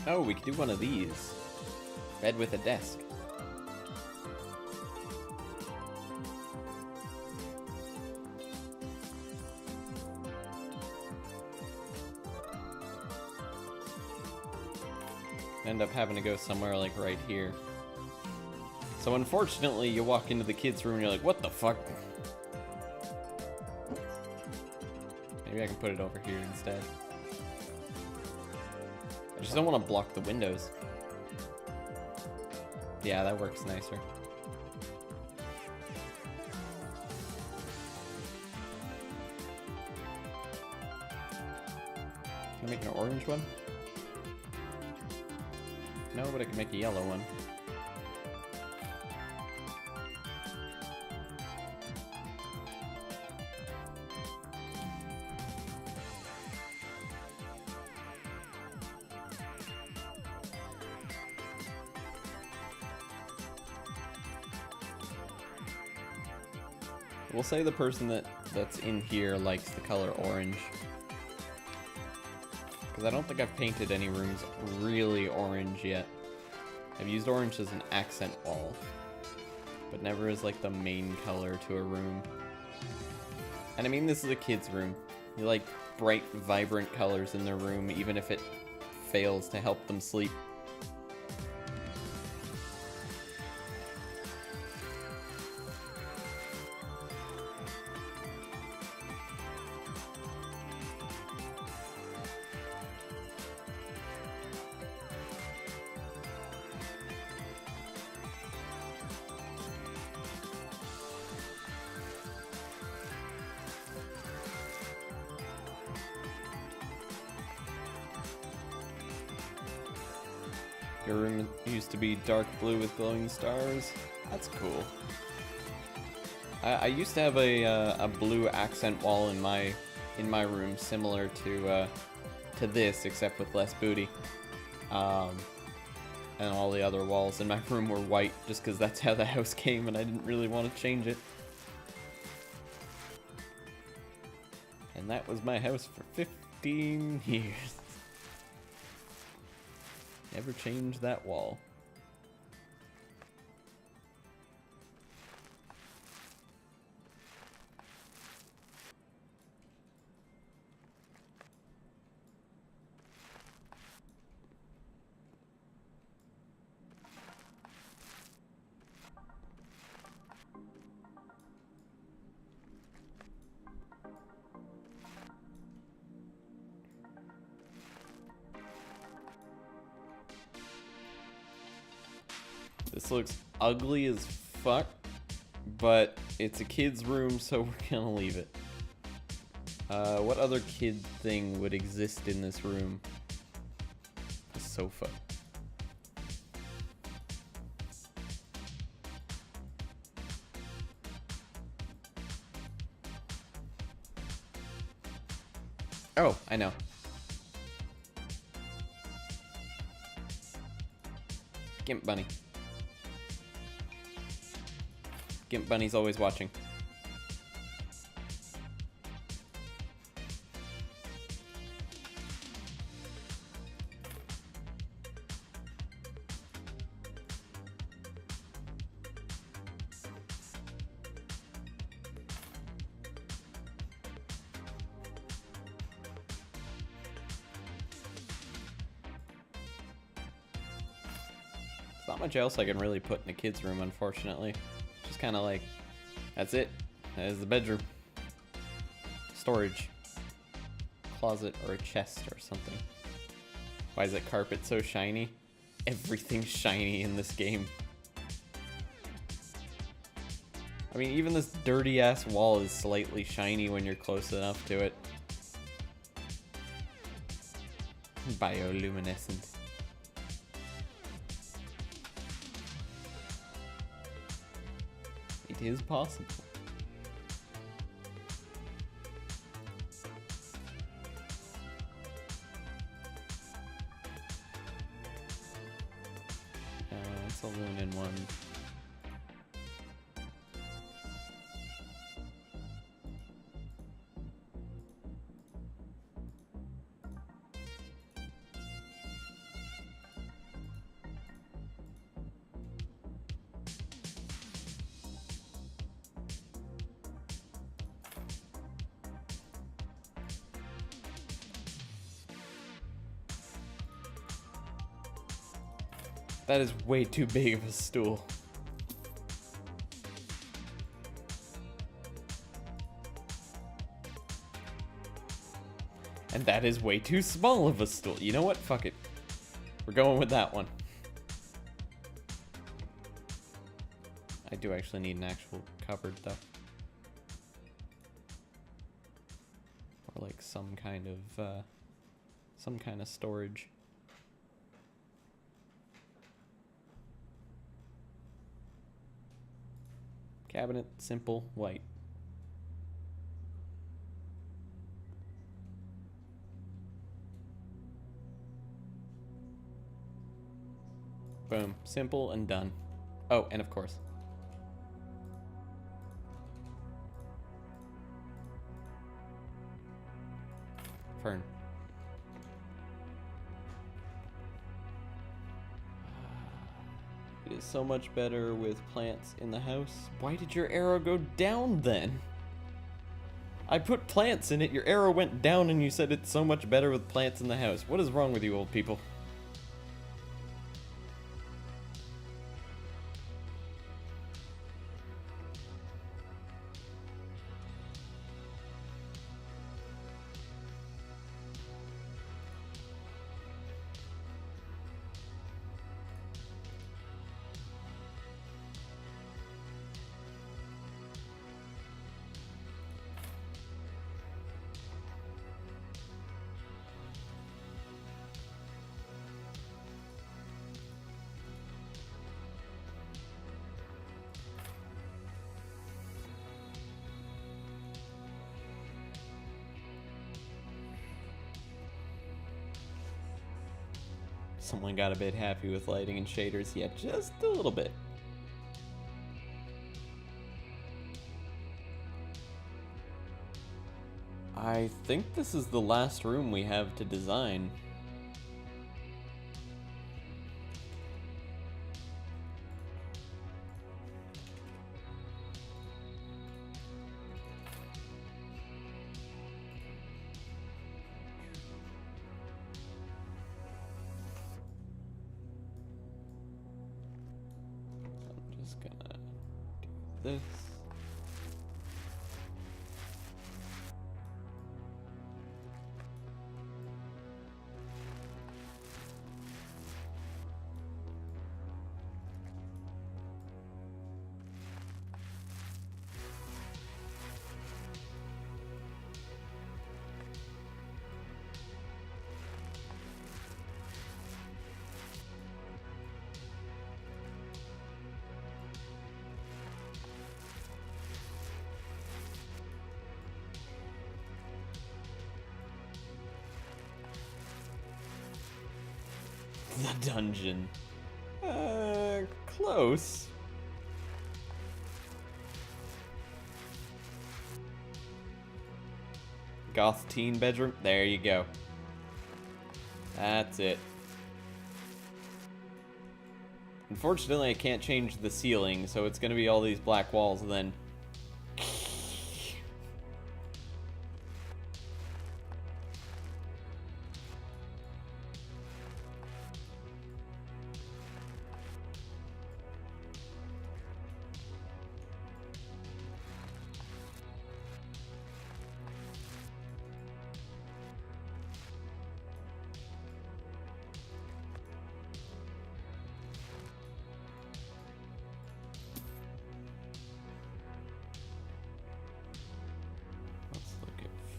Oh, we could do one of these. Bed with a desk. End up having to go somewhere like right here. So unfortunately, you walk into the kids' room and you're like, what the fuck? Maybe I can put it over here instead. I just don't want to block the windows. Yeah, that works nicer. Can I make an orange one? No, but I can make a yellow one. We'll say the person that's in here likes the color orange. Because I don't think I've painted any rooms really orange yet. I've used orange as an accent wall, but never as like the main color to a room. And I mean, this is a kid's room. You like bright, vibrant colors in their room, even if it fails to help them sleep. Your room used to be dark blue with glowing stars. That's cool. I used to have a blue accent wall in my room, similar to this, except with less booty. And all the other walls in my room were white, just because that's how the house came, and I didn't really want to change it. And that was my house for 15 years. Never change that wall. This looks ugly as fuck, but it's a kid's room, so we're gonna leave it. What other kid thing would exist in this room? A sofa. Oh, I know. Gimp Bunny. Gimp Bunny's always watching. There's not much else I can really put in a kid's room, unfortunately. Just kind of like, that's it. That is the bedroom. Storage. Closet or a chest or something. Why is that carpet so shiny? Everything's shiny in this game. I mean, even this dirty ass wall is slightly shiny when you're close enough to it. Bioluminescent. It is possible. It's a lumen one. That is way too big of a stool. And that is way too small of a stool. You know what? Fuck it. We're going with that one. I do actually need an actual cupboard, though. Or like some kind of storage. Cabinet, simple, white. Boom. Simple and done. Oh, and of course. Fern. It is so much better with plants in the house. Why did your arrow go down then? I put plants in it, your arrow went down, and you said it's so much better with plants in the house. What is wrong with you old people? Someone got a bit happy with lighting and shaders, yet just a little bit. I think this is the last room we have to design. I'm just gonna do this. The dungeon. Close. Goth teen bedroom. There you go. That's it. Unfortunately, I can't change the ceiling, so it's gonna be all these black walls then.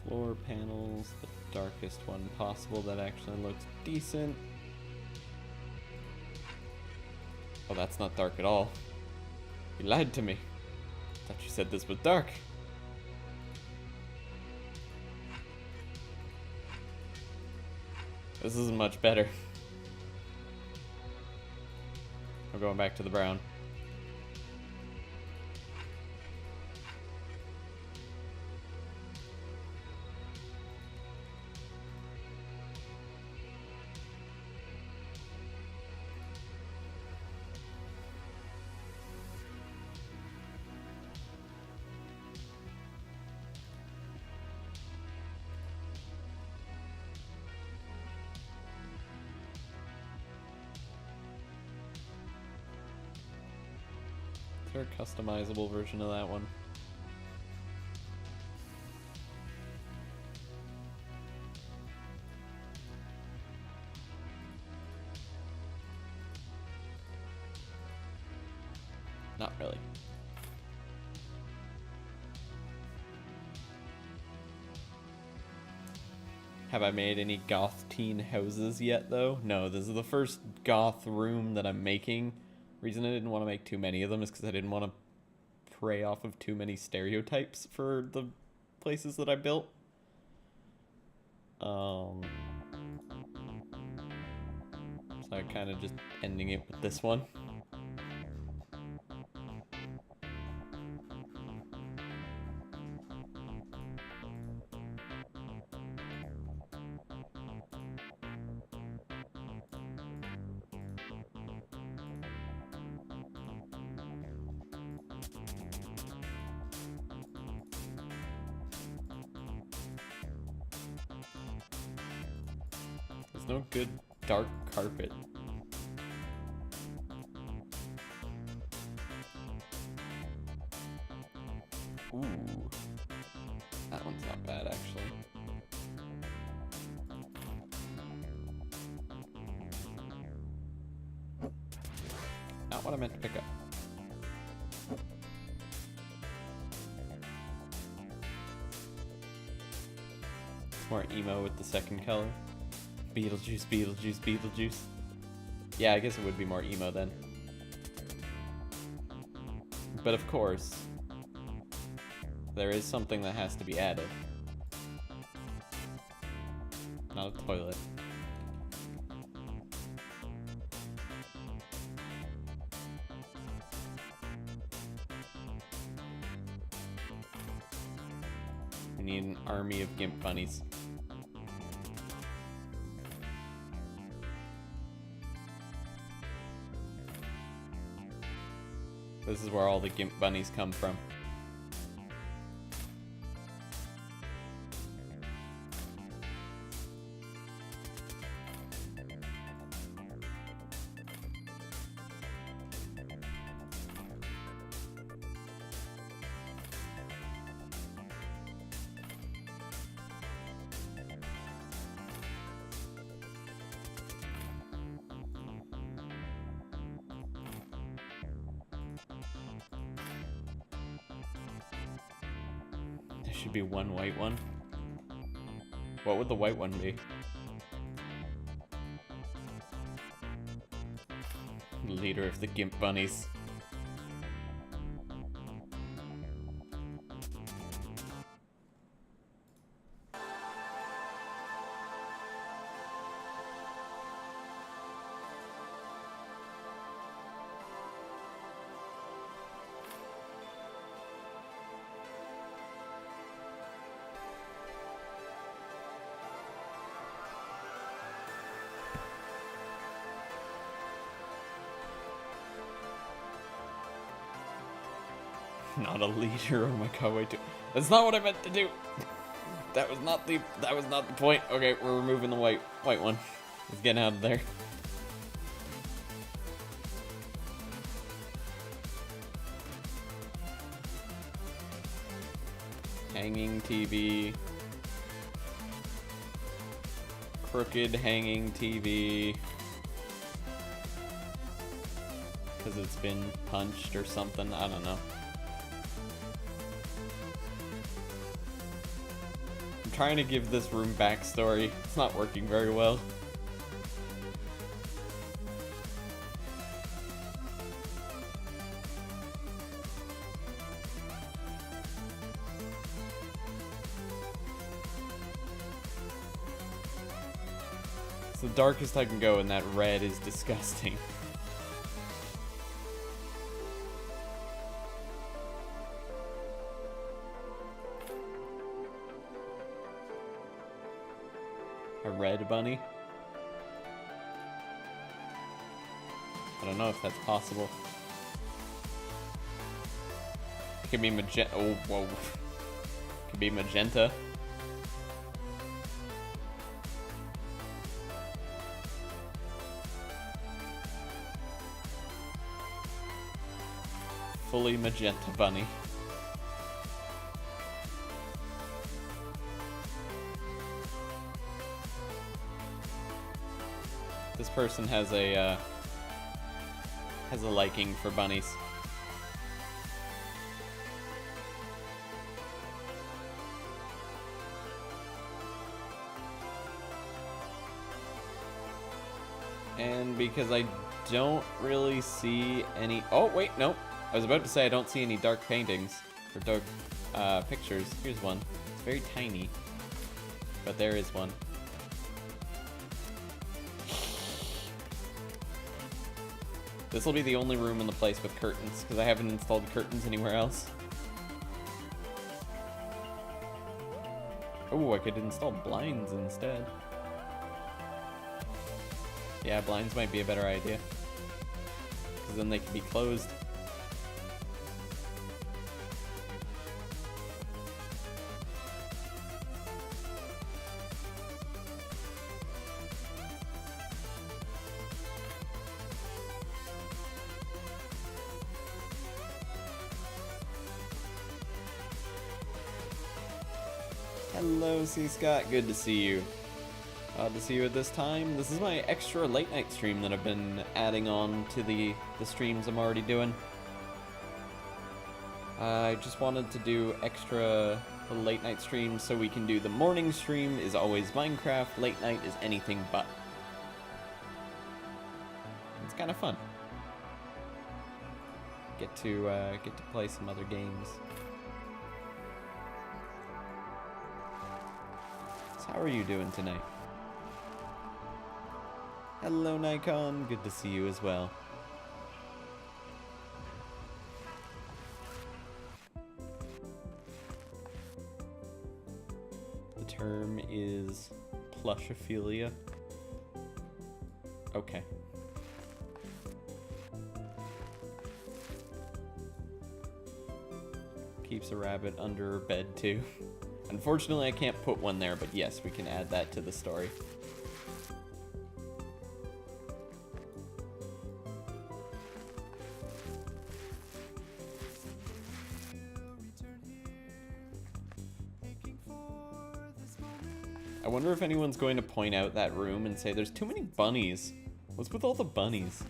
Floor panels, the darkest one possible that actually looks decent. Oh, that's not dark at all. You lied to me. Thought you said this was dark. This isn't much better. I'm going back to the brown. there a customizable version of that one? Not really. Have I made any goth teen houses yet, though? No, this is the first goth room that I'm making. Reason I didn't want to make too many of them is because I didn't want to prey off of too many stereotypes for the places that I built. So I kind of just ending it with this one. There's no good dark carpet. Ooh. That one's not bad, actually. Not what I meant to pick up. It's more emo with the second color. Beetlejuice, Beetlejuice, Beetlejuice. Yeah, I guess it would be more emo then. But of course, there is something that has to be added. Not a toilet. We need an army of gimp bunnies. This is where all the gimp bunnies come from. Should be one white one. What would the white one be? Leader of the gimp bunnies. Not a leader. Oh my god, wait. That's not what I meant to do. That was not the point. Okay, we're removing the white one. Let's get out of there. Hanging TV. Crooked hanging TV. Because it's been punched or something. I don't know. I'm trying to give this room backstory. It's not working very well. It's the darkest I can go, and that red is disgusting. A red bunny? I don't know if that's possible. It could be magenta. Oh, whoa. It could be magenta. fully magenta bunny. This person has a liking for bunnies. And because I don't really see any... Oh, wait, no. I was about to say I don't see any dark paintings or dark pictures. Here's one. It's very tiny, but there is one. This will be the only room in the place with curtains, because I haven't installed curtains anywhere else. Oh, I could install blinds instead. Yeah, blinds might be a better idea, because then they can be closed. Hello, C. Scott. Good to see you. Odd to see you at this time. This is my extra late night stream that I've been adding on to the streams I'm already doing. I just wanted to do extra late night streams so we can do the morning stream is always Minecraft, late night is anything but. It's kind of fun. Get to play some other games. So how are you doing tonight? Hello, Nikon. Good to see you as well. The term is plushophilia. Okay. Keeps a rabbit under her bed, too. Unfortunately, I can't put one there, but yes, we can add that to the story. I wonder if anyone's going to point out that room and say, there's too many bunnies. What's with all the bunnies?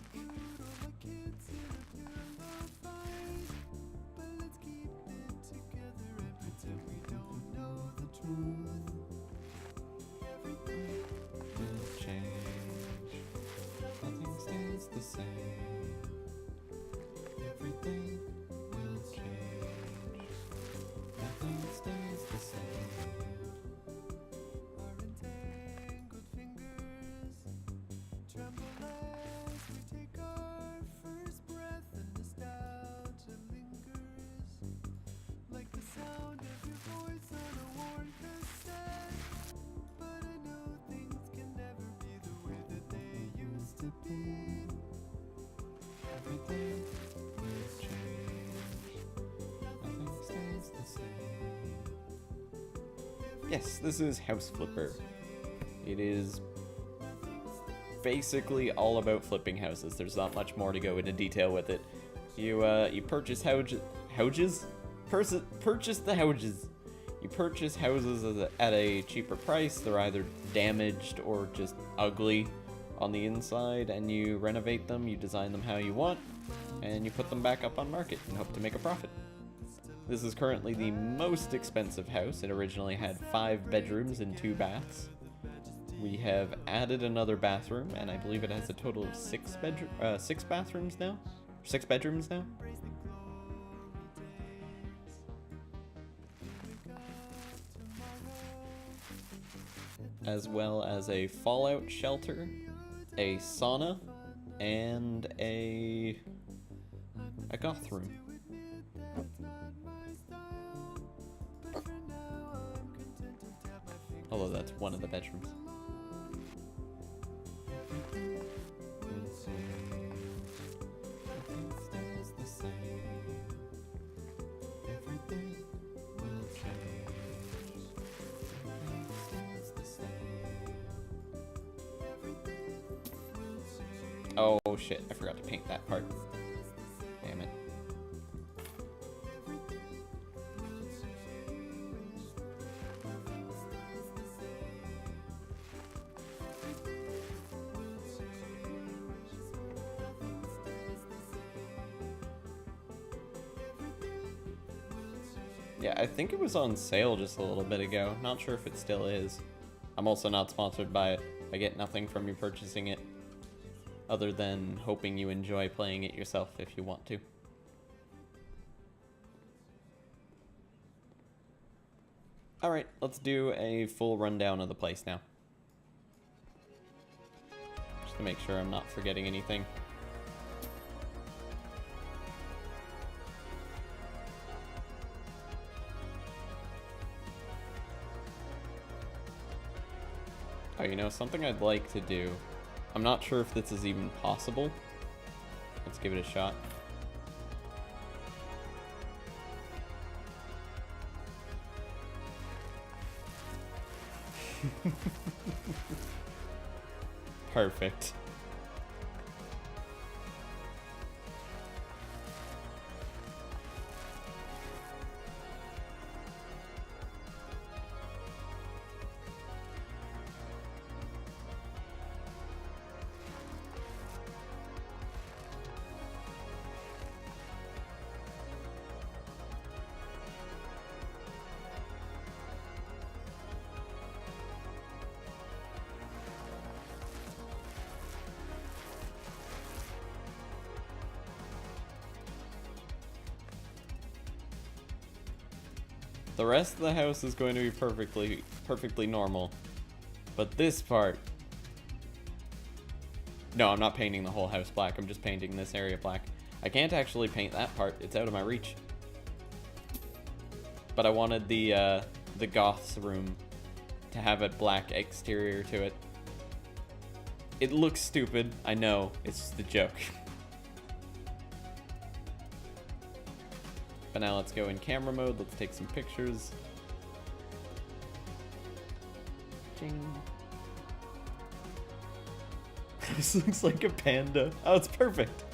Yes, this is House Flipper. It is basically all about flipping houses. There's not much more to go into detail with it. You purchase houses. Purchase the houses. You purchase houses at a cheaper price. They're either damaged or just ugly on the inside, and you renovate them, you design them how you want, and you put them back up on market and hope to make a profit. This is currently the most expensive house. It originally had 5 bedrooms and 2 baths. We have added another bathroom, and I believe it has a total of 6 bathrooms now? 6 bedrooms now? As well as a fallout shelter, a sauna, and a goth room. Although that's one of the bedrooms. Oh shit, I forgot to paint that part. Damn it. Yeah, I think it was on sale just a little bit ago. Not sure if it still is. I'm also not sponsored by it. I get nothing from you purchasing it, other than hoping you enjoy playing it yourself if you want to. Alright, let's do a full rundown of the place now. Just to make sure I'm not forgetting anything. Oh, you know, something I'd like to do. I'm not sure if this is even possible. Let's give it a shot. Perfect. The rest of the house is going to be perfectly normal. But this part... No, I'm not painting the whole house black. I'm just painting this area black. I can't actually paint that part. It's out of my reach. But I wanted the goth's room to have a black exterior to it. It looks stupid. I know. It's just a joke. But now let's go in camera mode. Let's take some pictures. Ching. This looks like a panda. Oh, it's perfect.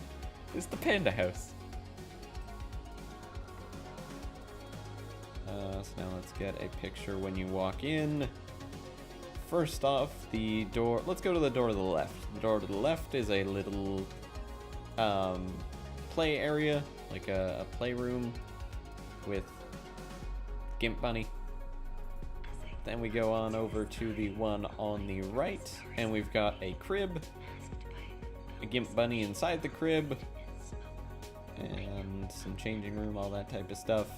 It's the panda house. So now let's get a picture when you walk in. First off, the door. Let's go to the door to the left. The door to the left is a little play area, like a playroom with Gimp Bunny. Then we go on over to the one on the right, and we've got a crib, a Gimp Bunny inside the crib, and some changing room, all that type of stuff.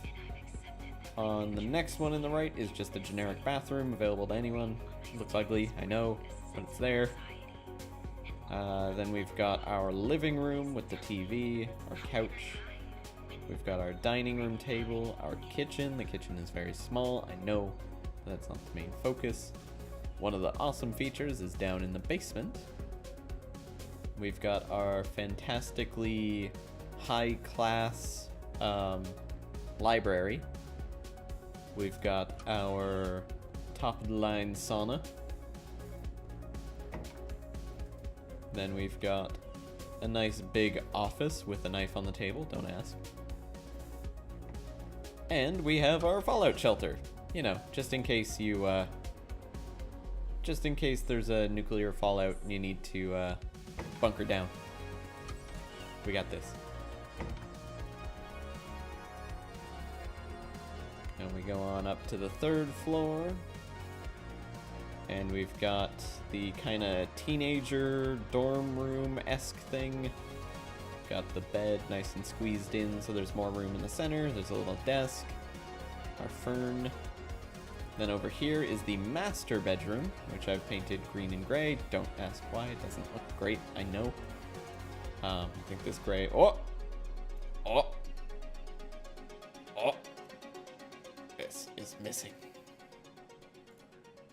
On the next one in the right is just a generic bathroom available to anyone. Looks ugly, I know, but it's there. Then we've got our living room with the TV, our couch. We've got our dining room table, our kitchen. The kitchen is very small, I know, but that's not the main focus. One of the awesome features is down in the basement. We've got our fantastically high-class library. We've got our top-of-the-line sauna. Then we've got a nice big office with a knife on the table, don't ask. And we have our fallout shelter. You know, just in case you, just in case there's a nuclear fallout and you need to, bunker down. We got this. And we go on up to the third floor. And we've got the kind of teenager dorm room-esque thing. Got the bed nice and squeezed in, so there's more room in the center. There's a little desk, our fern. Then over here is the master bedroom, which I've painted green and gray. Don't ask why, it doesn't look great, I know. I think this gray, oh! This is missing.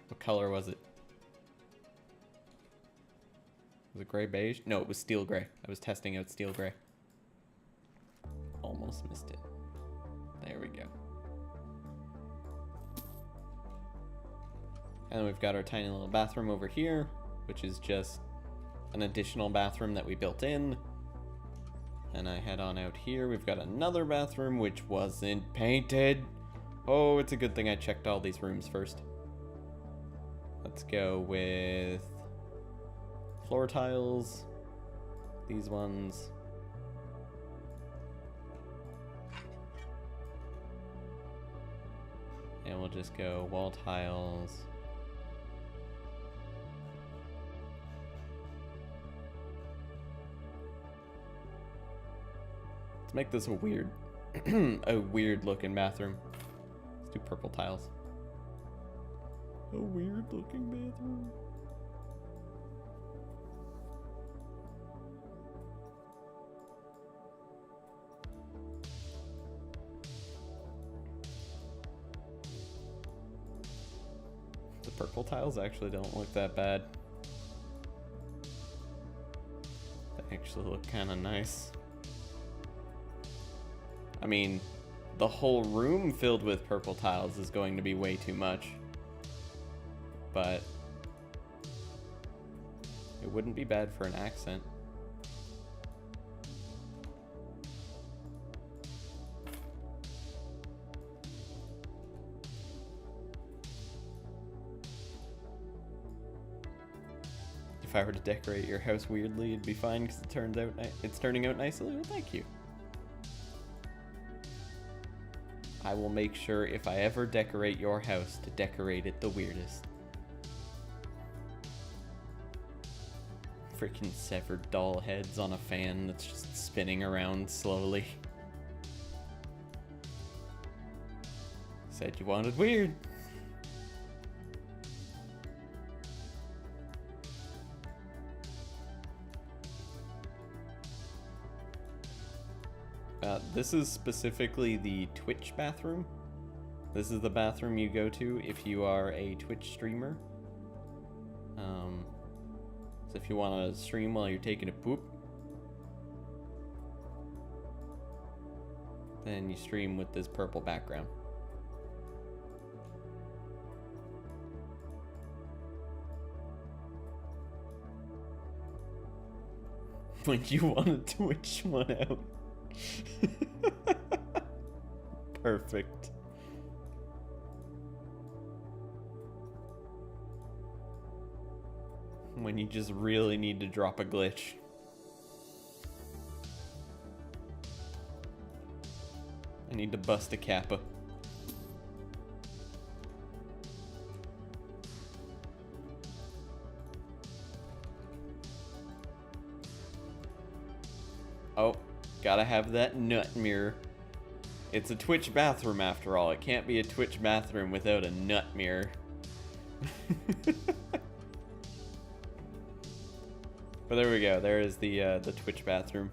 What color was it? Was it gray beige? No, it was steel gray. I was testing out steel gray. Almost missed it. There we go. And then we've got our tiny little bathroom over here, which is just an additional bathroom that we built in. And I head on out here. We've got another bathroom which wasn't painted. Oh, it's a good thing I checked all these rooms first. Let's go with floor tiles. These ones. just go wall tiles. Let's make this a weird, a weird looking bathroom. Let's do purple tiles. A weird looking bathroom. The purple tiles actually don't look that bad. They actually look kind of nice. I mean, the whole room filled with purple tiles is going to be way too much. But it wouldn't be bad for an accent. If I were to decorate your house weirdly, it'd be fine because it's turning out nicely. Well, thank you. I will make sure if I ever decorate your house to decorate it the weirdest. Freaking severed doll heads on a fan that's just spinning around slowly. Said you wanted weird. This is specifically the Twitch bathroom. This is the bathroom you go to if you are a Twitch streamer. So if you want to stream while you're taking a poop, then you stream with this purple background. When you want to Twitch one out. Perfect. When you just really need to drop a glitch. I need to bust a kappa. Oh, gotta have that nut mirror. It's a Twitch bathroom after all. It can't be a Twitch bathroom without a nut mirror. But there we go. There is the Twitch bathroom.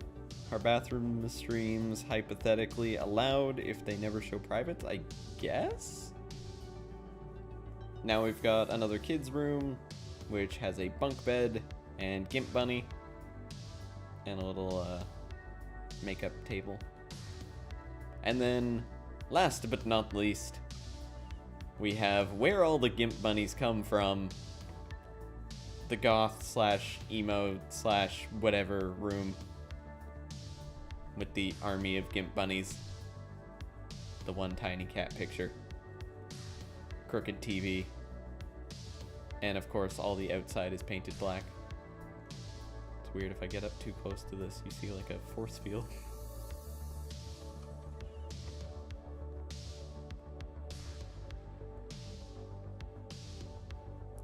Our bathroom streams hypothetically allowed if they never show privates, I guess? Now we've got another kid's room, which has a bunk bed and Gimp Bunny. And a little makeup table. And then, last but not least, we have where all the Gimp Bunnies come from. The goth slash emo slash whatever room. With the army of Gimp Bunnies. The one tiny cat picture. Crooked TV. And of course all the outside is painted black. It's weird if I get up too close to this, you see like a force field.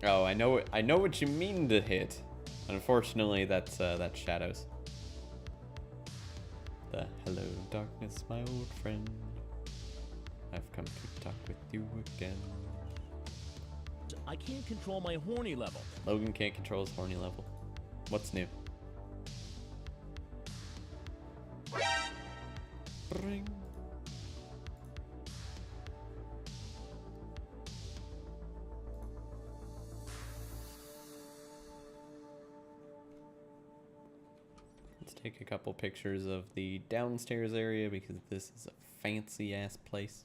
Oh, I know what you mean to hit. Unfortunately, that's shadows. The hello darkness, my old friend. I've come to talk with you again. I can't control my horny level. Logan can't control his horny level. What's new? Bring. Let's take a couple pictures of the downstairs area because this is a fancy ass place.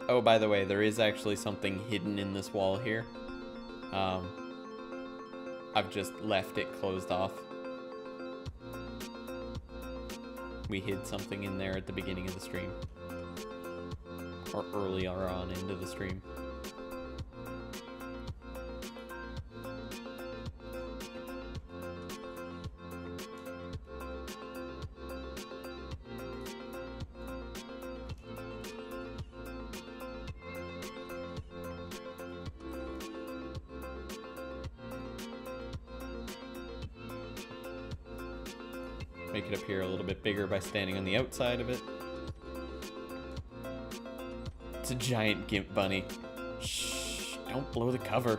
Oh, by the way, there is actually something hidden in this wall here. I've just left it closed off. We hid something in there at the beginning of the stream. Or earlier on into the stream. Make it appear a little bit bigger by standing on the outside of it. It's a giant gimp bunny. Shh, don't blow the cover.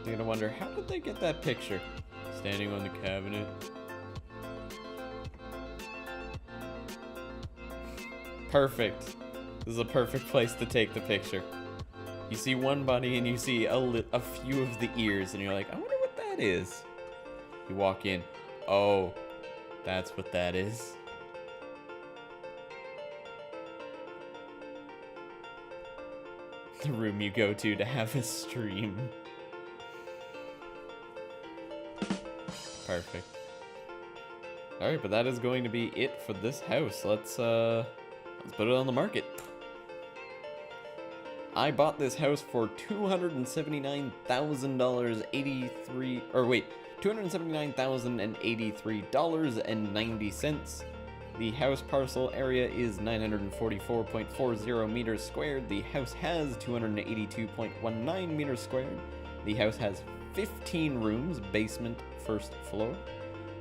You're gonna wonder, how did they get that picture? Standing on the cabinet. Perfect. This is a perfect place to take the picture. You see one bunny and you see a few of the ears and you're like, I wonder what that is. You walk in. Oh, that's what that is. The room you go to have a stream. Perfect. Alright, but that is going to be it for this house. Let's put it on the market. I bought this house for $279,083.90. The house parcel area is 944.40 meters squared. The house has 282.19 meters squared. The house has 15 rooms, basement, first floor.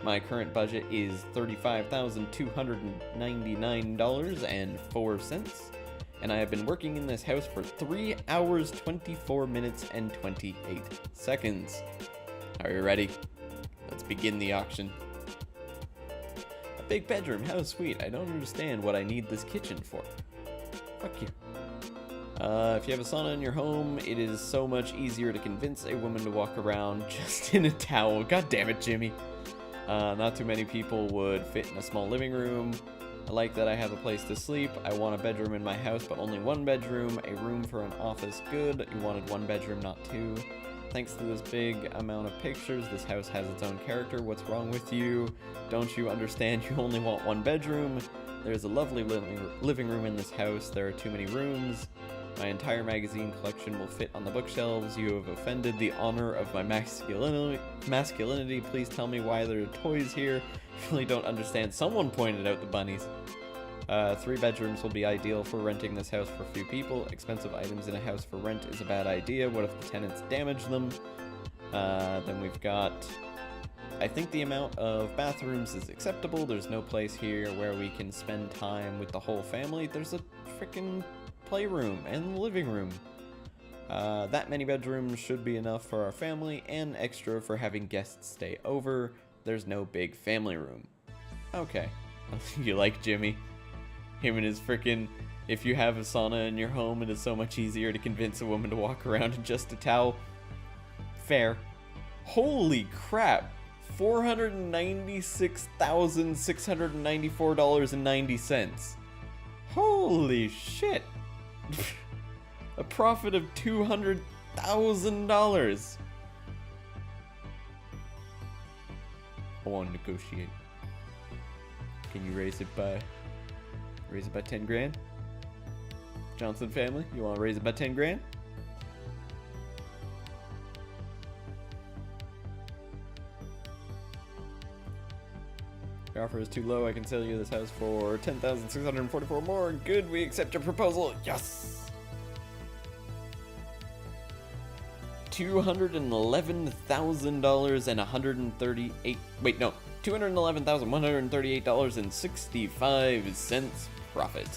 My current budget is $35,299.04, and I have been working in this house for 3 hours, 24 minutes, and 28 seconds. Are you ready? Let's begin the auction. A big bedroom, how sweet. I don't understand what I need this kitchen for. Fuck you. If you have a sauna in your home, it is so much easier to convince a woman to walk around just in a towel. God damn it, Jimmy. Not too many people would fit in a small living room. I like that I have a place to sleep. I want a bedroom in my house, but only one bedroom. A room for an office, good. You wanted one bedroom, not two. Thanks to this big amount of pictures, this house has its own character. What's wrong with you? Don't you understand you only want one bedroom? There's a lovely living room in this house. There are too many rooms. My entire magazine collection will fit on the bookshelves. You have offended the honor of my masculinity. Please tell me why there are toys here. I really don't understand. Someone pointed out the bunnies. 3 bedrooms will be ideal for renting this house for a few people. Expensive items in a house for rent is a bad idea. What if the tenants damage them? Then we've got... I think the amount of bathrooms is acceptable. There's no place here where we can spend time with the whole family. There's a freaking playroom and living room. That many bedrooms should be enough for our family and extra for having guests stay over. There's no big family room. Okay. You like Jimmy? Him and his freaking... If you have a sauna in your home, it is so much easier to convince a woman to walk around in just a towel. Fair. Holy crap. $496,694.90. Holy shit. A profit of $200,000. I want to negotiate. Can you raise it by 10 grand? Johnson family, you want to raise it by 10 grand? Your offer is too low. I can sell you this house for $10,644 more. Good, we accept your proposal. Yes. $211,000 and 138. Wait, no. $211,138.65 profit.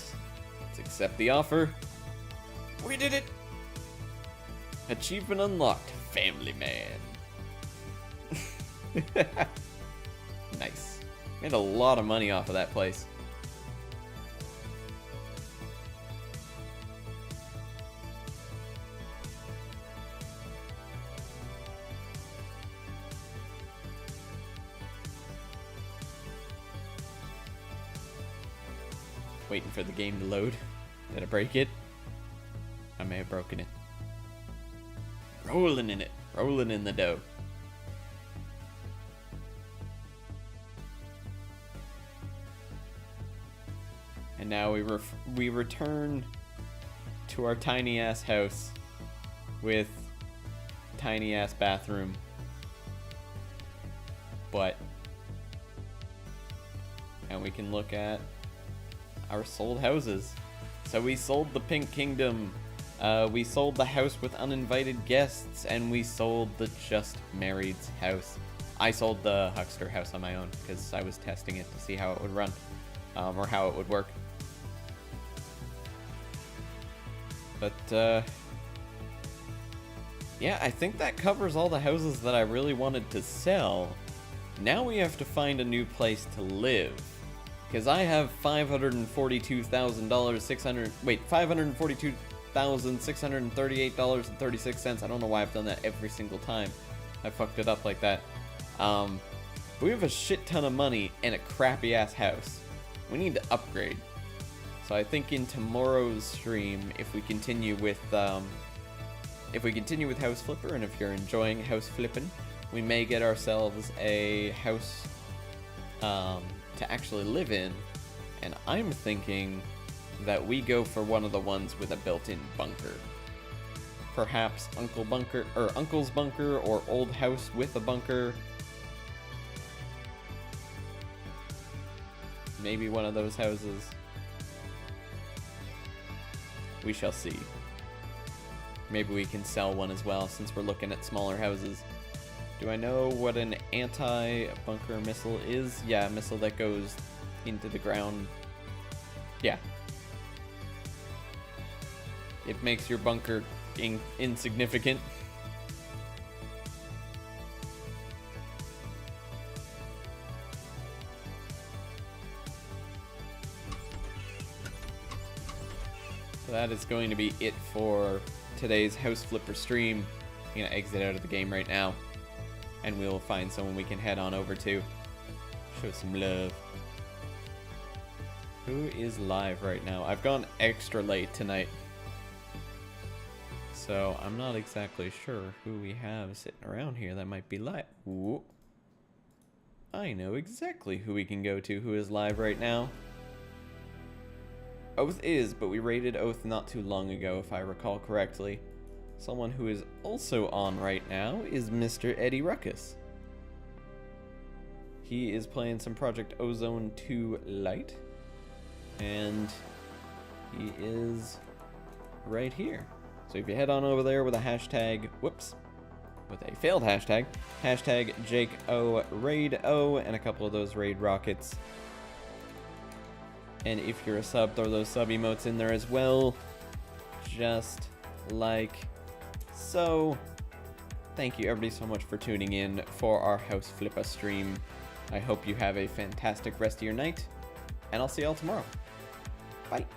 Let's accept the offer. We did it. Achievement unlocked. Family man. Nice. Made a lot of money off of that place. Waiting for the game to load. Did I break it? I may have broken it. Rolling in it. Rolling in the dough. And now we return to our tiny ass house with tiny ass bathroom. And we can look at our sold houses. So we sold the Pink Kingdom, we sold the house with uninvited guests, and we sold the Just Married's house. I sold the Huckster house on my own because I was testing it to see how it would run, or how it would work. But yeah, I think that covers all the houses that I really wanted to sell. Now we have to find a new place to live. Because I have $542,638.36. I don't know why I've done that every single time. I fucked it up like that. But we have a shit ton of money and a crappy ass house. We need to upgrade. So I think in tomorrow's stream, if we continue with House Flipper, and if you're enjoying House Flipping, we may get ourselves a house to actually live in, and I'm thinking that we go for one of the ones with a built-in bunker. Perhaps Uncle's bunker, or old house with a bunker. Maybe one of those houses. We shall see. Maybe we can sell one as well, since we're looking at smaller houses. Do I know what an anti-bunker missile is? Yeah, a missile that goes into the ground. Yeah. It makes your bunker insignificant. So that is going to be it for today's House Flipper stream. I'm gonna exit out of the game right now, and we'll find someone we can head on over to. Show some love. Who is live right now? I've gone extra late tonight, so I'm not exactly sure who we have sitting around here that might be live. Ooh. I know exactly who we can go to who is live right now. Oath is, but we raided Oath not too long ago, if I recall correctly. Someone who is also on right now is Mr. Eddie Ruckus. He is playing some Project Ozone 2 Lite, and he is right here. So if you head on over there with a hashtag, with a failed hashtag, hashtag JakeORaidO, and a couple of those raid rockets. And if you're a sub, throw those sub emotes in there as well, just like so. Thank you everybody so much for tuning in for our House Flipper stream. I hope you have a fantastic rest of your night, and I'll see y'all tomorrow. Bye.